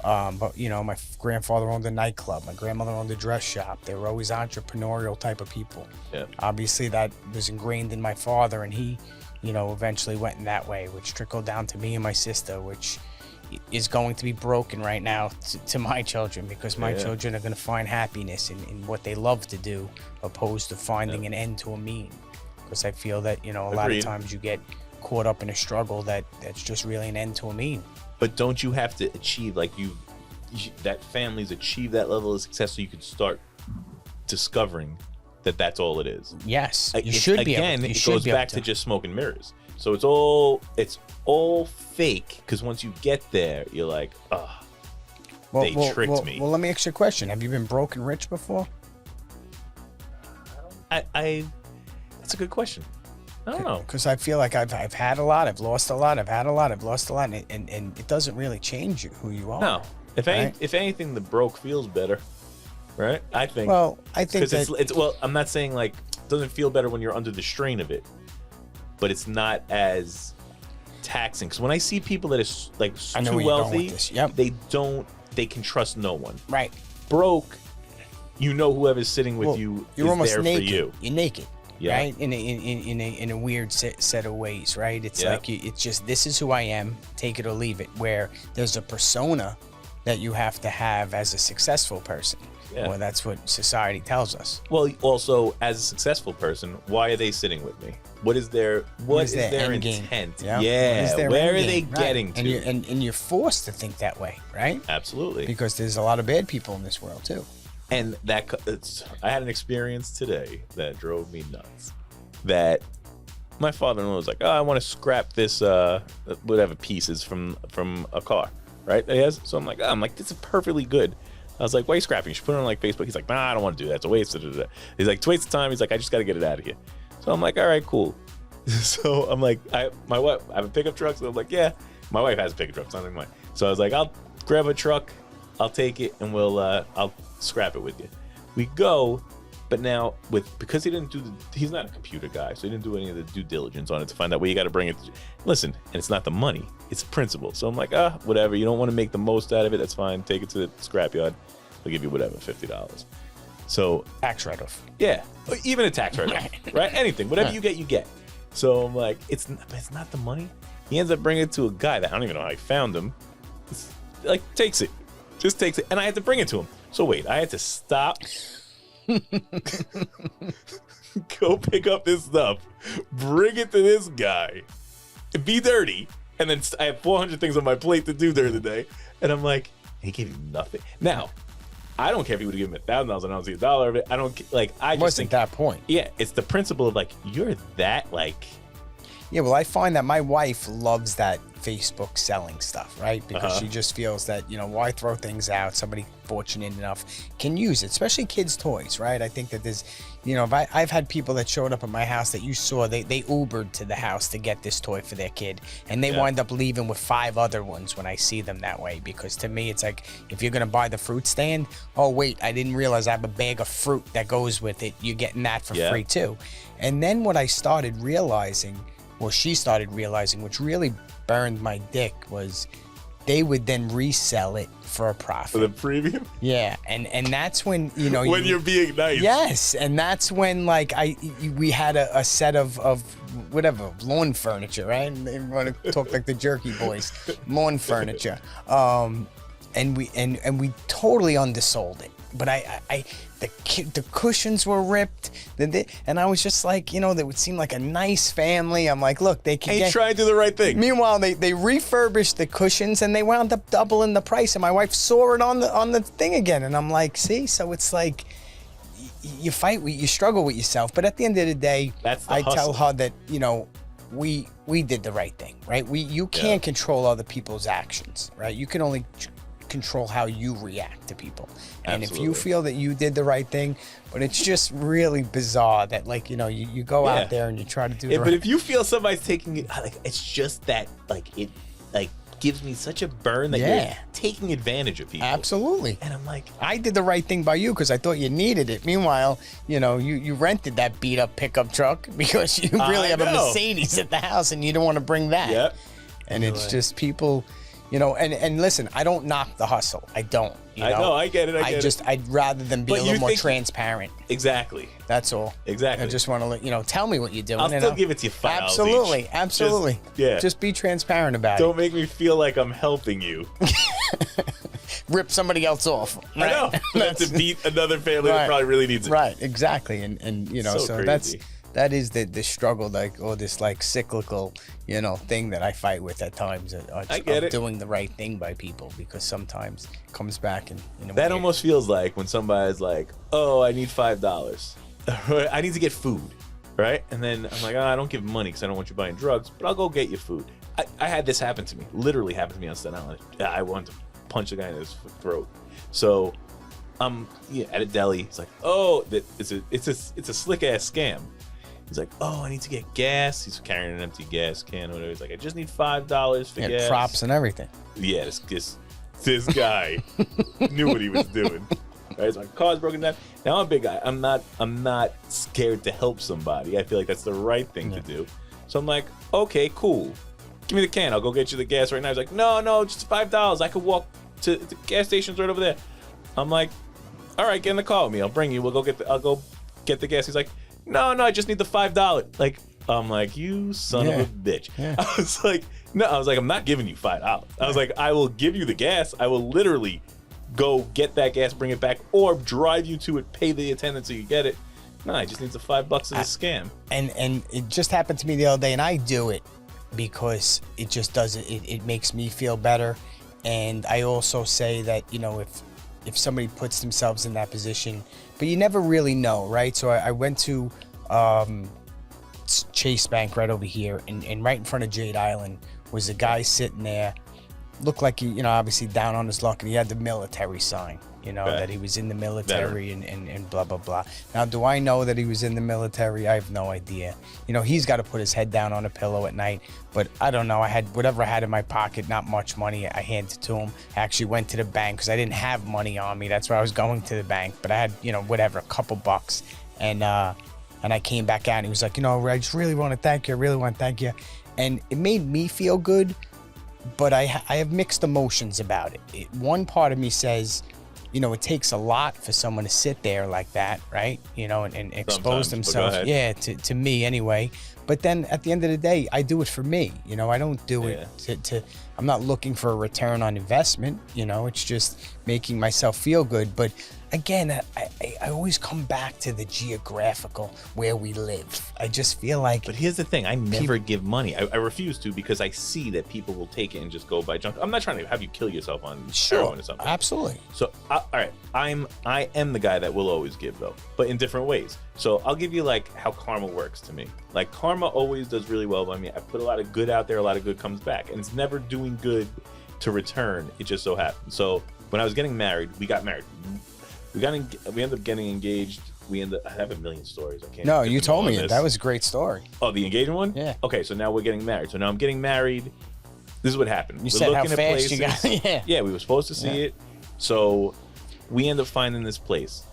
But, my grandfather owned a nightclub. My grandmother owned a dress shop. They were always entrepreneurial type of people. Yeah. Obviously, that was ingrained in my father, and he, eventually went in that way, which trickled down to me and my sister, which is going to be broken right now to my children, because my children are going to find happiness in what they love to do, opposed to finding an end to a mean. Because I feel that, a lot of times you get caught up in a struggle that's just really an end to a mean. But don't you have to achieve, like that family's achieved that level of success so you could start discovering that that's all it is? Yes, you should be. Again, it goes back to just smoke and mirrors. So it's all fake, because once you get there, you're like, oh, they tricked me. Well, let me ask you a question. Have you been broke and rich before? That's a good question. I don't know. Because I feel like I've had a lot, I've lost a lot, I've had a lot, I've lost a lot, and it doesn't really change who you are. No. If anything, the broke feels better, right? I think. Well, I think that it's I'm not saying like it doesn't feel better when you're under the strain of it, but it's not as taxing. Because when I see people that is like too wealthy, they can trust no one. Right. Broke, whoever's sitting with you you're is almost there naked. for you. You're naked. Yeah. Right, in a weird set of ways, right? It's like it's just, this is who I am, take it or leave it. Where there's a persona that you have to have as a successful person. Yeah. Well, that's what society tells us. Well, also as a successful person, why are they sitting with me? What is their intent? Yeah. Where are they getting to? And you're forced to think that way, right? Absolutely. Because there's a lot of bad people in this world too. And I had an experience today that drove me nuts. That my father-in-law was like, "Oh, I want to scrap this whatever pieces from a car, right?" He has. So I'm like, this is perfectly good. I was like, "Why are you scrapping? You should put it on like Facebook." He's like, "Nah, I don't want to do that. It's a waste of it." He's like, "It's a waste of time." He's like, "I just got to get it out of here." So I'm like, "All right, cool." So I'm like, my wife, I have a pickup truck. So I'm like, "Yeah." My wife has a pickup truck, something like mine. So I was like, "I'll grab a truck, I'll take it, and I'll scrap it with you." We go, but now because he's not a computer guy, so he didn't do any of the due diligence on it to find out where you got to bring it. Listen, and it's not the money, it's principle. So I'm like, whatever. You don't want to make the most out of it, that's fine. Take it to the scrapyard. They'll give you whatever, $50. So tax write-off. Yeah, even a tax write-off, right? Anything, whatever you get, you get. So I'm like, it's not the money. He ends up bringing it to a guy that I don't even know how he found him. It's like takes it, and I had to bring it to him. So wait, I had to stop, go pick up this stuff, bring it to this guy, be dirty, and then I have 400 things on my plate to do during the day, and I'm like, he gave you nothing. Now, I don't care if he would have given me $1,000 and I don't see $1 of it. I don't like. I just think that point. Yeah, it's the principle of like you're that like. Yeah, well, I find that my wife loves that Facebook selling stuff, right? Because she just feels that, why throw things out? Somebody fortunate enough can use it, especially kids' toys, right? I think that there's, I've had people that showed up at my house that you saw, they Ubered to the house to get this toy for their kid, and they wind up leaving with 5 other ones when I see them that way. Because to me, it's like, if you're going to buy the fruit stand, oh, wait, I didn't realize I have a bag of fruit that goes with it. You're getting that for free, too. And then what I started realizing, well, she started realizing, which really burned my dick, was they would then resell it for a profit. For the premium? Yeah, and that's when, when you're being nice. Yes, and that's when, like, we had a set of whatever, lawn furniture, right? They want to talk like the Jerky Boys. Lawn furniture. And we totally undersold it. But the cushions were ripped, and I was just like, they would seem like a nice family. I'm like, look, they can try to do the right thing. Meanwhile, they refurbished the cushions and they wound up doubling the price. And my wife saw it on the thing again, and I'm like, see, so it's like you struggle with yourself. But at the end of the day, I tell her that we did the right thing, right? You can't control other people's actions, right? You can only control how you react to people. And if you feel that you did the right thing, but it's just really bizarre that, like, you go out there and you try to do the right thing. But if you feel somebody's taking it, like, it's just that, like, it, like, gives me such a burn that Yeah. you're taking advantage of people. Absolutely. And I'm like, I did the right thing by you because I thought you needed it. Meanwhile, you rented that beat up pickup truck because you really have a know. Mercedes at the house and you don't want to bring that. yep. And it's just people, and listen, I don't knock the hustle. I don't. I know, I get it. I'd rather than be But a you little more think- transparent. Exactly. That's all. Exactly. I just want to tell me what you're doing. I'll still give it to you $5 Absolutely, each. absolutely. Yeah. Just be transparent about Don't make me feel like I'm helping you. it. Rip somebody else off. I know. That's to beat another family that probably really needs it. right. Exactly. And So so crazy. that is the struggle, or this cyclical, thing that I fight with at times. I get it. Doing the right thing by people because sometimes it comes back and That almost feels like when somebody's like, "Oh, I need $5. I need to get food," right? And then I'm like, "Oh, I don't give money because I don't want you buying drugs, but I'll go get you food." I had this happen to me. Literally happened to me on Staten Island. I wanted to punch the guy in his throat. So I'm at a deli. He's like, "Oh, it's a slick ass scam." He's like, "Oh, I need to get gas." He's carrying an empty gas can or whatever. He's like, "I just need $5 for gas." props and everything. Yeah, this guy knew what he was doing. Right, so my car's broken down. Now I'm a big guy. I'm not scared to help somebody. I feel like that's the right thing to do. So I'm like, okay, cool. Give me the can. I'll go get you the gas right now. He's like, no, just $5. I could walk to the gas station's right over there. I'm like, all right, get in the car with me. I'll bring you. I'll go get the gas. He's like, no, I just need the $5. Like, I'm like, you son of a bitch. Yeah. I was like, no, I'm not giving you $5. I was like, I will give you the gas. I will literally go get that gas, bring it back, or drive you to it, pay the attendant so you get it. No, I just need the $5 as a scam. And it just happened to me the other day, and I do it because it just does it. It makes me feel better. And I also say that, if somebody puts themselves in that position, but you never really know, right? So I went to Chase Bank right over here, and right in front of Jade Island was a guy sitting there. Looked like he, obviously down on his luck, and he had the military sign, that he was in the military and blah, blah, blah. Now, do I know that he was in the military? I have no idea. He's got to put his head down on a pillow at night, but I don't know. I had whatever I had in my pocket, not much money. I handed it to him. I actually went to the bank because I didn't have money on me. That's why I was going to the bank, but I had, whatever, a couple bucks. And I came back out, and he was like, I just really want to thank you. I really want to thank you. And it made me feel good. But I have mixed emotions about it. One part of me says, it takes a lot for someone to sit there like that, right? And expose themselves. Yeah, to me anyway. But then at the end of the day, I do it for me. I don't do it to I'm not looking for a return on investment. It's just making myself feel good. But again, I always come back to the geographical where we live. I just feel like. But here's the thing: I never give money. I refuse to because I see that people will take it and just go buy junk. I'm not trying to have you kill yourself on heroin or something. Absolutely. So, all right, I am the guy that will always give though, but in different ways. So I'll give you like how karma works to me. Like karma always does really well by me. I put a lot of good out there, a lot of good comes back, and it's never doing good to return. It just so happens. So when I was getting married, we got married. We ended up getting engaged. I have a million stories. I can't. No, you told me it. That was a great story. Oh, the engagement one? Yeah. Okay, so now we're getting married. So now I'm getting married. This is what happened. You said how fast you got. Yeah, we were supposed to see it. So we end up finding this place.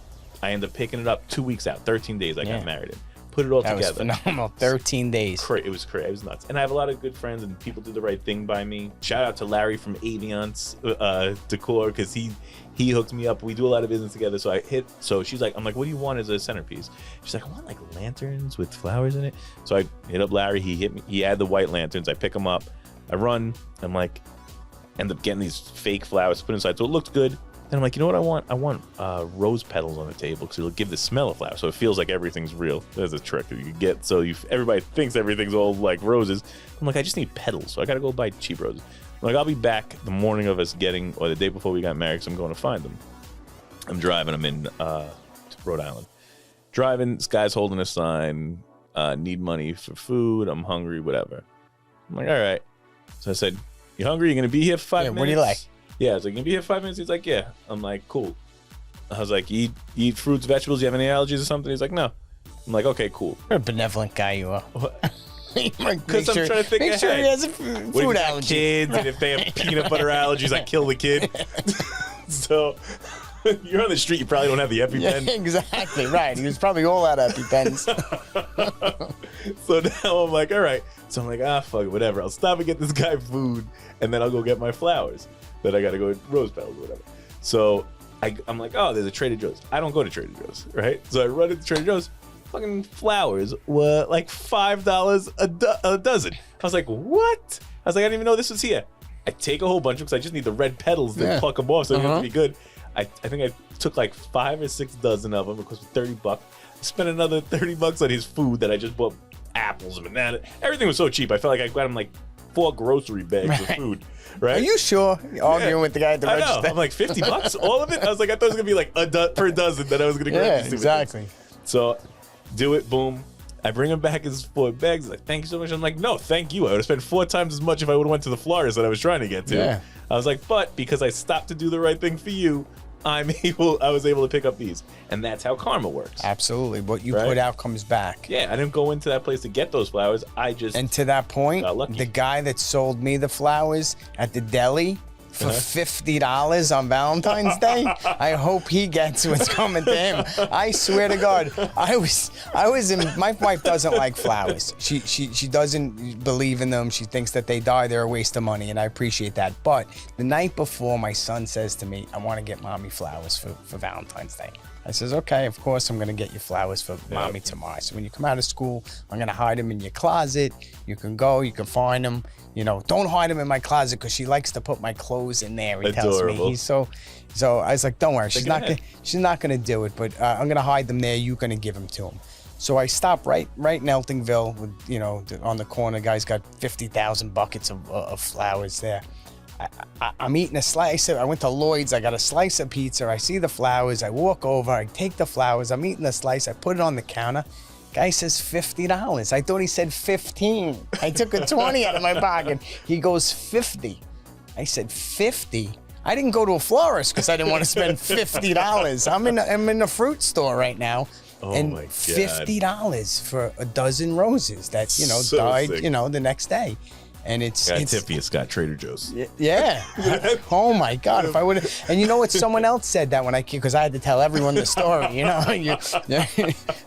I end up picking it up 2 weeks out, 13 days. I got married in. Put it all together. That was phenomenal. 13 days. It was crazy. It was nuts. And I have a lot of good friends, and people do the right thing by me. Shout out to Larry from Aviance Decor because he hooked me up. We do a lot of business together. So she's like, I'm like, what do you want as a centerpiece? She's like, I want like lanterns with flowers in it. So I hit up Larry. He hit me. He had the white lanterns. I pick them up. I run. I'm like, end up getting these fake flowers put inside. So it looked good. Then I'm like, you know what I want? I want rose petals on the table because it'll give the smell of flower. So it feels like everything's real. There's a trick that you get. So everybody thinks everything's all like roses. I'm like, I just need petals. So I got to go buy cheap roses. I'm like, I'll be back the morning of us or the day before we got married because I'm going to find them. I'm driving. I'm in Rhode Island. Driving. This guy's holding a sign. Need money for food. I'm hungry, whatever. I'm like, all right. So I said, you hungry? You going to be here for 5 minutes? What do you like? Yeah, I was like, you gonna be here 5 minutes? He's like, yeah. I'm like, cool. I was like, you eat fruits, vegetables? You have any allergies or something? He's like, no. I'm like, okay, cool. You're a benevolent guy, you are. Because I'm trying to think make ahead. sure he has a What if food you got allergy. kids, and if they have peanut butter allergies, I kill the kid. So you're on the street, you probably don't have the EpiPen. Yeah, exactly, right. He was probably all out of EpiPens. So now I'm like, all right. So I'm like, fuck it, whatever. I'll stop and get this guy food, and then I'll go get my flowers. Then I got to go to Rose Petals or whatever. So I'm like, oh, there's a Trader Joe's. I don't go to Trader Joe's, right? So I run into Trader Joe's. Fucking flowers were like $5 a dozen. I was like, what? I was like, I didn't even know this was here. I take a whole bunch because I just need the red petals to pluck them off, so they have to be good. I think I took like 5 or 6 dozen of them. It cost me $30. I spent another $30 on his food that I just bought apples and bananas. Everything was so cheap. I felt like I got him like 4 grocery bags of food. Right? Are you sure? You're arguing with the guy at the register. I know. I'm like, $50? All of it? I was like, I thought it was going to be like per dozen that I was going to grab. Yeah, exactly. So do it, boom. I bring him back his 4 bags. He's like, thank you so much. I'm like, no, thank you. I would have spent 4 times as much if I would have went to the florist that I was trying to get to. Yeah. I was like, but because I stopped to do the right thing for you, I was able to pick up these. And that's how karma works. Absolutely. What you Right? put out comes back. Yeah, I didn't go into that place to get those flowers. I just And to that point, got lucky. the guy that sold me the flowers at the deli for $50 on Valentine's Day, I hope he gets what's coming to him. I swear to God, I was in. My wife doesn't like flowers. She doesn't believe in them. She thinks that they die, they're a waste of money, and I appreciate that. But the night before, my son says to me, "I want to get mommy flowers for Valentine's Day." I says, okay, of course I'm gonna get you flowers for mommy tomorrow. So when you come out of school, I'm gonna hide them in your closet. You can go, you can find them. You know, don't hide them in my closet because she likes to put my clothes in there. He tells me. He's so I was like, don't worry, she's not gonna do it, but I'm gonna hide them there. You're gonna give them to him. So I stopped right in Eltingville with, you know, on the corner. Guy's got 50,000 buckets of flowers there. I'm eating a slice of, I went to Lloyd's, I got a slice of pizza, I see the flowers, I walk over, I take the flowers, I'm eating the slice, I put it on the counter. Guy says $50. I thought he said 15. I took a 20 out of my pocket. He goes 50. I said 50? I didn't go to a florist because I didn't want to spend $50. I'm in a fruit store right now. Oh and my God. $50 for a dozen roses that, you know, So died, sick. you know, the next day. And it's tip for you, Scott, Trader Joe's. Yeah. Oh my God! If I would have, and you know what? Someone else said that when because I had to tell everyone the story. You know,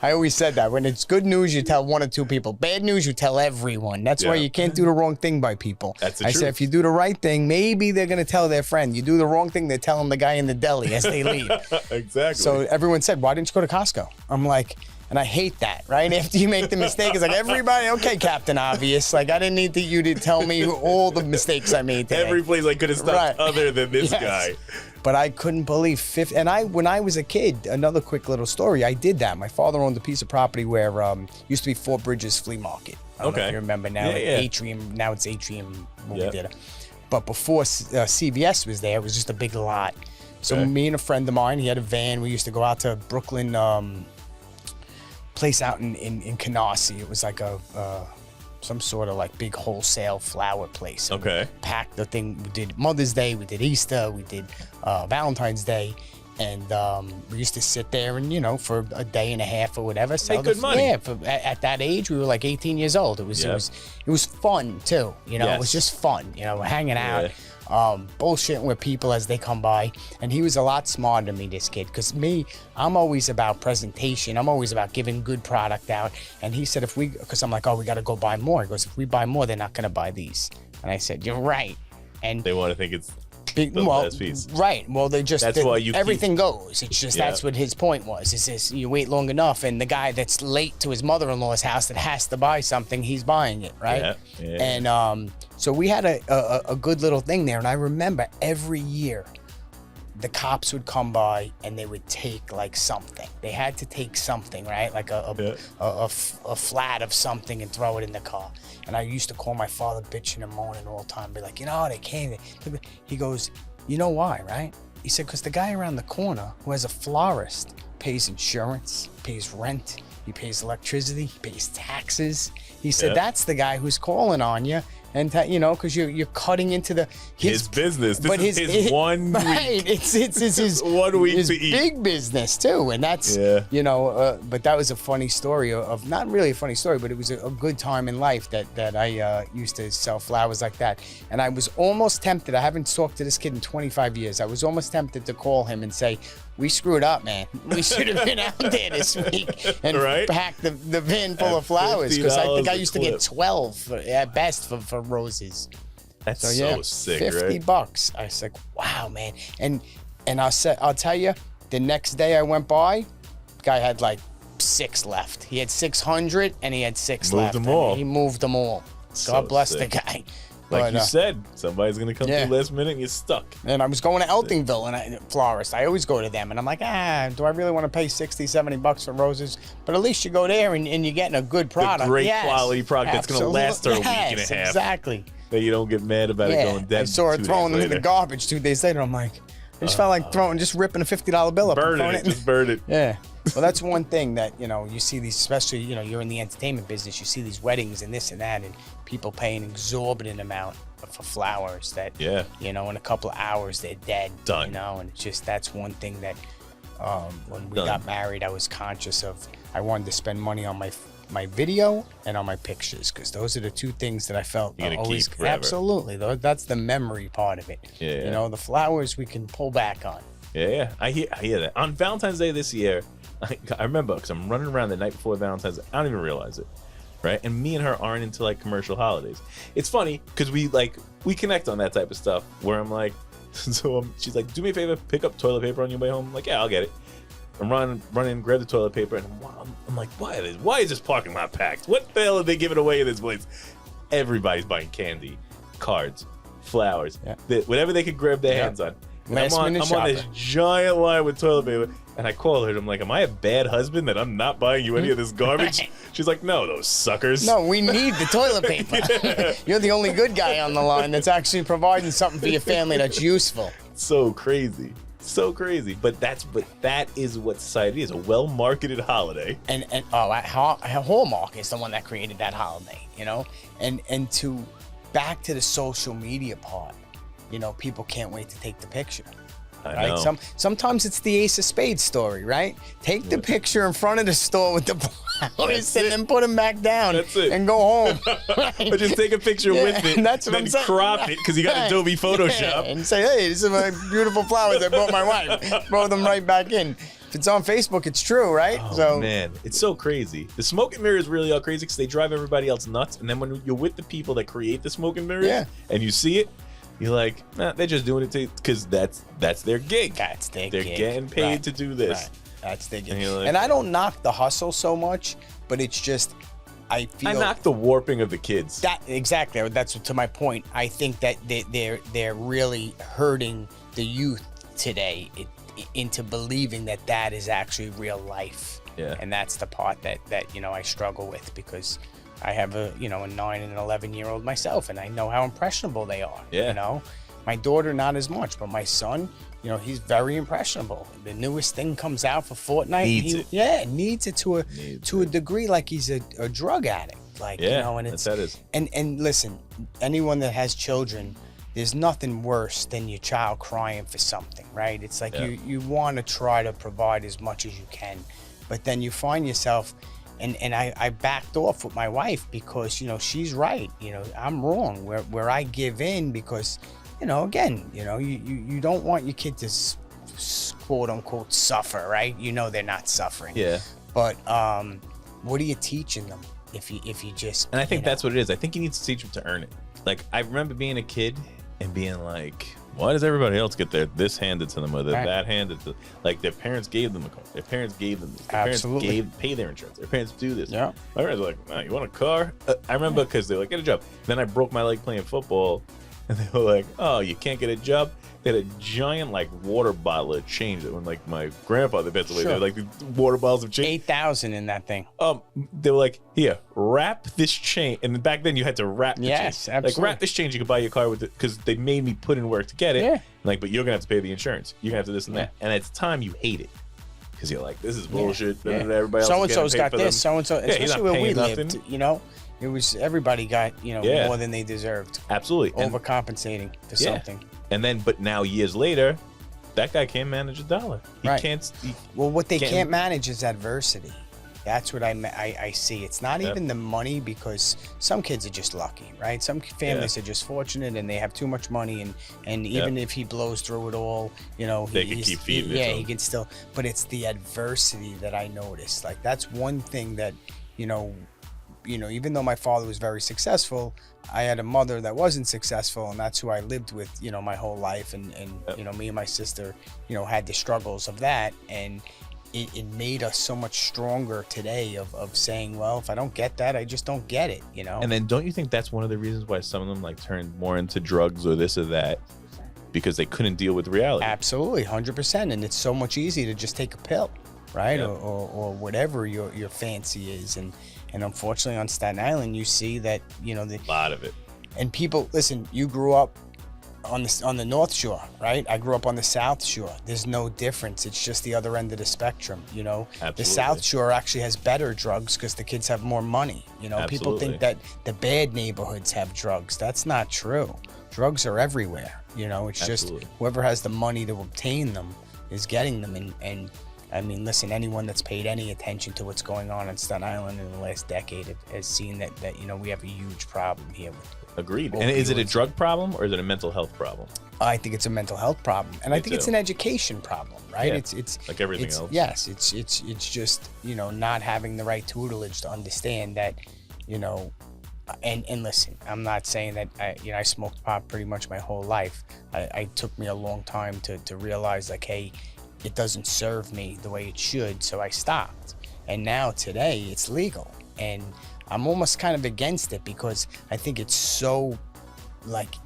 I always said that when it's good news, you tell 1 or 2 people. Bad news, you tell everyone. That's why you can't do the wrong thing by people. That's the I truth. said if you do the right thing, maybe they're gonna tell their friend. You do the wrong thing, they're telling the guy in the deli as they leave. Exactly. So everyone said, "Why didn't you go to Costco?" I'm like. And I hate that, right? After you make the mistake, it's like, everybody, okay, Captain Obvious. Like, I didn't need you to tell me all the mistakes I made today. Every place I could have stopped other than this guy. But I couldn't believe 50. And when I was a kid, another quick little story, I did that. My father owned a piece of property where used to be Fort Bridges Flea Market. I don't know if you remember now. Atrium, now it's Atrium when we did it. But before CVS was there, it was just a big lot. So me and a friend of mine, he had a van. We used to go out to Brooklyn, place out in Canarsie. It was like some sort of like big wholesale flower place. And we packed the thing. We did Mother's Day, we did Easter, we did Valentine's Day, and we used to sit there and, you know, for a day and a half or whatever, sell Make good money. Yeah, at that age, we were like 18 years old. It was fun too. You know, it was just fun. You know, hanging out. Bullshitting with people as they come by. And he was a lot smarter than me, this kid, because I'm always about presentation. I'm always about giving good product out. And he said, because I'm like, oh, we got to go buy more. He goes, if we buy more, they're not going to buy these. And I said, you're right. And they want to think it's big, the last piece. Right. Well, That's why everything goes. It's just that's what his point was. Is this you wait long enough, and the guy that's late to his mother-in-law's house that has to buy something, he's buying it, right? Yeah. And so we had a good little thing there, and I remember every year the cops would come by and they would take like something. They had to take something, right? Like a flat of something and throw it in the car. And I used to call my father bitching and moaning all the time, be like, you know, they came. He goes, you know why, right? He said, because the guy around the corner who has a florist pays insurance, pays rent, he pays electricity, he pays taxes. He said, that's the guy who's calling on you. and you know, because you're cutting into his business. This but is his 1 week. Right, it's his 1 week his to eat. big business too, and that's you know. But that was a funny story of not really a funny story, but it was a good time in life that I used to sell flowers like that, and I was almost tempted. I haven't talked to this kid in 25 years. I was almost tempted to call him and say, we screwed up, man. We should have been out there this week and packed the van full of flowers, because I think I used to get 12 at best for roses. That's so sick, $50. I was like, wow, man. And I'll tell you, the next day I went by, the guy had like 6 left. He had 600 and he had 6 left. Moved them all. He moved them all. God bless the guy. Like you said, somebody's going to come through last minute and you're stuck. And I was going to Eltingville, and florist. I always go to them. And I'm like, do I really want to pay $60, $70 for roses? But at least you go there and you're getting a good product. A great quality product that's going to last her a week and a half. Exactly. That you don't get mad about it going dead. I saw her throwing them in the garbage 2 days later. I'm like, I just felt like just ripping a $50 bill up. Burning it. Just burn it. Yeah. Well, that's one thing that, you know, you see these, especially, you know, you're in the entertainment business, you see these weddings and this and that, and people pay an exorbitant amount for flowers that, you know, in a couple of hours, they're dead. Done. You know, and it's just, that's one thing that when we got married, I was conscious of. I wanted to spend money on my video and on my pictures, because those are the 2 things that I felt always keep forever. Absolutely. That's the memory part of it. You know, the flowers we can pull back on. Yeah. I hear that. On Valentine's Day this year, I remember, because I'm running around the night before Valentine's. I don't even realize it, right? And me and her aren't into like commercial holidays. It's funny because we connect on that type of stuff. Where I'm like, she's like, do me a favor, pick up toilet paper on your way home. I'm like, yeah, I'll get it. I'm running, grab the toilet paper, and I'm like, why is this parking lot packed? What the hell are they giving away in this place? Everybody's buying candy, cards, flowers, whatever they could grab their hands on. I'm on this giant line with toilet paper, and I call her and I'm like, am I a bad husband that I'm not buying you any of this garbage? She's like, no, those suckers. No, we need the toilet paper. You're the only good guy on the line that's actually providing something for your family that's useful. So crazy. But that is what society is, a well-marketed holiday. And Hallmark is the one that created that holiday, you know? And to back to the social media part, you know, people can't wait to take the picture. I know. Sometimes it's the Ace of Spades story, right? Take the picture in front of the store with the flowers and then put them back down and go home. Right? Or just take a picture with it, that's what then I'm saying. Crop it, because you got Adobe Photoshop. And say, hey, this is my beautiful flowers I bought my wife. Throw them right back in. If it's on Facebook, it's true, right? Oh, man, it's so crazy. The smoke and mirrors really are crazy because they drive everybody else nuts. And then when you're with the people that create the smoke and mirrors and you see it, you're like, nah, they're just doing it because that's their gig. That's their gig. They're getting paid to do this. Right. That's their gig. Like, and I don't knock the hustle so much, but it's just, I knock the warping of the kids. Exactly. That's to my point. I think that they're really hurting the youth today into believing that is actually real life. Yeah. And that's the part that you know I struggle with, because I have a 9 and an 11-year-old myself, and I know how impressionable they are. Yeah. You know, my daughter not as much, but my son, you know, he's very impressionable. The newest thing comes out for Fortnite. Needs it to a degree, like he's a drug addict. Like, you know, and it's and listen, anyone that has children, there's nothing worse than your child crying for something, right? It's like you want to try to provide as much as you can, but then you find yourself. And I backed off with my wife because, you know, she's right. You know, I'm wrong where I give in because, you know, again, you know, you don't want your kid to quote unquote suffer, right? You know, they're not suffering. Yeah. But what are you teaching them if you just? And I think that's what it is. I think you need to teach them to earn it. Like, I remember being a kid and being like, why does everybody else get this handed to them or that handed to them? Like, their parents gave them a car. Their parents gave them this. Their parents pay their insurance. Their parents do this. Yeah. My parents were like, you want a car? I remember because they were like, get a job. Then I broke my leg playing football, and they were like, oh, you can't get a job? They had a giant, like, water bottle of change that when, like, my grandfather passed away, they had, like, these water bottles of change. 8,000 in that thing. They were like, here, wrap this chain. And back then you had to wrap the change. Yes, absolutely. Like, wrap this change, you could buy your car with it, because they made me put in work to get it. Yeah. Like, but you're going to have to pay the insurance. You're going to have to this and that. And at the time, you hate it. because you're like, this is bullshit. Everybody else So and is so's getting got paid for this. them. So and so, Yeah, he's especially not where we paying nothing. lived. You know, it was everybody got more than they deserved. Absolutely. And, Overcompensating for something. and then, but now years later, that guy can't manage a dollar. He Right. can't. Well, what they can't manage is adversity. That's what I see. It's not even the money, because some kids are just lucky, right? Some families are just fortunate and they have too much money, and even if he blows through it all, They can keep feeding it to him. he can still. But it's the adversity that I noticed. Like, that's one thing that, even though my father was very successful, I had a mother that wasn't successful, and that's who I lived with, my whole life, and me and my sister, had the struggles of that, and it made us so much stronger today of saying, well, if I don't get that, I just don't get it, And then don't you think that's one of the reasons why some of them like turned more into drugs or this or that, because they couldn't deal with reality? Absolutely, 100%. And it's so much easier to just take a pill, right? Yeah. Or whatever your fancy is. And unfortunately on Staten Island, you see that, A lot of it. and people, listen, you grew up on the North Shore, right? I grew up on the South Shore. There's no difference. It's just the other end of the spectrum, Absolutely. The South Shore actually has better drugs because the kids have more money. People think that the bad neighborhoods have drugs. That's not true. Drugs are everywhere. It's Absolutely. just whoever has the money to obtain them is getting them. And I mean, listen, anyone that's paid any attention to what's going on in Staten Island in the last decade has seen that we have a huge problem here. Agreed. And is it a drug problem or is it a mental health problem? I think it's a mental health problem, and I think it's an education problem, right? Yeah, It's like everything else. Yes, it's just not having the right tutelage to understand that, and listen, I'm not saying that I smoked pot pretty much my whole life. I took me a long time to realize, like, hey, it doesn't serve me the way it should, so I stopped. And now today it's legal, and I'm almost kind of against it because I think it's so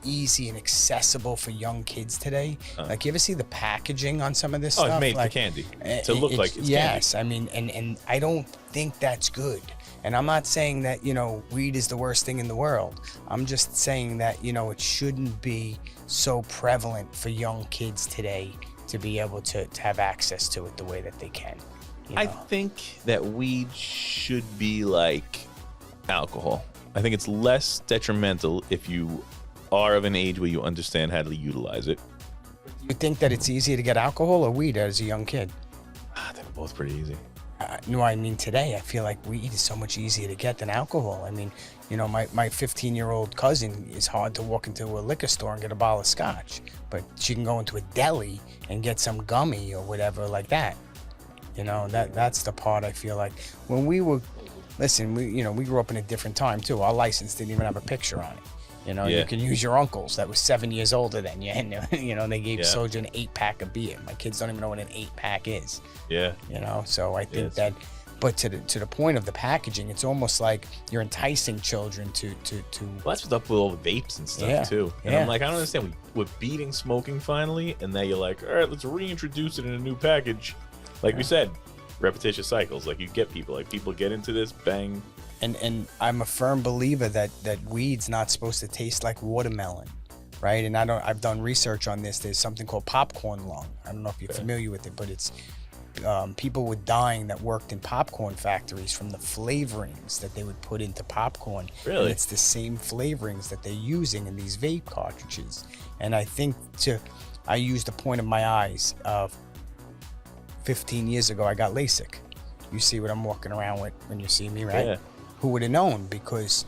easy and accessible for young kids today. Like, you ever see the packaging on some of this stuff? It's made for candy to look like it's yes, candy. I mean, and I don't think that's good. And I'm not saying that weed is the worst thing in the world. I'm just saying that it shouldn't be so prevalent for young kids today to be able to have access to it the way that they can. I think that weed should be like alcohol. I think it's less detrimental if you are of an age where you understand how to utilize it. You think that it's easier to get alcohol or weed as a young kid? They're both pretty easy. No, I mean, today I feel like weed is so much easier to get than alcohol. I mean, my 15-year-old cousin is hard to walk into a liquor store and get a bottle of scotch, but she can go into a deli and get some gummy or whatever like that. That's the part I feel like. When we were, listen, we grew up in a different time too. Our license didn't even have a picture on it. You can use your uncle's that was 7 years older than you, and they gave sold you an 8-pack of beer. My kids don't even know what an 8-pack is. Yeah. So I think that, but to the point of the packaging, it's almost like you're enticing children to. Well, that's what's up with all the vapes and stuff too. And I'm like, I don't understand. We're beating smoking finally, and now you're like, all right, let's reintroduce it in a new package. Like we said, repetitious cycles. Like, you get people get into this, bang. And I'm a firm believer that weed's not supposed to taste like watermelon, right? And I've done research on this. There's something called popcorn lung. I don't know if you're familiar with it, but it's people were dying that worked in popcorn factories from the flavorings that they would put into popcorn. Really? And it's the same flavorings that they're using in these vape cartridges. And I think I used the point of my eyes. 15 years ago, I got LASIK. You see what I'm walking around with when you see me, right? Yeah. Who would have known? Because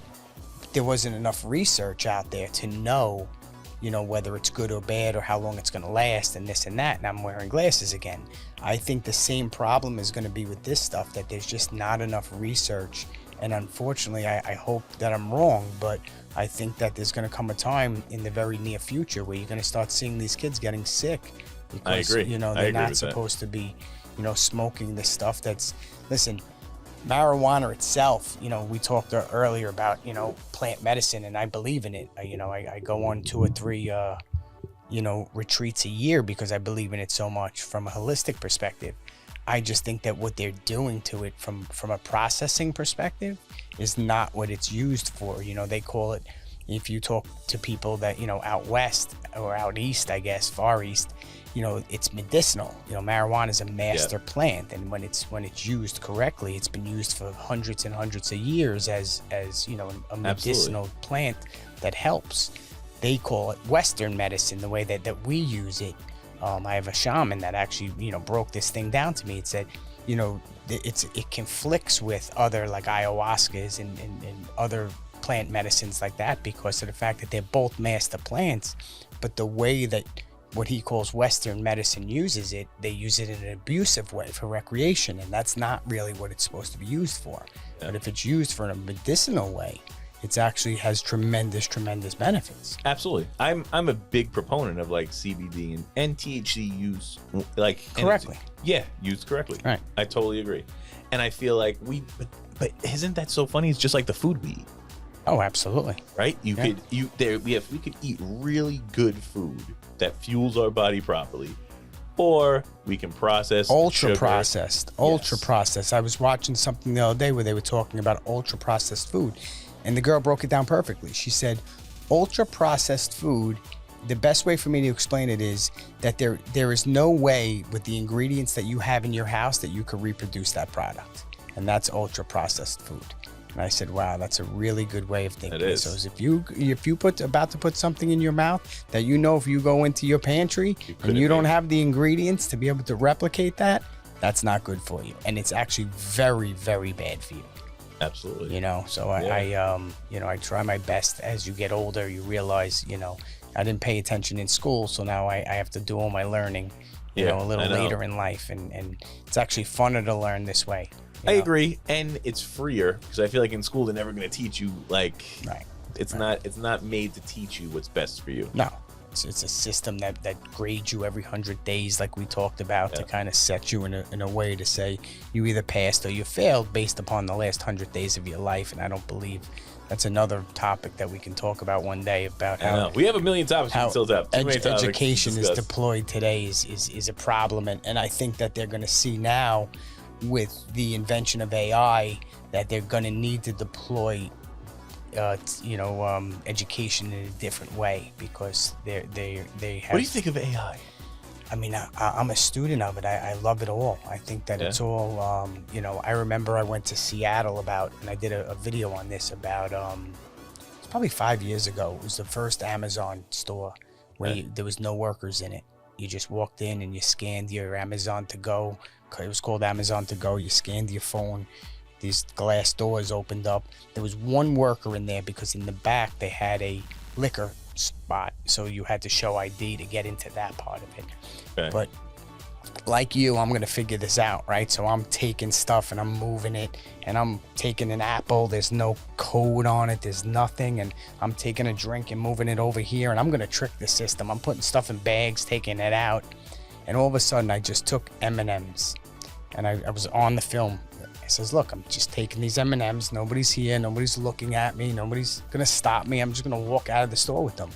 there wasn't enough research out there to know, whether it's good or bad or how long it's going to last and this and that. And I'm wearing glasses again. I think the same problem is going to be with this stuff, that there's just not enough research. And unfortunately, I hope that I'm wrong, but I think that there's going to come a time in the very near future where you're going to start seeing these kids getting sick. Because, I agree. They're not supposed to be, smoking this stuff that's, listen, marijuana itself, we talked earlier about, plant medicine, and I believe in it. I go on 2 or 3, retreats a year because I believe in it so much from a holistic perspective. I just think that what they're doing to it from a processing perspective is not what it's used for. They call it, If you talk to people that, out west or out east, I guess, far east, it's medicinal. Marijuana is a master plant, and when it's used correctly, it's been used for hundreds and hundreds of years as a medicinal plant that helps. They call it Western medicine, the way that we use it. I have a shaman that actually, broke this thing down to me. It said, it conflicts with other like ayahuascas and other plant medicines like that because of the fact that they're both master plants, but the way that what he calls Western medicine uses it, they use it in an abusive way for recreation, and that's not really what it's supposed to be used for. But if it's used for a medicinal way, it actually has tremendous benefits. Absolutely. I'm a big proponent of like CBD and THC use correctly. Used correctly. Right. I totally agree. And I feel like but isn't that so funny? It's just like the food we eat. Oh, absolutely. Right? We could eat really good food that fuels our body properly, or we can process ultra processed. I was watching something the other day where they were talking about ultra processed food, and the girl broke it down perfectly. She said, ultra processed food, the best way for me to explain it is that there is no way with the ingredients that you have in your house that you could reproduce that product, and that's ultra processed food. And I said, wow, that's a really good way of thinking. It is. So if you about to put something in your mouth that if you go into your pantry and you don't have the ingredients to be able to replicate that, that's not good for you. And it's actually very, very bad for you. Absolutely. So I try my best. As you get older, you realize, I didn't pay attention in school, so now I have to do all my learning, a little later in life. And it's actually funner to learn this way. I agree, and it's freer because I feel like in school they're never going to teach you it's not made to teach you what's best for you. No, it's a system that grades you every 100 days, like we talked about, to kind of set you in a way to say you either passed or you failed based upon the last 100 days of your life. And I don't believe that's another topic that we can talk about one day about how we have a million topics we can still have. Education is deployed today is a problem, and I think that they're going to see now with the invention of AI that they're going to need to deploy education in a different way because they have. What do you think of AI? I mean, I'm a student of it. I love it all. I think that it's all, I remember I went to Seattle and I did a video on this about, it's probably 5 years ago. It was the first Amazon store where there was no workers in it. You just walked in and you scanned your Amazon to go. It was called Amazon to go. You scanned your phone. These glass doors opened up. There was one worker in there because in the back they had a liquor spot, so you had to show ID to get into that part of it. Okay. But like you, I'm gonna figure this out, right? So I'm taking stuff and I'm moving it, and I'm taking an apple. There's no code on it. There's nothing, and I'm taking a drink and moving it over here, and I'm gonna trick the system. I'm putting stuff in bags, taking it out, and all of a sudden I just took M&Ms, and I was on the film. I says, look, I'm just taking these M&Ms. Nobody's here. Nobody's looking at me. Nobody's going to stop me. I'm just going to walk out of the store with them.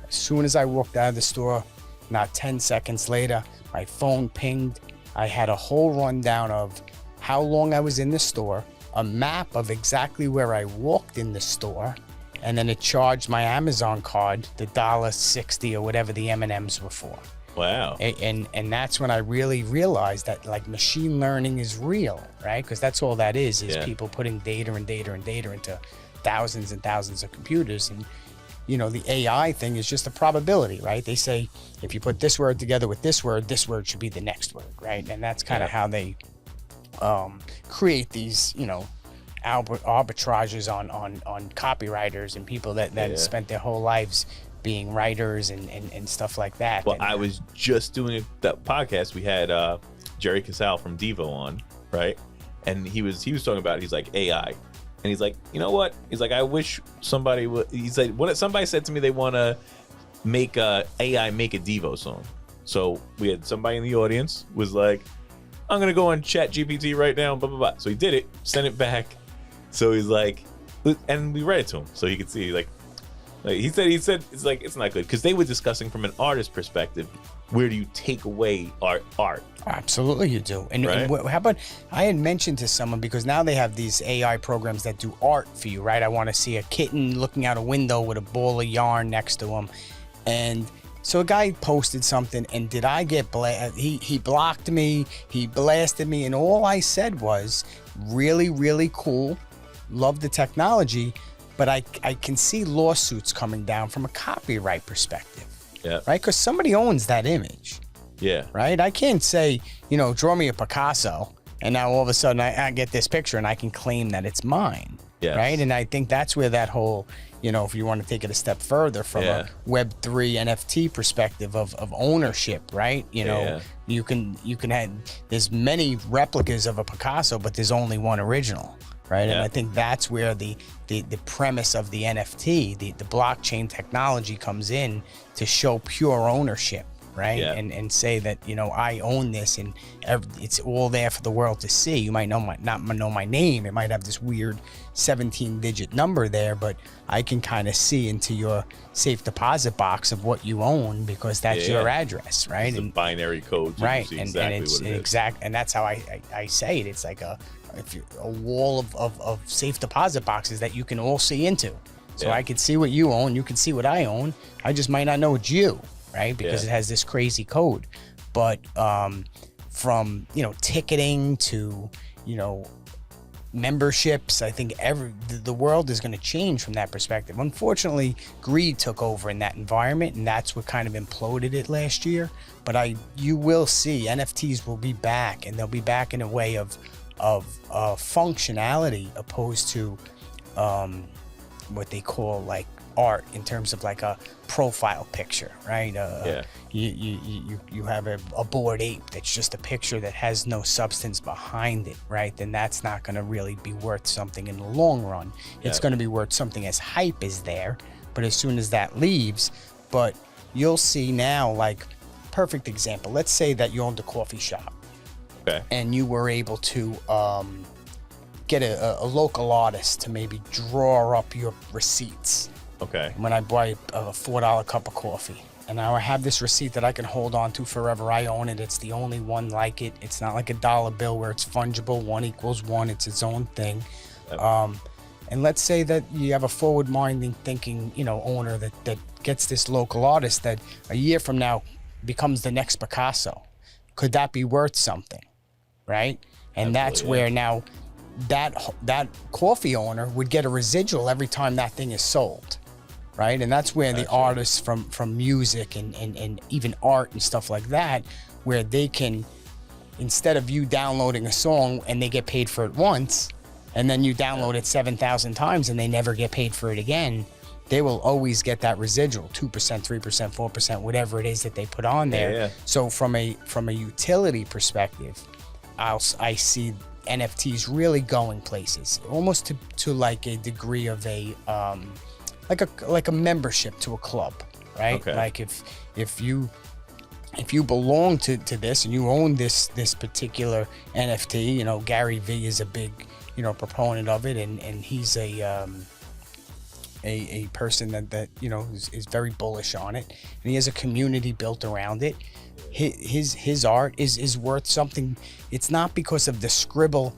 As soon as I walked out of the store, not 10 seconds later, my phone pinged. I had a whole rundown of how long I was in the store, a map of exactly where I walked in the store, and then it charged my Amazon card, the $1.60 or whatever the M&Ms were for. Wow. And that's when I really realized that like machine learning is real, right? Because that's all that is people putting data into thousands and thousands of computers. And, the AI thing is just a probability, right? They say if you put this word together with this word should be the next word, right? And that's kind of how they create these, arbitrages on copywriters and people that spent their whole lives being writers and stuff like that. Well, I was just doing that podcast. We had Jerry Casale from Devo on, right? And he was talking about, he's like, AI. And he's like, you know what? He's like, I wish somebody would, he said, somebody said to me they want to make AI make a Devo song. So we had somebody in the audience was like, I'm going to go on Chat GPT right now, blah, blah, blah. So he did it, sent it back. So he's like, and we read it to him so he could see, like, Like he said it's like it's not good because they were discussing from an artist perspective. Where do you take away art? Absolutely, you do. And, Right. and how about I had mentioned to someone because now they have these AI programs that do art for you, right? I want to see a kitten looking out a window with a ball of yarn next to him, and so a guy posted something, and did I get he blocked me, he blasted me, and all I said was really, really cool, love the technology, but I can see lawsuits coming down from a copyright perspective. Yeah. Right? Because somebody owns that image. Yeah. Right? I can't say, draw me a Picasso, and now all of a sudden I get this picture and I can claim that it's mine. Yes. Right? And I think that's where that whole, if you want to take it a step further from a Web3 NFT perspective of ownership, right? You can have, there's many replicas of a Picasso, but there's only one original. Right. Yeah. And I think that's where the premise of the NFT, the blockchain technology comes in to show pure ownership. Right. Yeah. And say that, I own this and it's all there for the world to see. You might not know my name. It might have this weird 17-digit number there, but I can kind of see into your safe deposit box of what you own because that's your address. Right. It's a binary code. So right. You And see exactly it's what it is. exact. And that's how I say it. It's like a wall of safe deposit boxes that you can all see into. So I can see what you own, you can see what I own. I just might not know it's you, right? Because it has this crazy code. But from ticketing to memberships, I think the world is going to change from that perspective. Unfortunately, greed took over in that environment, and that's what kind of imploded it last year. But you will see NFTs will be back, and they'll be back in a way of functionality opposed to what they call like art in terms of like a profile picture, right? You have a bored ape that's just a picture that has no substance behind it, right? Then that's not going to really be worth something in the long run. It's going to be worth something as hype is there, but as soon as that leaves, but you'll see now, like, perfect example. Let's say that you owned a coffee shop. Okay. And you were able to get a local artist to maybe draw up your receipts. Okay. When I buy a $4 cup of coffee. And now I have this receipt that I can hold on to forever. I own it. It's the only one like it. It's not like a dollar bill where it's fungible. 1 = 1. It's its own thing. Yep. And let's say that you have a forward-minded thinking, owner that gets this local artist that a year from now becomes the next Picasso. Could that be worth something? Right? And that's where now that coffee owner would get a residual every time that thing is sold. Right? And that's where the artists from music and even art and stuff like that, where they can, instead of you downloading a song and they get paid for it once, and then you download it 7,000 times and they never get paid for it again, they will always get that residual, 2%, 3%, 4%, whatever it is that they put on there. Yeah. So from a utility perspective, I see NFTs really going places, almost to like a degree of a like a membership to a club, right? Okay. Like if you belong to this and you own this particular NFT, Gary V is a big proponent of it, and he's a person that is very bullish on it, and he has a community built around it. His art is worth something. It's not because of the scribble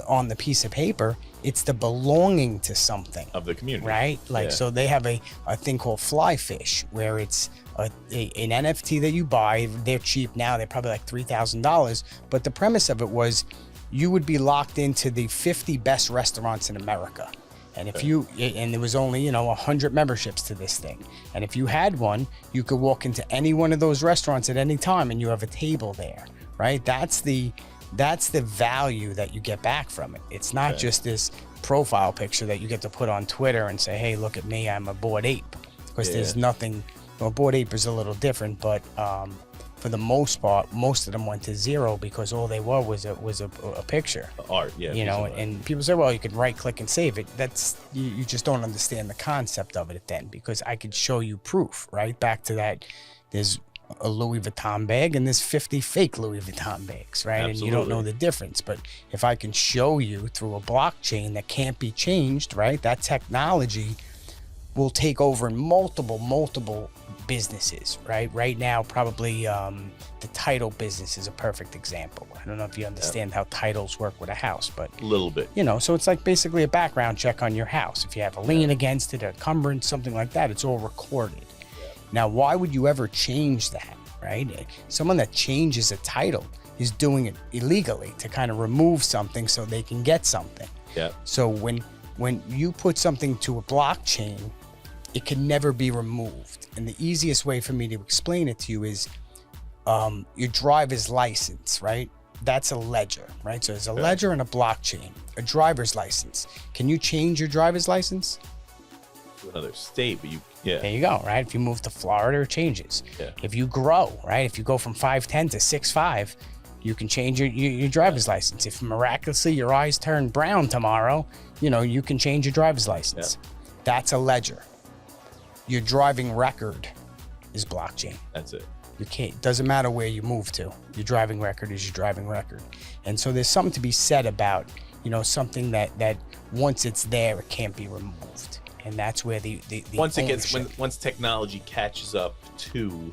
on the piece of paper. It's the belonging to something of the community, right? Like, so they have a thing called Flyfish, where it's an NFT that you buy. They're cheap now. They're probably like $3,000. But the premise of it was you would be locked into the 50 best restaurants in America. And and there was only, 100 memberships to this thing. And if you had one, you could walk into any one of those restaurants at any time and you have a table there, right? That's the value that you get back from it. It's not just this profile picture that you get to put on Twitter and say, hey, look at me, I'm a bored ape. Because there's nothing, bored ape is a little different, but for the most part, most of them went to zero because all they were was a picture. Art, And people say, well, you can right click and save it. That's you just don't understand the concept of it then, because I could show you proof, right? Back to that, there's a Louis Vuitton bag and there's 50 fake Louis Vuitton bags, right? Absolutely. And you don't know the difference. But if I can show you through a blockchain that can't be changed, right? That technology will take over in multiple businesses, right? Right now, probably the title business is a perfect example. I don't know if you understand how titles work with a house, but A little bit. you know, so it's like basically a background check on your house. If you have a lien against it, a encumbrance, something like that, it's all recorded. Now, why would you ever change that, right? Someone that changes a title is doing it illegally to kind of remove something so they can get something. Yeah. So when you put something to a blockchain, it can never be removed. And the easiest way for me to explain it to you is your driver's license, right? That's a ledger, right? So there's a ledger and a blockchain. A driver's license. Can you change your driver's license? To another state, but There you go, right? If you move to Florida, it changes. Yeah. If you grow, right? If you go from 5'10" to 6'5", you can change your driver's license. If miraculously your eyes turn brown tomorrow, you know, you can change your driver's license. That's a ledger. Your driving record is blockchain. That's it. You can't, doesn't matter where you move to. Your driving record is your driving record. And so there's something to be said about, you know, something that once it's there, it can't be removed. And that's where the once it gets ownership- once technology catches up to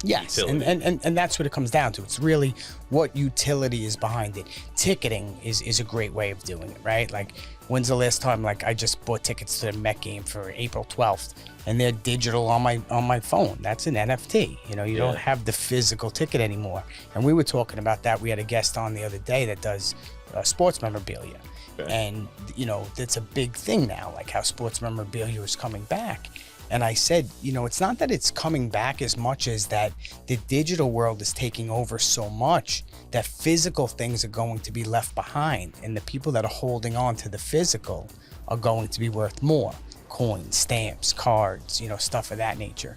Yes, utility. and that's what it comes down to. It's really what utility is behind it. Ticketing is a great way of doing it, right? Like, when's the last time, like, I just bought tickets to the Met game for April 12th, and they're digital on my phone. That's an NFT. You know, you don't have the physical ticket anymore. And we were talking about that. We had a guest on the other day that does sports memorabilia. Okay. And, you know, that's a big thing now, like how sports memorabilia is coming back. And I said, you know, it's not that it's coming back as much as that the digital world is taking over so much that physical things are going to be left behind. And the people that are holding on to the physical are going to be worth more. Coins, stamps, cards, you know, stuff of that nature.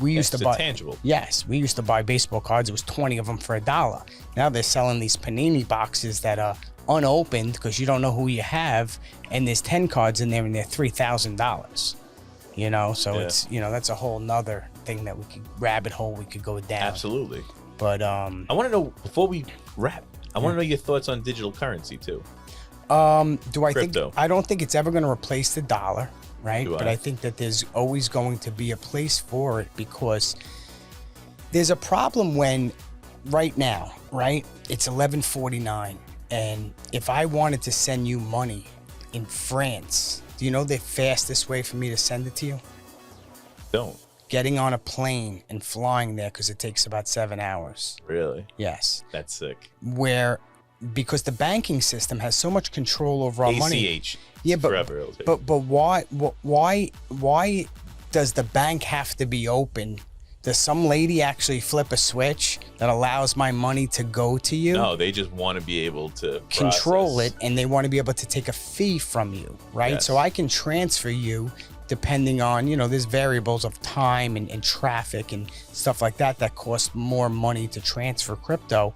We used to buy tangible. Yes, we used to buy baseball cards. It was 20 of them for $1. Now they're selling these panini boxes that are unopened because you don't know who you have, and there's 10 cards in there and they're $3,000. You know, so it's, you know, that's a whole nother thing that we could rabbit hole we could go down. Absolutely. But I want to know, before we wrap, I want to know your thoughts on digital currency too. do I Crypto. think I don't think it's ever going to replace the dollar, right? Do But I? I think that there's always going to be a place for it, because there's a problem when right now, right? It's 11:49, and if I wanted to send you money in France, do you know the fastest way for me to send it to you? Don't. Getting on a plane and flying there, because it takes about 7 hours. Really? Yes. That's sick. Because the banking system has so much control over our money. ACH. Yeah, but forever it'll take. but why does the bank have to be open? Does some lady actually flip a switch that allows my money to go to you? No, they just want to be able to Control process. it, and they want to be able to take a fee from you, right? Yes. So I can transfer you depending on, you know, there's variables of time and traffic and stuff like that that cost more money to transfer crypto.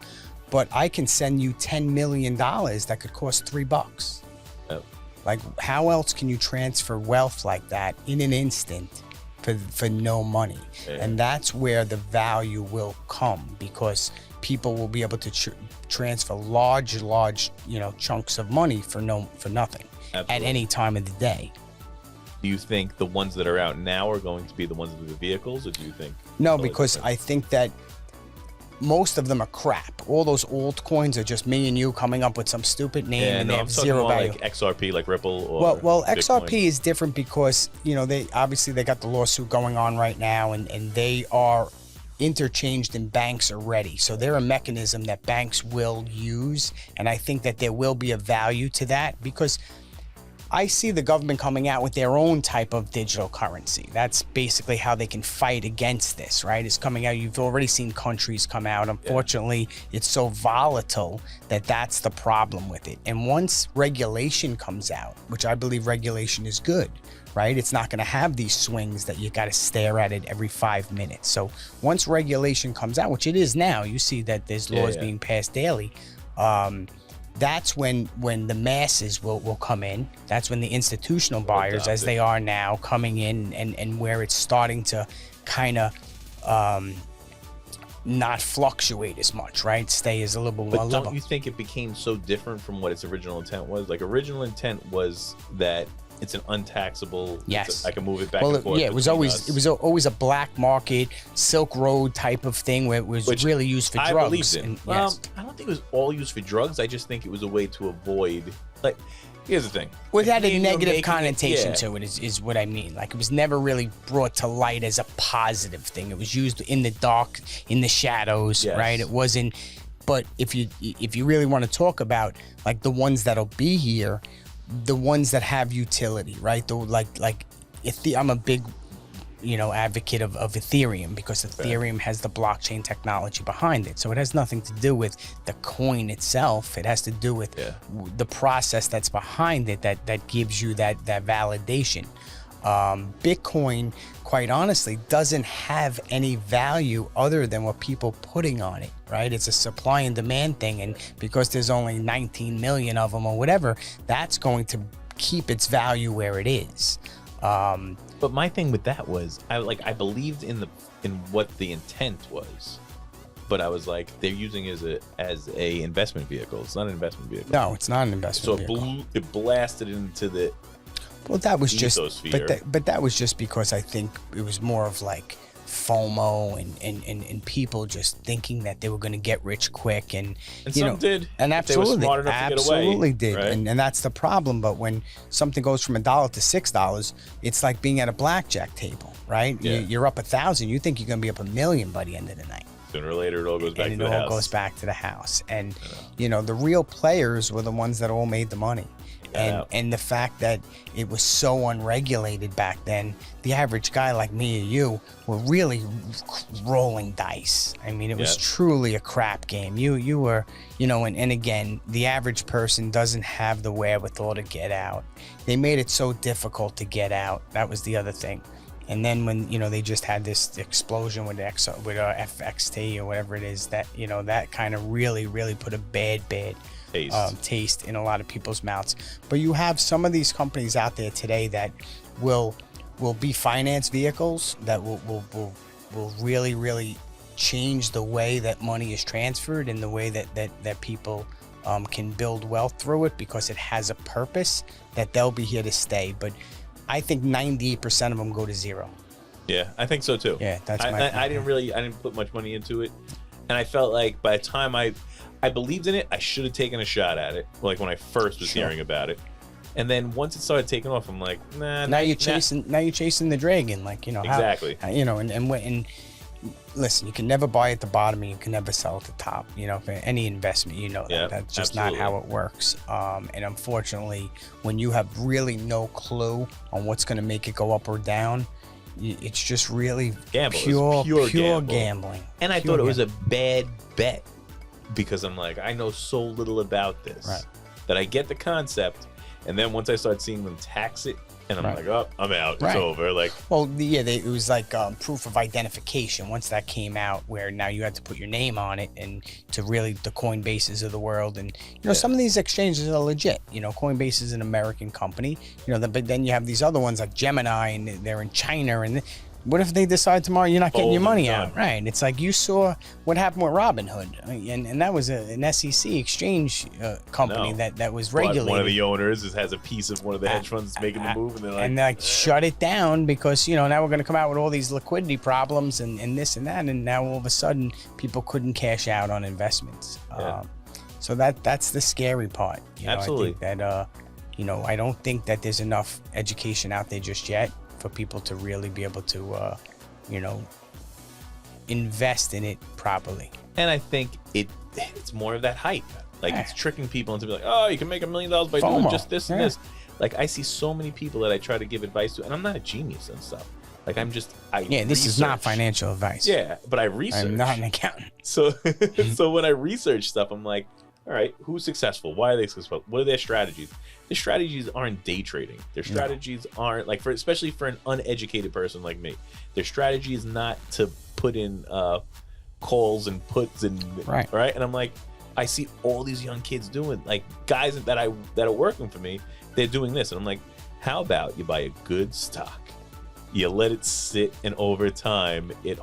But I can send you $10 million that could cost $3. Yep. Like, how else can you transfer wealth like that in an instant for no money? Yeah. And that's where the value will come, because people will be able to transfer large, you know, chunks of money for nothing at Absolutely. any time of the day. Do you think the ones that are out now are going to be the ones with the vehicles, or do you think? No, totally because different? I think that most of them are crap. All those old coins are just me and you coming up with some stupid name, and they I'm have talking zero more value. like XRP, like Ripple, or Well, Bitcoin. XRP is different because, you know, they got the lawsuit going on right now, and they are interchanged in banks already. So they're a mechanism that banks will use, and I think that there will be a value to that, because I see the government coming out with their own type of digital currency. That's basically how they can fight against this, right? It's coming out. You've already seen countries come out. Unfortunately, it's so volatile that that's the problem with it. And once regulation comes out, which I believe regulation is good, right? It's not going to have these swings that you got to stare at it every 5 minutes. So once regulation comes out, which it is now, you see that there's laws being passed daily. That's when the masses will come in. That's when the institutional buyers, as they are now, coming in, and where it's starting to kind of not fluctuate as much, right? Stay as a little bit more But level. don't you think it became so different from what its original intent was? Like, original intent was that it's an untaxable. Yes. I can move it back and forth. Yeah, it was always a black market, Silk Road type of thing where it was really used for drugs. I believed in. And, yes. I don't think it was all used for drugs. I just think it was a way to avoid, like, here's the thing. Well, it had a negative connotation to it, is what I mean. Like, it was never really brought to light as a positive thing. It was used in the dark, in the shadows, right? It wasn't. But if you really want to talk about like the ones that'll be here, the ones that have utility, right? I'm a big, advocate of Ethereum, because Ethereum has the blockchain technology behind it. So it has nothing to do with the coin itself. It has to do with the process that's behind it that gives you that validation. Bitcoin, quite honestly, doesn't have any value other than what people putting on it, right? It's a supply and demand thing, and because there's only 19 million of them or whatever, that's going to keep its value where it is. But my thing with that was, I believed in what the intent was, but I was like, they're using it as a investment vehicle. It's not an investment vehicle. No, it's not an investment vehicle. So it blasted into the. Well, that was just, ethosphere. but that was just because I think it was more of like FOMO and people just thinking that they were going to get rich quick, and some did, and absolutely, they were smart enough to get away, did, right? and that's the problem. But when something goes from $1 to $6, it's like being at a blackjack table, right? Yeah. You're up 1,000, you think you're going to be up 1,000,000 by the end of the night. Sooner or later, it all goes back to the house. And it all goes back to the house. And the real players were the ones that all made the money. And the fact that it was so unregulated back then, the average guy like me or you were really rolling dice. I mean, it was truly a crap game. You were, and again, the average person doesn't have the wherewithal to get out. They made it so difficult to get out. That was the other thing. And then when, they just had this explosion with FXT or whatever it is, that, that kind of really, really put a bad taste in a lot of people's mouths. But you have some of these companies out there today that will be finance vehicles that will really, really change the way that money is transferred and the way that people can build wealth through it, because it has a purpose that they'll be here to stay. But I think 98% of them go to zero. Yeah, I think so too. Yeah, that's I didn't put much money into it, and I felt like by the time I believed in it, I should have taken a shot at it, like when I first was hearing about it. And then once it started taking off, I'm like, nah. Now you're chasing the dragon, like exactly. And listen, you can never buy at the bottom and you can never sell at the top. For any investment, that's just absolutely. not how it works. And unfortunately, when you have really no clue on what's going to make it go up or down, it's just really pure gambling. And I thought it was a bad bet, because I'm like, I know so little about this that I get the concept, and then once I start seeing them tax it, and I'm like, oh, I'm out. It's over. Like, well, it was like proof of identification. Once that came out, where now you had to put your name on it, and to really the Coinbases of the world, and some of these exchanges are legit. Coinbase is an American company. But then you have these other ones like Gemini, and they're in China, and what if they decide tomorrow you're not getting your money out? Right. It's like you saw what happened with Robinhood, and that was an SEC exchange company that was regulated. One of the owners has a piece of one of the hedge funds making the move, and they're like, shut it down, because now we're going to come out with all these liquidity problems and this and that, and now all of a sudden people couldn't cash out on investments. So that's the scary part. Absolutely. I think that I don't think that there's enough education out there just yet for people to really be able to, invest in it properly. And I think it's more of that hype. Like, it's tricking people into be like, oh, you can make $1 million by doing just this and this. Like, I see so many people that I try to give advice to, and I'm not a genius and stuff. Like, this is not financial advice. Yeah, but I research. I'm not an accountant. So when I research stuff, I'm like, all right, who's successful? Why are they successful? What are their strategies? Their strategies aren't day trading. Their strategies aren't like especially for an uneducated person like me. Their strategy is not to put in calls and puts and right. And I'm like, I see all these young kids doing, like guys that are working for me. They're doing this, and I'm like, how about you buy a good stock? You let it sit, and over time, it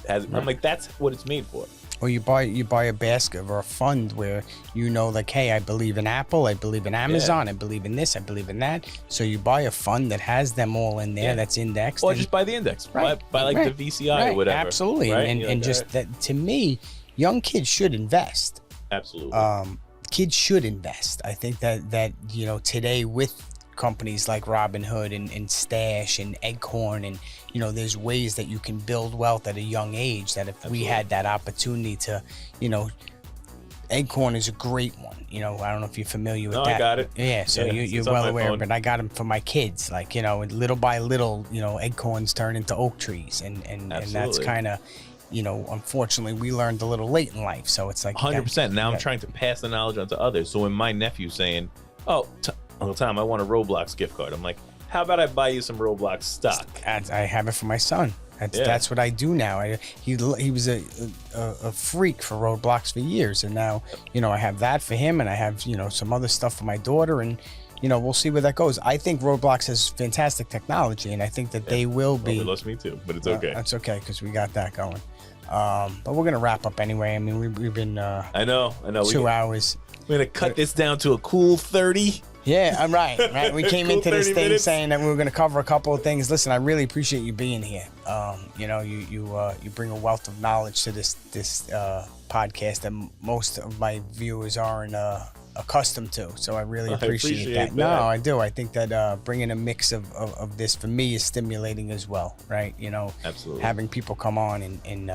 has. Right. I'm like, that's what it's made for. Or you buy a basket or a fund where you know, like, hey, I believe in Apple, I believe in Amazon, I believe in this, I believe in that. So you buy a fund that has them all in there, that's indexed. Or just buy the index. Right. Buy like the VCI or whatever. Absolutely. Right? And just that, to me, young kids should invest. Absolutely. Kids should invest. I think that you know, today with companies like Robinhood and Stash and Eggcorn, and you know, there's ways that you can build wealth at a young age that if we had that opportunity to, you know, Eggcorn is a great one. You know, I don't know if you're familiar with that. I got it. Yeah, so you're well aware, but I got them for my kids. Like, you know, little by little, you know, Eggcorns turn into oak trees, and that's kind of, you know, unfortunately, we learned a little late in life. So it's like 100%. Now I'm trying to pass the knowledge on to others. So when my nephew's saying, "Oh, Uncle Tom, I want a Roblox gift card," I'm like, "How about I buy you some Roblox stock?" I have it for my son. That's what I do now. He was a freak for Roblox for years, and now, you know, I have that for him, and I have, you know, some other stuff for my daughter, and you know, we'll see where that goes. I think Roblox has fantastic technology, and I think that they will be. Well, lost me too, but it's okay. That's okay because we got that going. But we're gonna wrap up anyway. I mean, we've been I know 2 hours. We're gonna cut this down to a cool 30. Yeah, I'm right. We came Cool into this 30 thing minutes. saying that we were going to cover a couple of things. Listen, I really appreciate you being here. You know, you bring a wealth of knowledge to this podcast that most of my viewers aren't accustomed to. So I really appreciate that. No, I do. I think that bringing a mix of this for me is stimulating as well, right? You know, Absolutely. having people come on and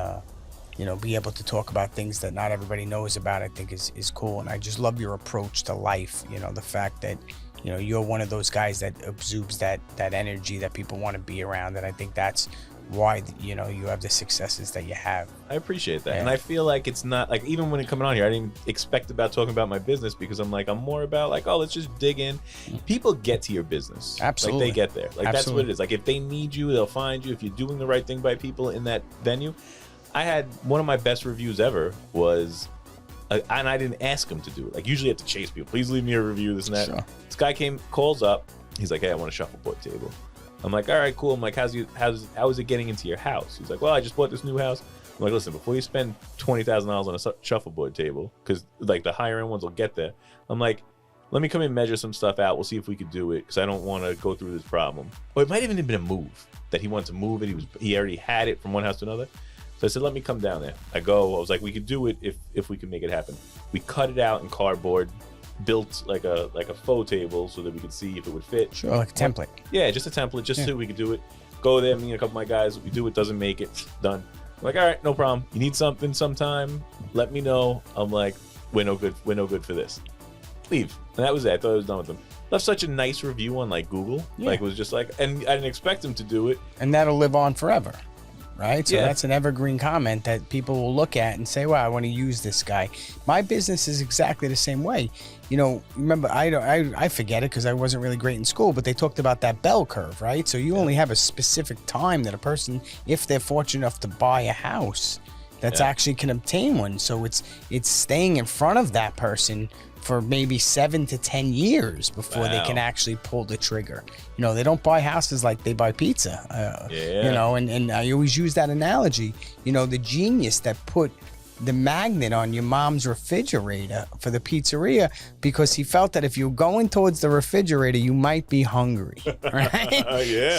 you know, be able to talk about things that not everybody knows about, I think is cool. And I just love your approach to life. You know, the fact that, you know, you're one of those guys that exudes that energy that people want to be around. And I think that's why, you know, you have the successes that you have. I appreciate that. And I feel like it's not like, even when coming on here, I didn't expect about talking about my business, because I'm like, I'm more about like, oh, let's just dig in. People get to your business. Absolutely. Like they get there. Like that's what it is. Like if they need you, they'll find you. If you're doing the right thing by people in that venue. I had one of my best reviews ever was, and I didn't ask him to do it. Like usually I have to chase people. Please leave me a review, this and that. Sure. This guy calls up. He's like, hey, I want a shuffleboard table. I'm like, all right, cool. I'm like, how is it getting into your house? He's like, well, I just bought this new house. I'm like, listen, before you spend $20,000 on a shuffleboard table, because like the higher end ones will get there. I'm like, let me come in, measure some stuff out. We'll see if we could do it, because I don't want to go through this problem. Or it might even have been a move that he wanted to move it. He already had it from one house to another. So I said, let me come down there. I was like, we could do it if we could make it happen. We cut it out in cardboard, built like a faux table so that we could see if it would fit. Sure, like a template. Yeah, just a template, just so we could do it. Go there, me and a couple of my guys, we do it, doesn't make it, done. I'm like, all right, no problem. You need something sometime, let me know. I'm like, we're no good for this. Leave. And that was it. I thought I was done with them. Left such a nice review on like Google. Yeah. Like it was just like, and I didn't expect him to do it. And that'll live on forever. Right? So that's an evergreen comment that people will look at and say, wow, I want to use this guy. My business is exactly the same way. You know, remember, I forget it because I wasn't really great in school, but they talked about that bell curve, right? So you only have a specific time that a person, if they're fortunate enough to buy a house, that's actually can obtain one. So it's staying in front of that person for maybe 7 to 10 years before they can actually pull the trigger. You know, they don't buy houses like they buy pizza. You know, and I always use that analogy. You know, the genius that put the magnet on your mom's refrigerator for the pizzeria, because he felt that if you're going towards the refrigerator, you might be hungry, right?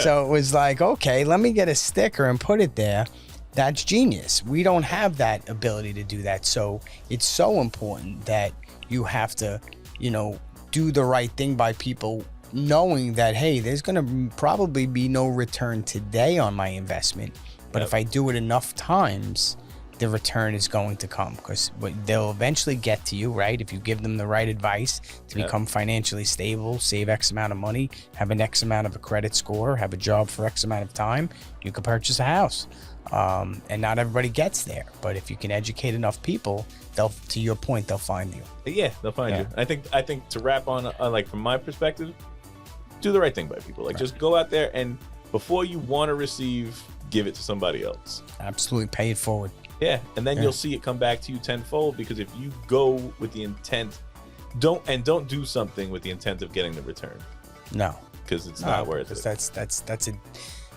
So it was like, okay, let me get a sticker and put it there. That's genius. We don't have that ability to do that. So it's so important that you have to, you know, do the right thing by people, knowing that, hey, there's going to probably be no return today on my investment. But if I do it enough times, the return is going to come, because they'll eventually get to you, right? If you give them the right advice to become financially stable, save X amount of money, have an X amount of a credit score, have a job for X amount of time, you can purchase a house. And not everybody gets there, but if you can educate enough people, to your point, they'll find you. Yeah, they'll find you. I think to wrap on like from my perspective, do the right thing by people. Like just go out there and before you want to receive, give it to somebody else. Absolutely, pay it forward. Yeah, and then you'll see it come back to you tenfold, because if you go with the intent, don't do something with the intent of getting the return. No, because it's not worth it. That's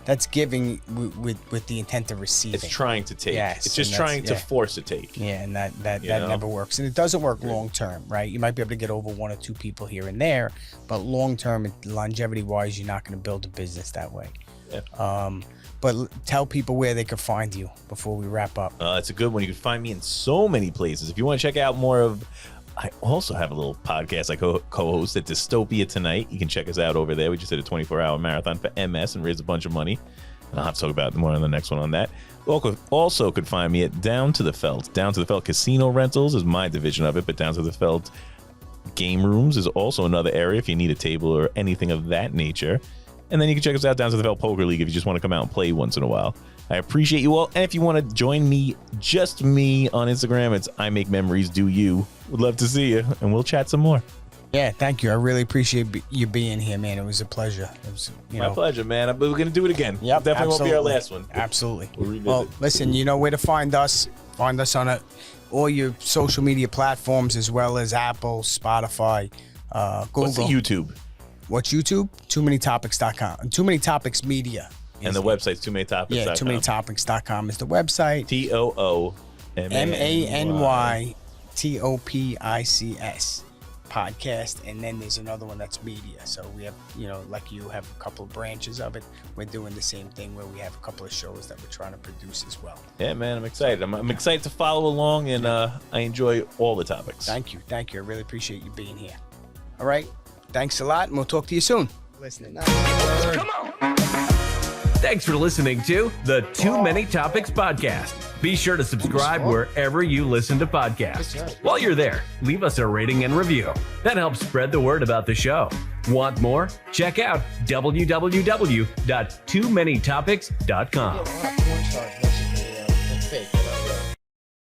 that's giving with the intent of receiving. It's trying to take. Yes, It's just and trying to yeah. force a take. Yeah, and that know? never works, and it doesn't work long term, right? You might be able to get over 1 or 2 people here and there, but long term, longevity wise, you're not going to build a business that way. Yeah. But tell people where they can find you before we wrap up. It's a good one. You can find me in so many places. If you want to check out more of, I also have a little podcast I co-host at Dystopia Tonight. You can check us out over there. We just did a 24-hour marathon for MS and raised a bunch of money. And I'll have to talk about more on the next one on that. Also could find me at Down to the Felt. Down to the Felt Casino Rentals is my division of it, but Down to the Felt Game Rooms is also another area if you need a table or anything of that nature. And then you can check us out Down to the Felt Poker League if you just want to come out and play once in a while. I appreciate you all. And if you want to join me, just me on Instagram, it's I Make Memories Do You. Would love to see you, and we'll chat some more. Yeah, thank you. I really appreciate you being here, man. It was a pleasure. It was, My pleasure, man. But we're going to do it again. Yep, Definitely absolutely. won't be our last one. Absolutely. We'll revisit. Well, listen, you know where to find us. Find us on all your social media platforms, as well as Apple, Spotify, Google. What's the YouTube? What's YouTube? TooManyTopics.com. Too Many Topics Media. And the website's Too Many Topics. Yeah, TooManyTopics.com is the website. MANYTOPICS podcast. And then there's another one that's media. So we have, like you have a couple of branches of it. We're doing the same thing where we have a couple of shows that we're trying to produce as well. Yeah, man, I'm excited. I'm excited to follow along, and I enjoy all the topics. Thank you. I really appreciate you being here. All right. Thanks a lot, and we'll talk to you soon. Listening. Come on. Thanks for listening to the Too Many Topics podcast. Be sure to subscribe wherever you listen to podcasts. While you're there, leave us a rating and review. That helps spread the word about the show. Want more? Check out www.toomanytopics.com.